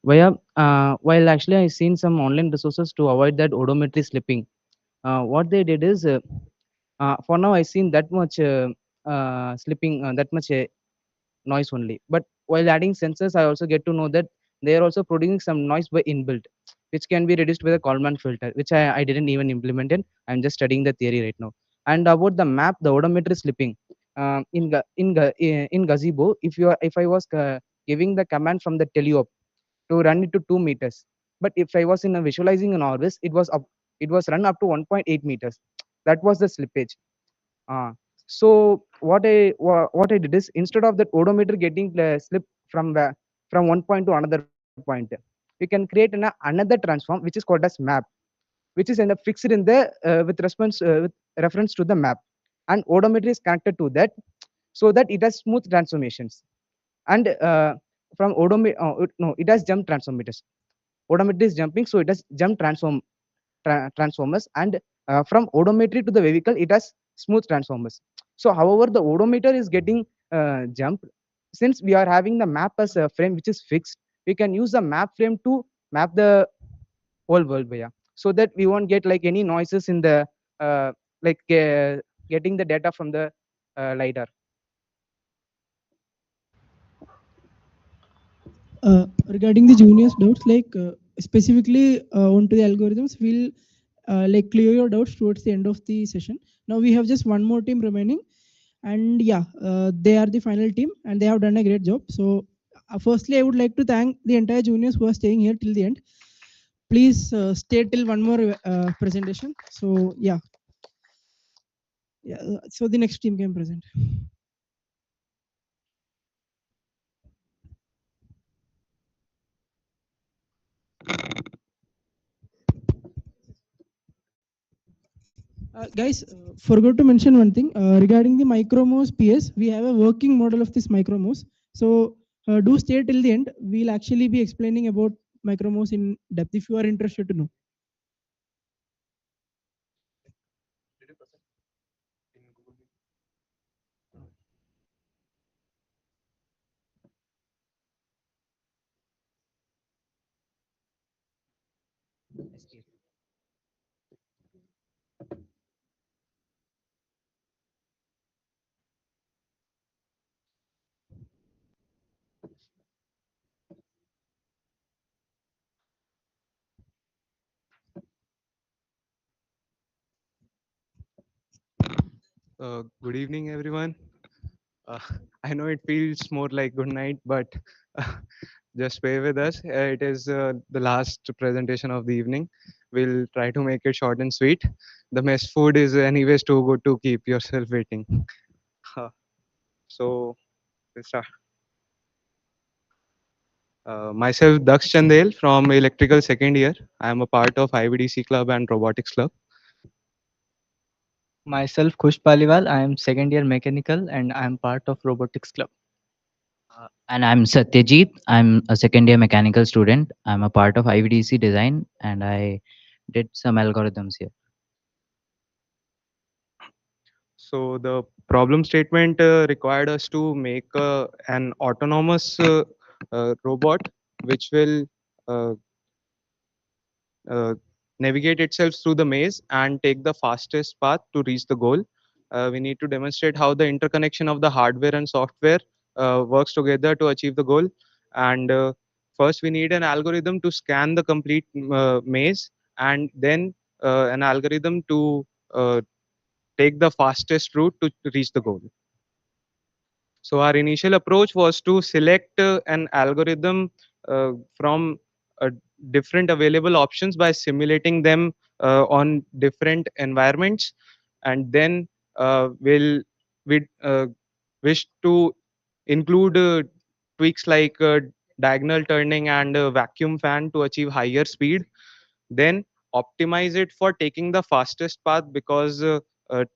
While actually I seen some online resources to avoid that odometry slipping. What they did is, for now I seen that much slipping, that much noise only. But while adding sensors, I also get to know that they are also producing some noise by inbuilt, which can be reduced with a Kalman filter, which I didn't even implement it. I'm just studying the theory right now. And about the map, the odometer slipping. In Gazebo, if I was giving the command from the teleop to run it to 2 meters, but if I was in a visualizing an Orbis, it was run up to 1.8 meters. That was the slippage. So what I did is, instead of that odometer getting slip from one point to another point, we can create another transform which is called as map, which is fixed in the with reference to the map, and odometer is connected to that, so that it has smooth transformations. And from odometer, no, it has jump transformators. Odometer is jumping, so it has jump transformers, and from odometry to the vehicle, it has smooth transformers. So however the odometer is getting jumped, since we are having the map as a frame which is fixed, we can use the map frame to map the whole world, Bhaiya, so that we won't get like any noises in the like getting the data from the lidar. Regarding the juniors doubts, like specifically onto the algorithms, we'll like clear your doubts towards the end of the session. Now we have just one more team remaining, and yeah, they are the final team and they have done a great job. So firstly, I would like to thank the entire juniors who are staying here till the end. Please stay till one more presentation. So yeah, so the next team can present. Guys, forgot to mention one thing regarding the micromos PS. We have a working model of this micromos. So do stay till the end. We'll actually be explaining about micromos in depth if you are interested to know. Good evening, everyone. Uh, I know it feels more like good night, but just bear with us. It is the last presentation of the evening. We'll try to make it short and sweet. The mess food is anyways too good to keep yourself waiting. So, let's start. Myself, Daksh Chandel from Electrical Second Year. I am a part of IVDC Club and Robotics Club. Myself, Khush Paliwal. I am second year mechanical and I am part of Robotics Club. And I'm Satyajit. I'm a second year mechanical student. I'm a part of IVDC design and I did some algorithms here. So the problem statement required us to make an autonomous robot which will uh, navigate itself through the maze and take the fastest path to reach the goal. We need to demonstrate how the interconnection of the hardware and software works together to achieve the goal. And first, we need an algorithm to scan the complete maze, and then an algorithm to take the fastest route to reach the goal. So our initial approach was to select an algorithm from different available options by simulating them on different environments, and then we wish to include tweaks like diagonal turning and vacuum fan to achieve higher speed. Then optimize it for taking the fastest path, because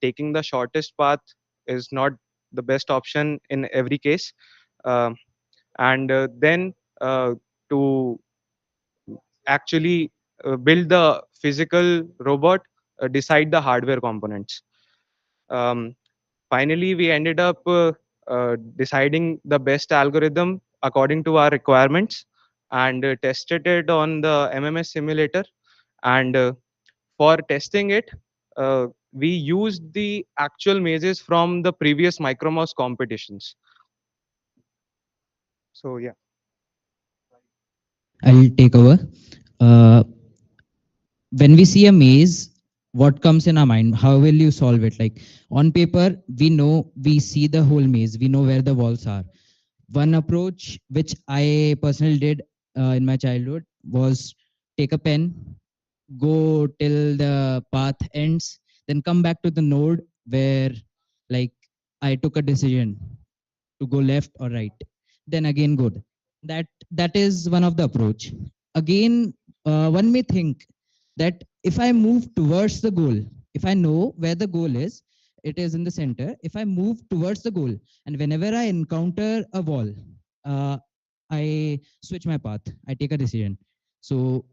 taking the shortest path is not the best option in every case. Um and then to actually build the physical robot, decide the hardware components. Um, Finally, we ended up deciding the best algorithm according to our requirements, and tested it on the MMS simulator. And for testing it, we used the actual mazes from the previous Micromouse competitions. So yeah. I'll take over. Uh, when we see a maze, what comes in our mind? How will you solve it? Like on paper, we know, we see the whole maze, we know where the walls are. One approach which I personally did in my childhood was take a pen, go till the path ends, then come back to the node where like I took a decision to go left or right, then again go. That is one of the approach. Again, one may think that if I move towards the goal, if I know where the goal is, it is in the center. If I move towards the goal, and whenever I encounter a wall, I switch my path, I take a decision. So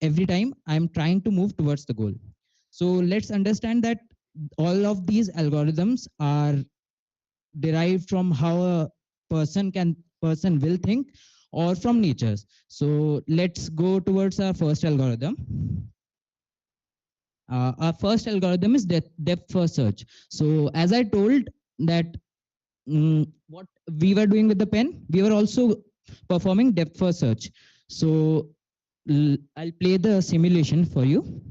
every time I'm trying to move towards the goal. So let's understand that all of these algorithms are derived from how a person will think or from natures. So let's go towards our first algorithm. Our first algorithm is depth first search. So as I told that what we were doing with the pen, we were also performing depth first search. So I'll play the simulation for you.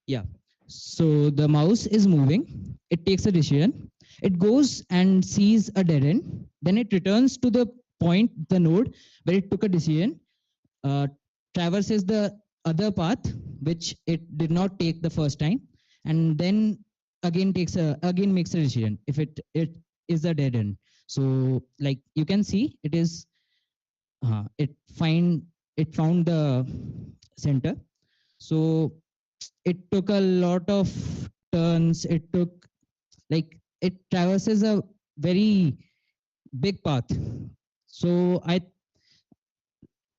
Yeah. So the mouse is moving. It takes a decision. It goes and sees a dead end. Then it returns to the point, the node where it took a decision, traverses the other path which it did not take the first time, and then again makes a decision if it is a dead end. So like you can see, it is it found the center. So it took a lot of turns. It took like it traverses a very big path. So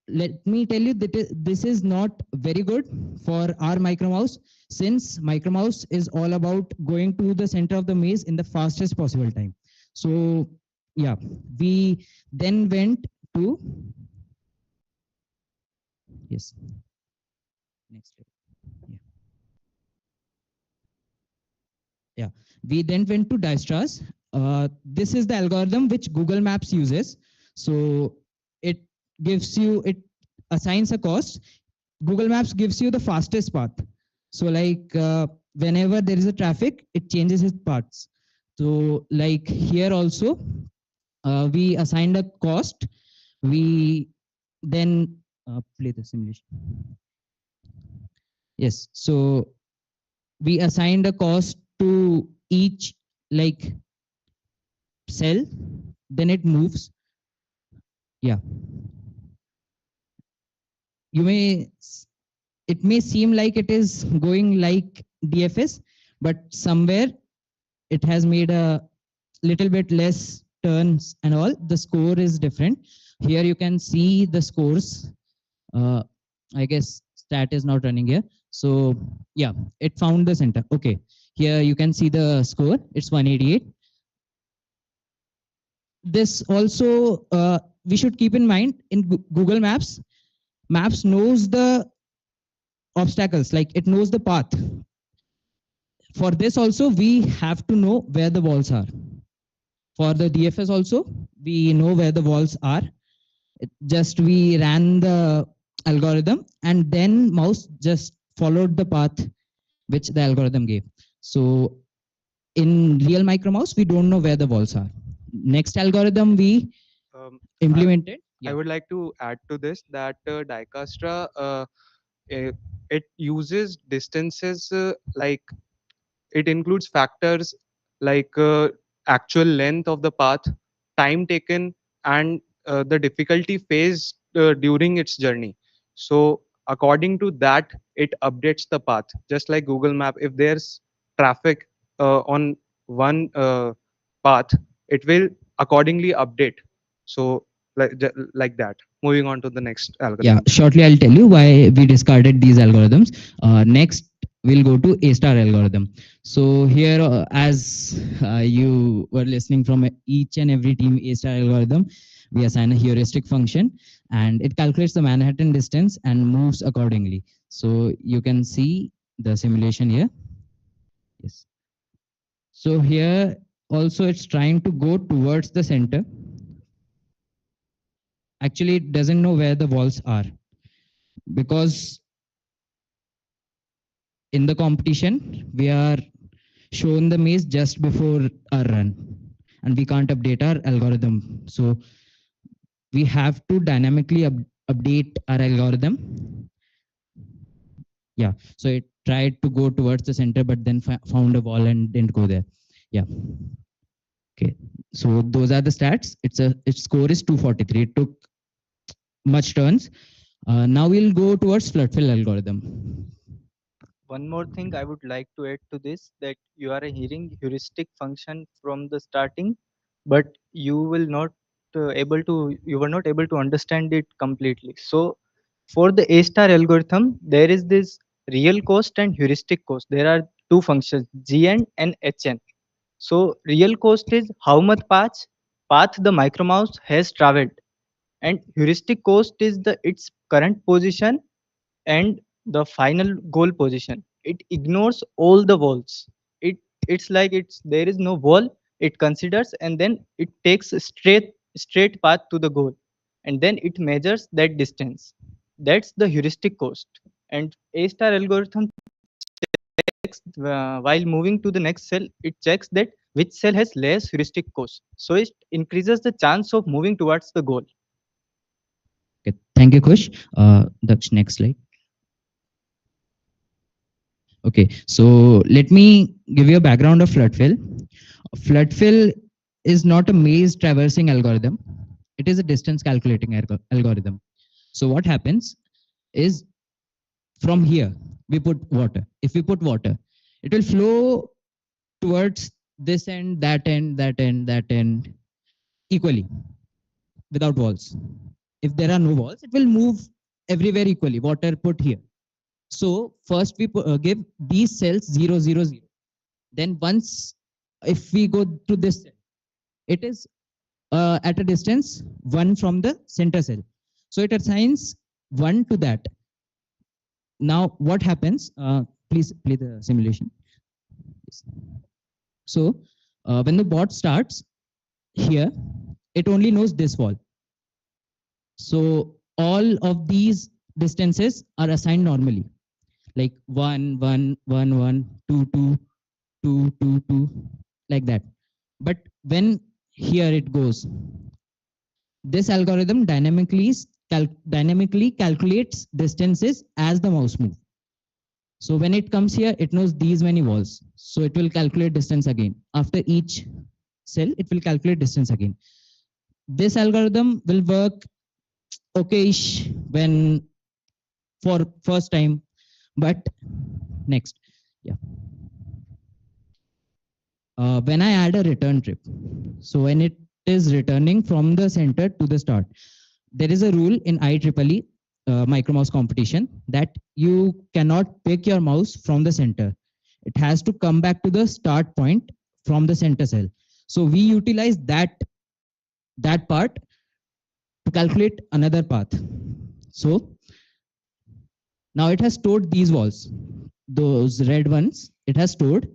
let me tell you that this is not very good for our micro mouse, since micro mouse is all about going to the center of the maze in the fastest possible time. So yeah, we then went to yes next slide. Yeah, we then went to Dijkstra's. This is the algorithm which Google Maps uses. So it assigns a cost. Google Maps gives you the fastest path. So like whenever there is a traffic, it changes its paths. So like here also, we assigned a cost. We then play the simulation. Yes, so we assigned a cost to each like cell, then it moves. Yeah, you may it may seem like it is going like DFS, but somewhere it has made a little bit less turns and all. The score is different. Here you can see the scores. I guess stat is not running here. So yeah, it found the center. Okay, here you can see the score. It's 188. This also we should keep in mind in Google Maps. Maps knows the obstacles, like it knows the path. For this also, we have to know where the walls are. For the DFS also, we know where the walls are. Just we ran the algorithm and then mouse just followed the path which the algorithm gave. So in real micro mouse, we don't know where the walls are. Next algorithm we implemented. I would like to add to this that Dicastra it uses distances like it includes factors like actual length of the path, time taken, and the difficulty faced during its journey. So according to that, it updates the path. Just like Google Map, if there's traffic on one path, it will accordingly update. So like that. Moving on to the next algorithm. Yeah, shortly I'll tell you why we discarded these algorithms. Next, we'll go to A-star algorithm. So here, as you were listening from each and every team A-star algorithm, we assign a heuristic function and it calculates the Manhattan distance and moves accordingly. So you can see the simulation here. Yes. So here also it's trying to go towards the center. Actually, it doesn't know where the walls are because in the competition, we are shown the maze just before our run and we can't update our algorithm. So we have to dynamically update our algorithm. Yeah, so it tried to go towards the center, but then found a wall and didn't go there. Yeah. Okay, so those are the stats. Its score is 243. It took much turns. Now we'll go towards flood fill algorithm. One more thing I would like to add to this, that you are hearing heuristic function from the starting, but you were not able to understand it completely. So for the A-star algorithm, there is this real cost and heuristic cost. There are two functions, Gn and Hn. So real cost is how much path the micro mouse has traveled, and heuristic cost is its current position and the final goal position. It ignores all the walls. It's like there is no wall. It considers and then it takes a straight path to the goal, and then it measures that distance. That's the heuristic cost. And A-star algorithm checks while moving to the next cell. It checks that which cell has less heuristic cost, so it increases the chance of moving towards the goal. Okay, thank you, Kush. The next slide. Okay, so let me give you a background of flood fill. Flood fill is not a maze traversing algorithm. It is a distance calculating algorithm. So what happens is from here, we put water. If we put water, it will flow towards this end, that end, that end, that end equally without walls. If there are no walls, it will move everywhere equally. Water put here. So first we give these cells 0, 0, 0. Then once if we go to this cell, it is at a distance 1 from the center cell. So it assigns 1 to that. Now what happens? Please play the simulation. So when the bot starts here, it only knows this wall. So all of these distances are assigned normally. like 1 1 1 1 2 2 2 2 2, like that. But when here it goes, this algorithm dynamically calculates distances as the mouse move. So when it comes here, it knows these many walls. So it will calculate distance again. After each cell, it will calculate distance again. This algorithm will work okay-ish when for first time, but next, yeah. When I add a return trip, so when it is returning from the center to the start, there is a rule in IEEE micro mouse competition that you cannot pick your mouse from the center. It has to come back to the start point from the center cell. So we utilize that part to calculate another path. So now it has stored these walls, those red ones, it has stored.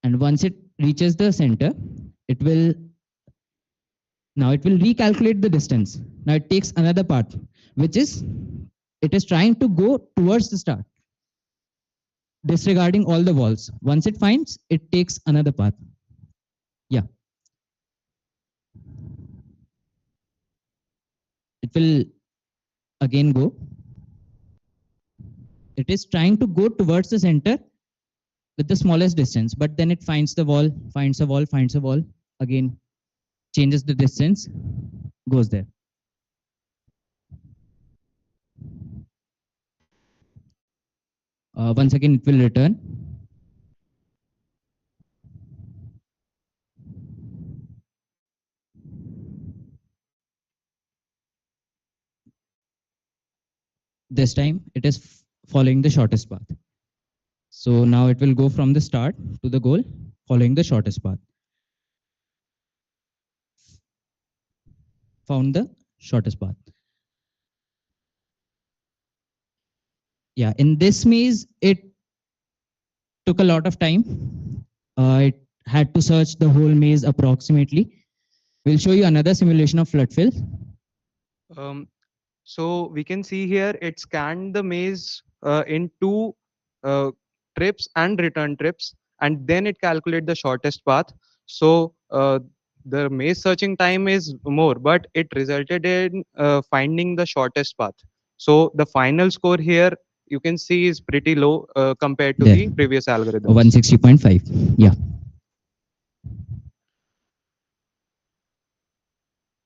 And once it reaches the center, it will recalculate the distance. Now it takes another path, which is it is trying to go towards the start, disregarding all the walls. Once it finds, it takes another path. Yeah. It will again go. It is trying to go towards the center with the smallest distance, but then it finds the wall, finds a wall, finds a wall, again changes the distance, goes there. Once again, it will return. This time, it is following the shortest path. So now it will go from the start to the goal, following the shortest path. Found the shortest path. Yeah, in this maze, it took a lot of time. It had to search the whole maze approximately. We'll show you another simulation of flood fill. So we can see here it scanned the maze in two trips and return trips, and then it calculate the shortest path. So the maze searching time is more, but it resulted in finding the shortest path. So the final score here you can see is pretty low compared to There. the previous algorithm. 160.5. Yeah.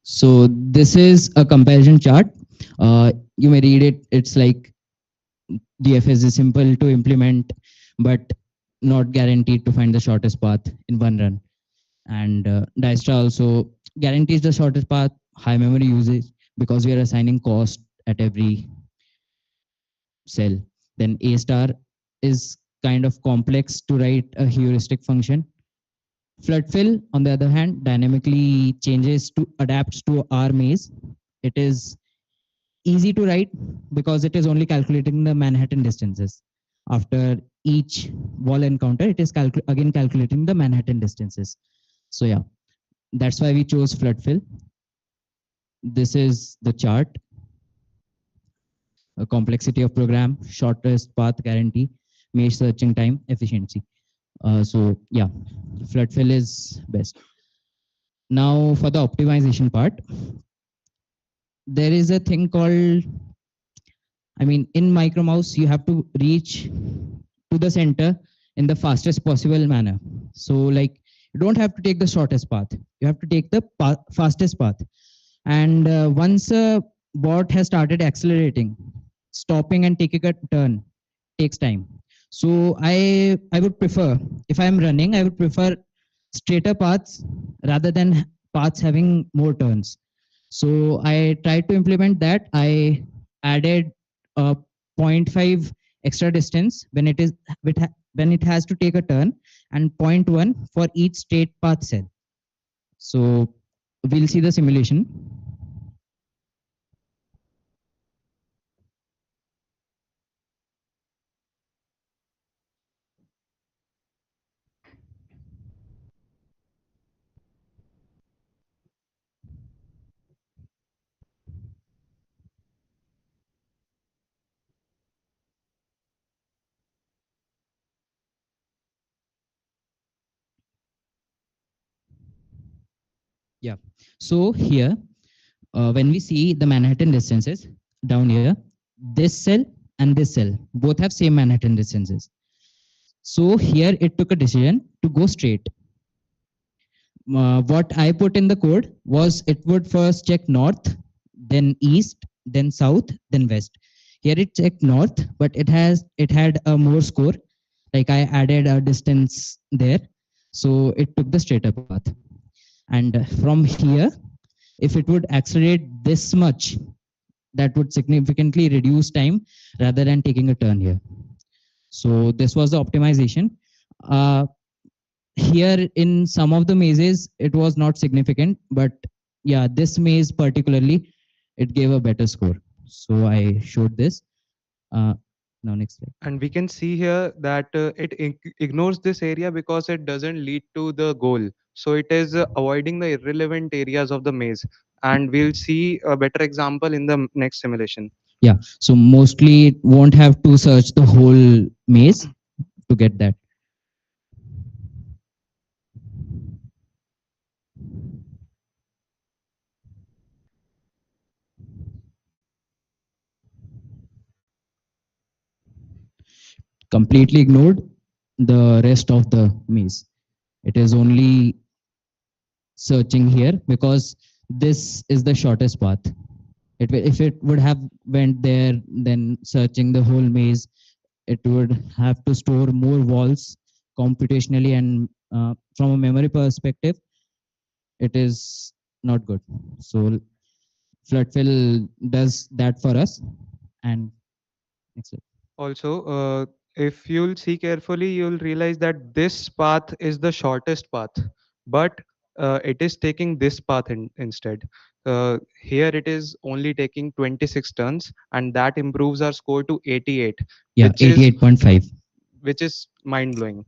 So this is a comparison chart. You may read it. It's like DFS is simple to implement, but not guaranteed to find the shortest path in one run. And Dijkstra also guarantees the shortest path, high memory usage, because we are assigning cost at every cell. Then A star is kind of complex to write a heuristic function. Flood fill, on the other hand, dynamically changes to adapts to our maze. It is easy to write because it is only calculating the Manhattan distances. After each wall encounter, it is again calculating the Manhattan distances. So yeah, that's why we chose flood fill. This is the chart. A complexity of program, shortest path guarantee, maze searching time, efficiency. So yeah, flood fill is best. Now for the optimization part, there is a thing called, in micro mouse, you have to reach to the center in the fastest possible manner. So like, you don't have to take the shortest path. You have to take the fastest path. And once a bot has started accelerating, stopping and taking a turn takes time. So I would prefer, if I'm running, I would prefer straighter paths rather than paths having more turns. So I tried to implement that. I added a 0.5 extra distance when it has to take a turn, and 0.1 for each straight path cell. So we'll see the simulation. Yeah. So here, when we see the Manhattan distances down here, this cell and this cell both have same Manhattan distances. So here it took a decision to go straight. What I put in the code was it would first check north, then east, then south, then west. Here it checked north, but it had a more score. Like I added a distance there, so it took the straighter path. And from here, if it would accelerate this much, that would significantly reduce time rather than taking a turn here. So this was the optimization. Uh, Here in some of the mazes, it was not significant, but yeah, this maze particularly, it gave a better score. So I showed this. Now next slide. And we can see here that ignores this area because it doesn't lead to the goal. So it is avoiding the irrelevant areas of the maze. And we'll see a better example in the next simulation. Yeah, so mostly it won't have to search the whole maze to get that. Completely ignored the rest of the maze. It is only searching here because this is the shortest path. If it would have went there, then searching the whole maze, it would have to store more walls computationally, and from a memory perspective, it is not good. So Floodfill does that for us. And next slide. Also, if you'll see carefully, you'll realize that this path is the shortest path, but it is taking this path instead. Here it is only taking 26 turns, and that improves our score to 88, Yeah, which is 88.5. which is mind blowing.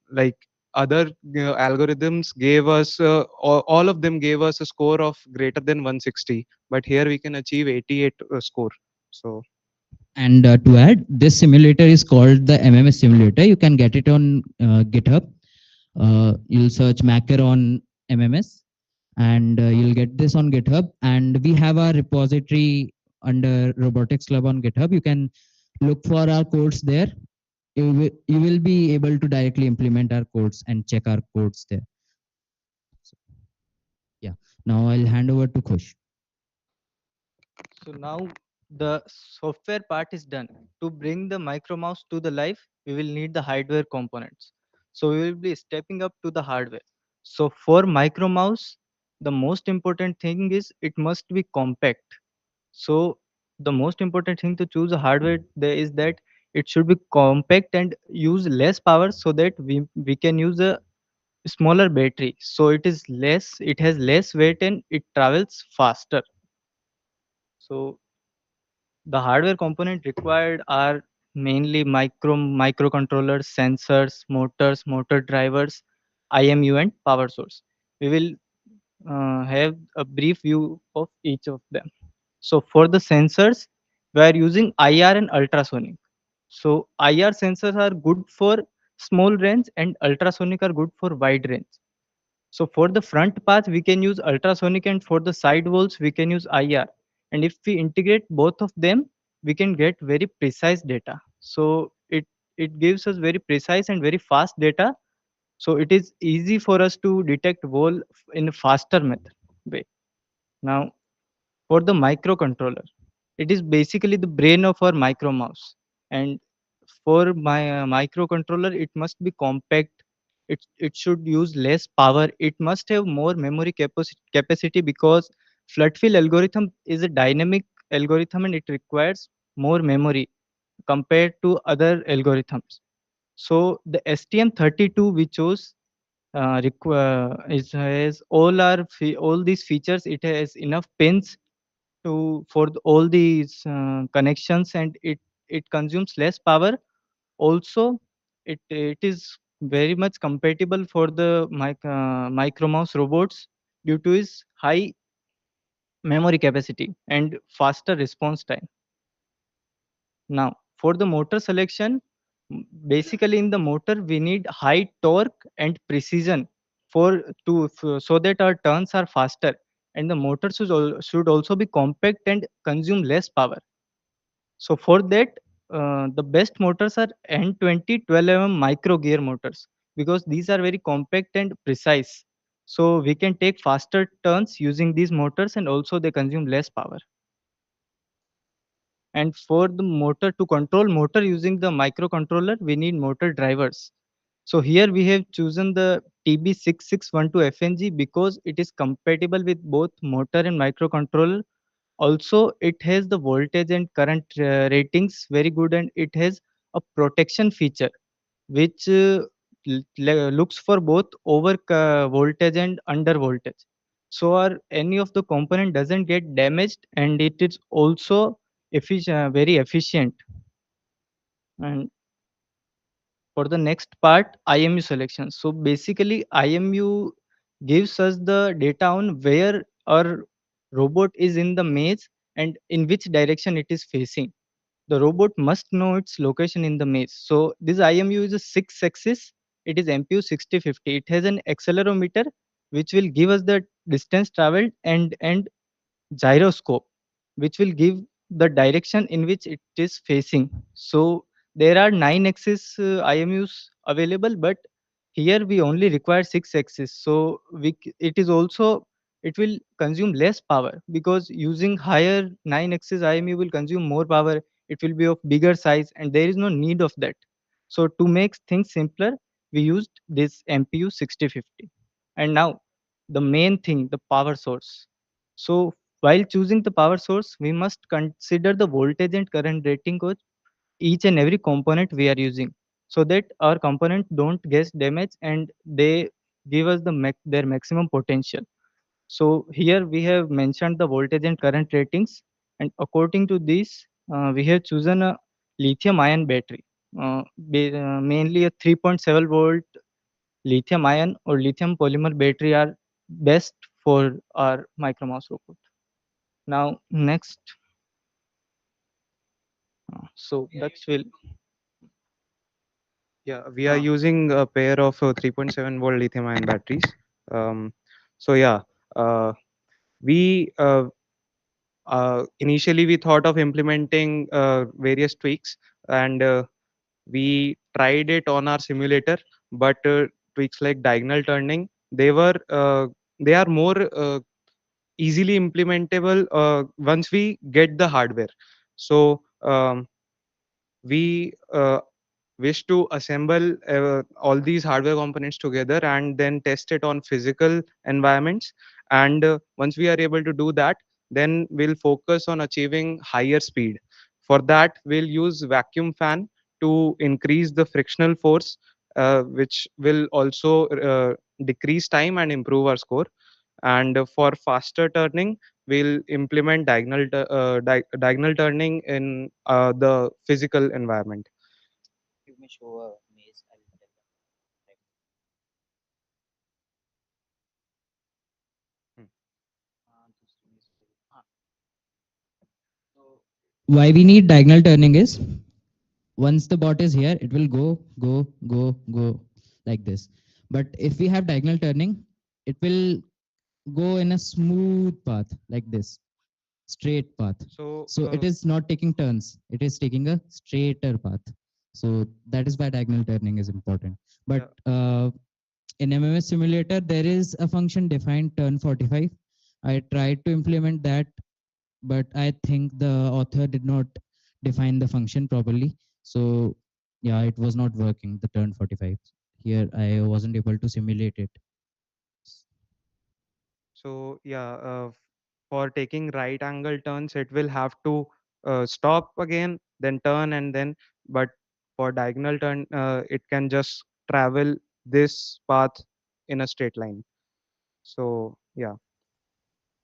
Like other algorithms gave us, all of them gave us a score of greater than 160, but here we can achieve 88 score. So. And to add, this simulator is called the MMS simulator. You can get it on GitHub. You'll search Maker on MMS, and you'll get this on GitHub. And we have our repository under Robotics Club on GitHub. You can look for our codes there. You will be able to directly implement our codes and check our codes there. So, yeah. Now I'll hand over to Khush. So now the software part is done. To bring the micro mouse to the life, we will need the hardware components. So we will be stepping up to the hardware. So for micro mouse, the most important thing is it must be compact. So the most important thing to choose a hardware there is that it should be compact and use less power so that we can use a smaller battery. So it has less weight and it travels faster. So the hardware component required are mainly microcontrollers, sensors, motors, motor drivers, IMU, and power source. We will have a brief view of each of them. So for the sensors, we are using IR and ultrasonic. So IR sensors are good for small range and ultrasonic are good for wide range. So for the front path, we can use ultrasonic, and for the side walls, we can use IR. And if we integrate both of them, we can get very precise data. So it gives us very precise and very fast data. So it is easy for us to detect wall in a faster method way. Now for the microcontroller, it is basically the brain of our micro mouse. And for my microcontroller, it must be compact. It should use less power. It must have more memory capacity because flood-fill algorithm is a dynamic algorithm and it requires more memory compared to other algorithms. So the STM32 we chose has all these features. It has enough pins all these connections, and it consumes less power. Also, it is very much compatible for the micro mouse robots due to its high memory capacity and faster response time. Now for the motor selection, basically in the motor we need high torque and precision so that our turns are faster, and the motor should also be compact and consume less power. So for that, the best motors are N20 12 mm micro gear motors, because these are very compact and precise. So we can take faster turns using these motors, and also they consume less power. And for the motor, to control motor using the microcontroller, we need motor drivers. So here we have chosen the TB6612 FNG because it is compatible with both motor and microcontroller. Also, it has the voltage and current ratings very good, and it has a protection feature which looks for both over voltage and under voltage. So our any of the component doesn't get damaged, and it is also very efficient. And for the next part, IMU selection. So basically, IMU gives us the data on where our robot is in the maze and in which direction it is facing. The robot must know its location in the maze. So this IMU is a 6-axis. It is MPU 6050. It has an accelerometer which will give us the distance traveled, and gyroscope which will give the direction in which it is facing. So there are 9 axis IMUs available, but here we only require 6 axis. So it is also, it will consume less power, because using higher 9 axis IMU will consume more power. It will be of bigger size, and there is no need of that. So to make things simpler, we used this MPU 6050. And now the main thing, the power source. So while choosing the power source, we must consider the voltage and current rating of each and every component we are using, so that our component don't get damaged and they give us their maximum potential. So here we have mentioned the voltage and current ratings, and according to this, we have chosen a lithium ion battery, mainly a 3.7 volt lithium ion or lithium polymer battery are best for our micromouse robot. Now next, so Daksh will. Yeah, we are using a pair of 3.7 volt lithium ion batteries. So yeah, we initially we thought of implementing various tweaks, and we tried it on our simulator, but tweaks like diagonal turning, they are more easily implementable once we get the hardware. So we wish to assemble all these hardware components together and then test it on physical environments. And once we are able to do that, then we'll focus on achieving higher speed. For that, we'll use vacuum fan to increase the frictional force, which will also decrease time and improve our score. And for faster turning, we'll implement diagonal turning in the physical environment. Give me show a maze. I'll tell them. Why we need diagonal turning is, once the bot is here, it will go like this. But if we have diagonal turning, it will go in a smooth path like this, straight path. So it is not taking turns, it is taking a straighter path. So that is why diagonal turning is important. But in MMS simulator, there is a function defined turn 45. I tried to implement that, but I think the author did not define the function properly. So yeah, it was not working, the turn 45. Here I wasn't able to simulate it. So yeah, for taking right angle turns, it will have to stop again, then turn, and then. But for diagonal turn, it can just travel this path in a straight line. So yeah.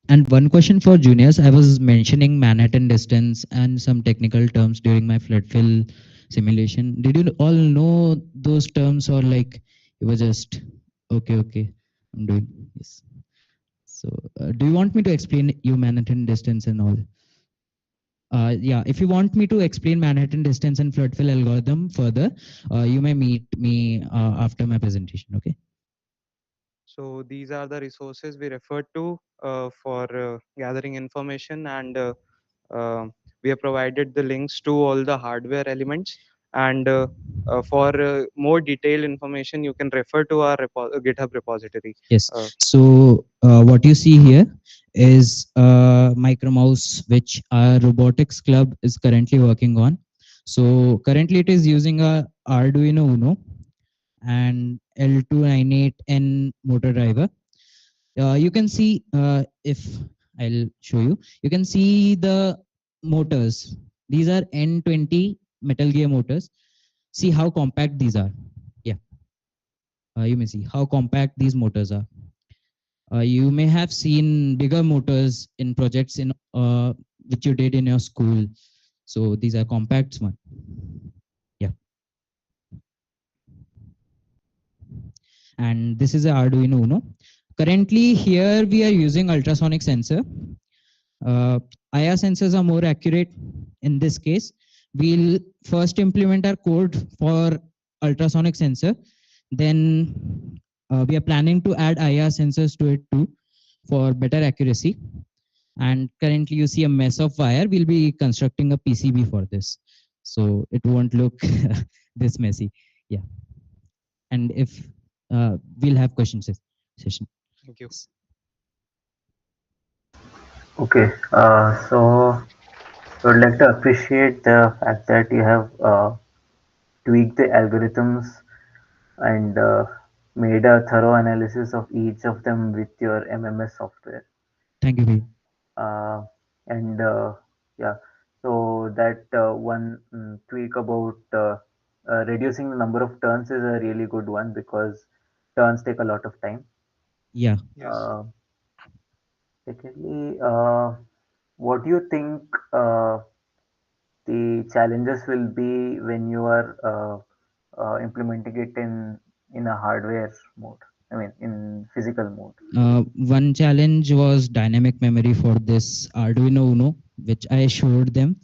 And one question for juniors, I was mentioning Manhattan distance and some technical terms during my flood fill simulation. Did you all know those terms, or like it was just okay, I'm doing this? So do you want me to explain you Manhattan distance and all? Yeah, if you want me to explain Manhattan distance and flood fill algorithm further, you may meet me after my presentation, okay? So these are the resources we refer to for gathering information, and we have provided the links to all the hardware elements. And for more detailed information, you can refer to our GitHub repository. Yes. So what you see here is a micro mouse which our robotics club is currently working on. So currently it is using a Arduino Uno and L298N motor driver. You can see if I'll show you, you can see the motors. These are N20 metal gear motors. See how compact these are. Yeah, you may see how compact these motors are. You may have seen bigger motors in projects in which you did in your school. So these are compact one. Yeah. And this is a Arduino Uno. Currently here we are using ultrasonic sensor. IR sensors are more accurate in this case. We'll first implement our code for ultrasonic sensor. Then we are planning to add IR sensors to it too for better accuracy. And currently you see a mess of wire. We'll be constructing a PCB for this. So it won't look this messy. Yeah. And if we'll have questions session. Thank you. Okay, so I would like to appreciate the fact that you have tweaked the algorithms and made a thorough analysis of each of them with your MMS software. Thank you. And yeah, so that one tweak about reducing the number of turns is a really good one because turns take a lot of time. Yeah. Secondly, what do you think the challenges will be when you are implementing it in a hardware mode? I mean, in physical mode. One challenge was dynamic memory for this Arduino Uno, which I showed them.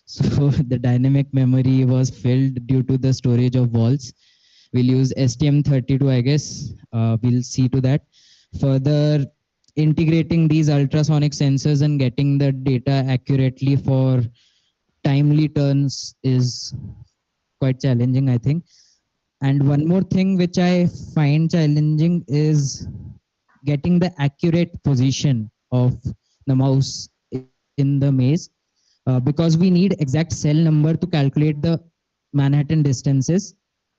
So the dynamic memory was filled due to the storage of walls. We'll use STM32, I guess. We'll see to that. Further, integrating these ultrasonic sensors and getting the data accurately for timely turns is quite challenging, I think. And one more thing which I find challenging is getting the accurate position of the mouse in the maze, because we need exact cell number to calculate the Manhattan distances.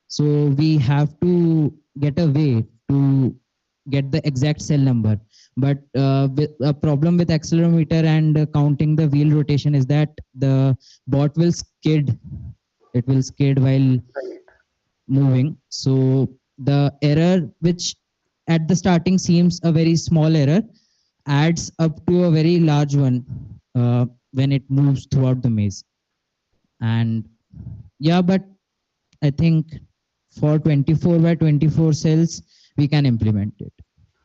So we have to get a way to get the exact cell number. But a problem with accelerometer and counting the wheel rotation is that the bot will skid. It will skid while moving. So the error, which at the starting seems a very small error, adds up to a very large one when it moves throughout the maze. And yeah, but I think for 24 by 24 cells, we can implement it.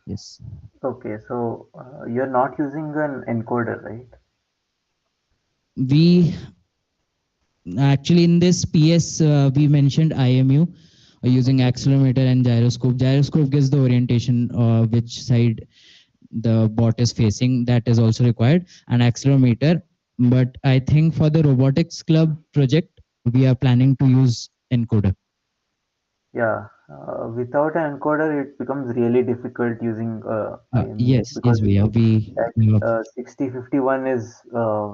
Yes. Okay, so you're not using an encoder, right? We actually in this PS we mentioned IMU using accelerometer and gyroscope. Gyroscope gives the orientation which side the bot is facing. That is also required, and accelerometer. But I think for the robotics club project, we are planning to use encoder. Yeah, without an encoder, it becomes really difficult using IMU yes, because we that 6051 is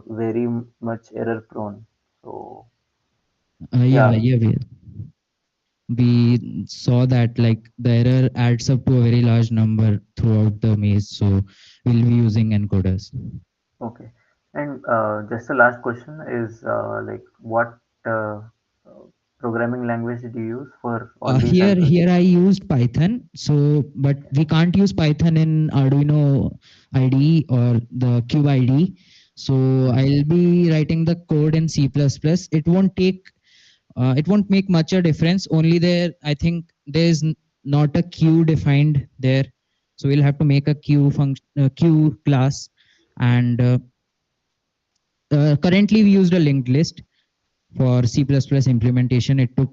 very much error prone. So yeah, we saw that like the error adds up to a very large number throughout the maze. So we'll be using encoders. okay, and just the last question is like what programming language did you use for all these algorithms? Here I used Python. So, but we can't use Python in Arduino IDE or the Cube IDE. So I'll be writing the code in C++. It won't make much a difference. Only there, I think there's not a queue defined there. So we'll have to make a queue function, queue class. And currently we used a linked list for C++ implementation. It took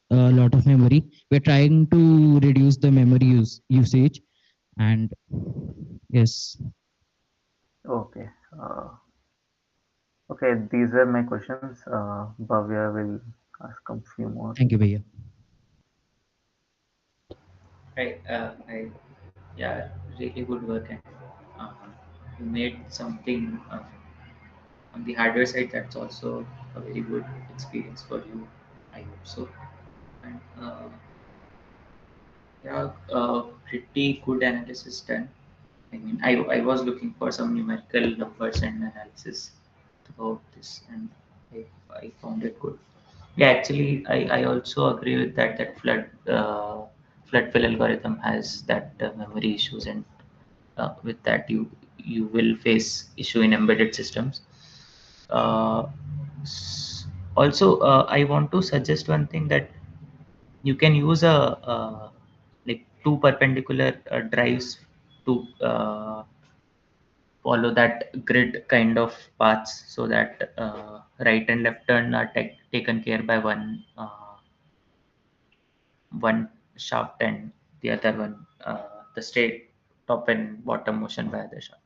a lot of memory. We're trying to reduce the memory usage. And yes, Okay. Okay, these were my questions. Bhavya will ask a few more. thank you, Bhaiya. Yeah, really good work, and uh, you made something on the hardware side. That's also a very good experience for you. I hope so. And yeah, pretty good analysis done. I mean, I was looking for some numerical numbers and analysis about this, and I found it good. Yeah, actually, I also agree with that flood fill algorithm has that memory issues, and with that you will face issue in embedded systems. Uh, Also, I want to suggest one thing, that you can use like two perpendicular drives to follow that grid kind of paths, so that right and left turn are taken care by one shaft, and the other one the straight top and bottom motion by other shaft.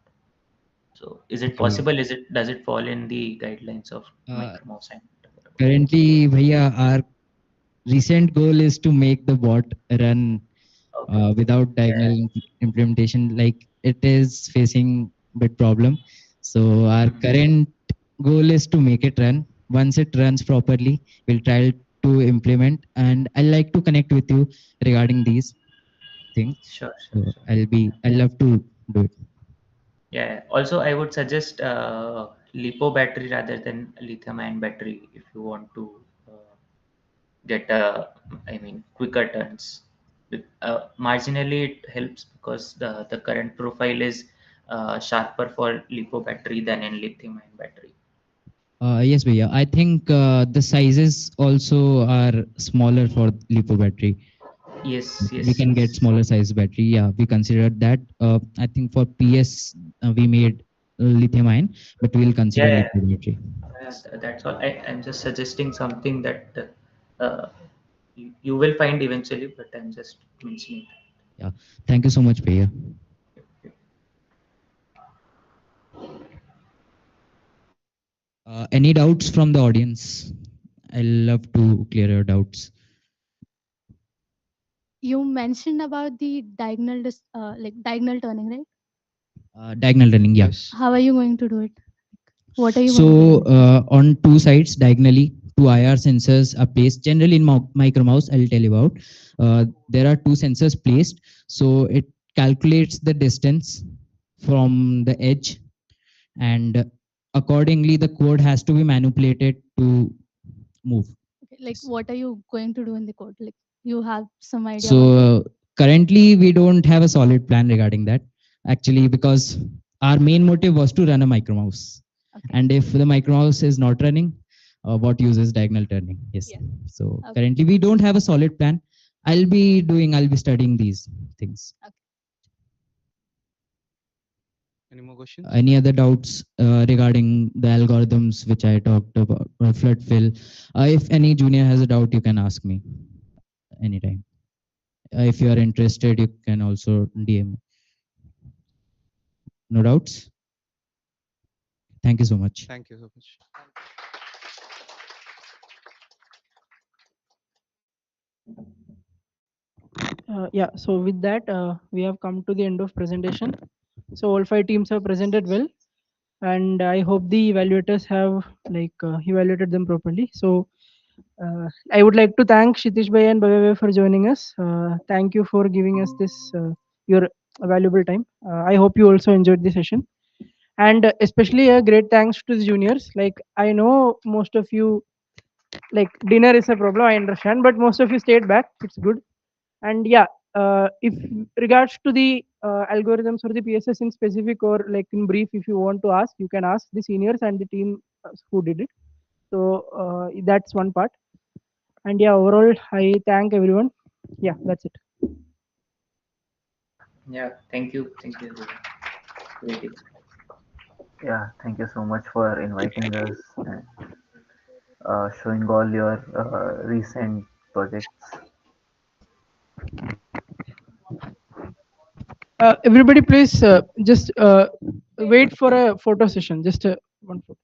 So is it Okay, Bhaiya. possible? Does it fall in the guidelines of Uh, micromouse and Currently, Bhaiya, our recent goal is to make the bot run okay. without diagonal Yeah. implementation. Like it is facing bit problem. So our Mhm. current goal is to make it run. Once it runs properly, we'll try to implement. And I like to connect with you regarding these things. Sure, sure, So sure. I love to do it. Yeah. Also, I would suggest lipo battery rather than lithium ion battery if you want to get I mean, quicker turns. Marginally, it helps because the current profile is sharper for lipo battery than in lithium ion battery. Yes, Bhaiya. I think the sizes also are smaller for lipo battery. Yes, We yes, can get yes. smaller size battery. Yeah, we considered that. I think for PS we made lithium ion, but we'll consider Yeah, liquid battery. that's all. I'm just suggesting something that you will find eventually, but I'm just mentioning Yeah, thank you so much, Priya. Any doubts from the audience? I love to clear your doubts. You mentioned about the like diagonal turning, right? Diagonal running, yeah. How are you going to do it? What are you going to So do? on two sides diagonally, two IR sensors are placed. Generally in micro mouse, I'll tell you about. There are two sensors placed, so it calculates the distance from the edge, and accordingly the code has to be manipulated to move. Okay, like what are you going to do in the code? Like you have some idea So about it? currently we don't have a solid plan regarding that, actually, because our main motive was to run a micro mouse. And if the micro mouse is not running, what use is diagonal turning? Yes. So currently we don't have a solid plan. I'll be studying these things. Any more questions? Any other doubts regarding the algorithms which I talked about, flood fill? If any junior has a doubt, you can ask me anytime. If you are interested, you can also DM. No doubts? Thank you so much. Thank you so much. Yeah, so with that, we have come to the end of presentation. So all five teams have presented well, and I hope the evaluators have evaluated them properly. So I would like to thank Shitish Bhai and Bhavya for joining us. Thank you for giving us this your valuable time. I hope you also enjoyed the session, and especially a great thanks to the juniors. Like I know most of you, like dinner is a problem, I understand, but most of you stayed back. It's good. And yeah, if regards to the algorithms or the PSS in specific or like in brief, if you want to ask, you can ask the seniors and the team who did it. So that's one part. And yeah, overall, I thank everyone. Yeah, that's it. Yeah, thank you, everyone. Great. Yeah, thank you so much for inviting us and showing all your recent projects. Everybody, please just wait for a photo session. Just one photo.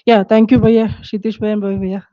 Yeah, thank you, Bhaiya, Shitish Bhaiya, and Bhaiya.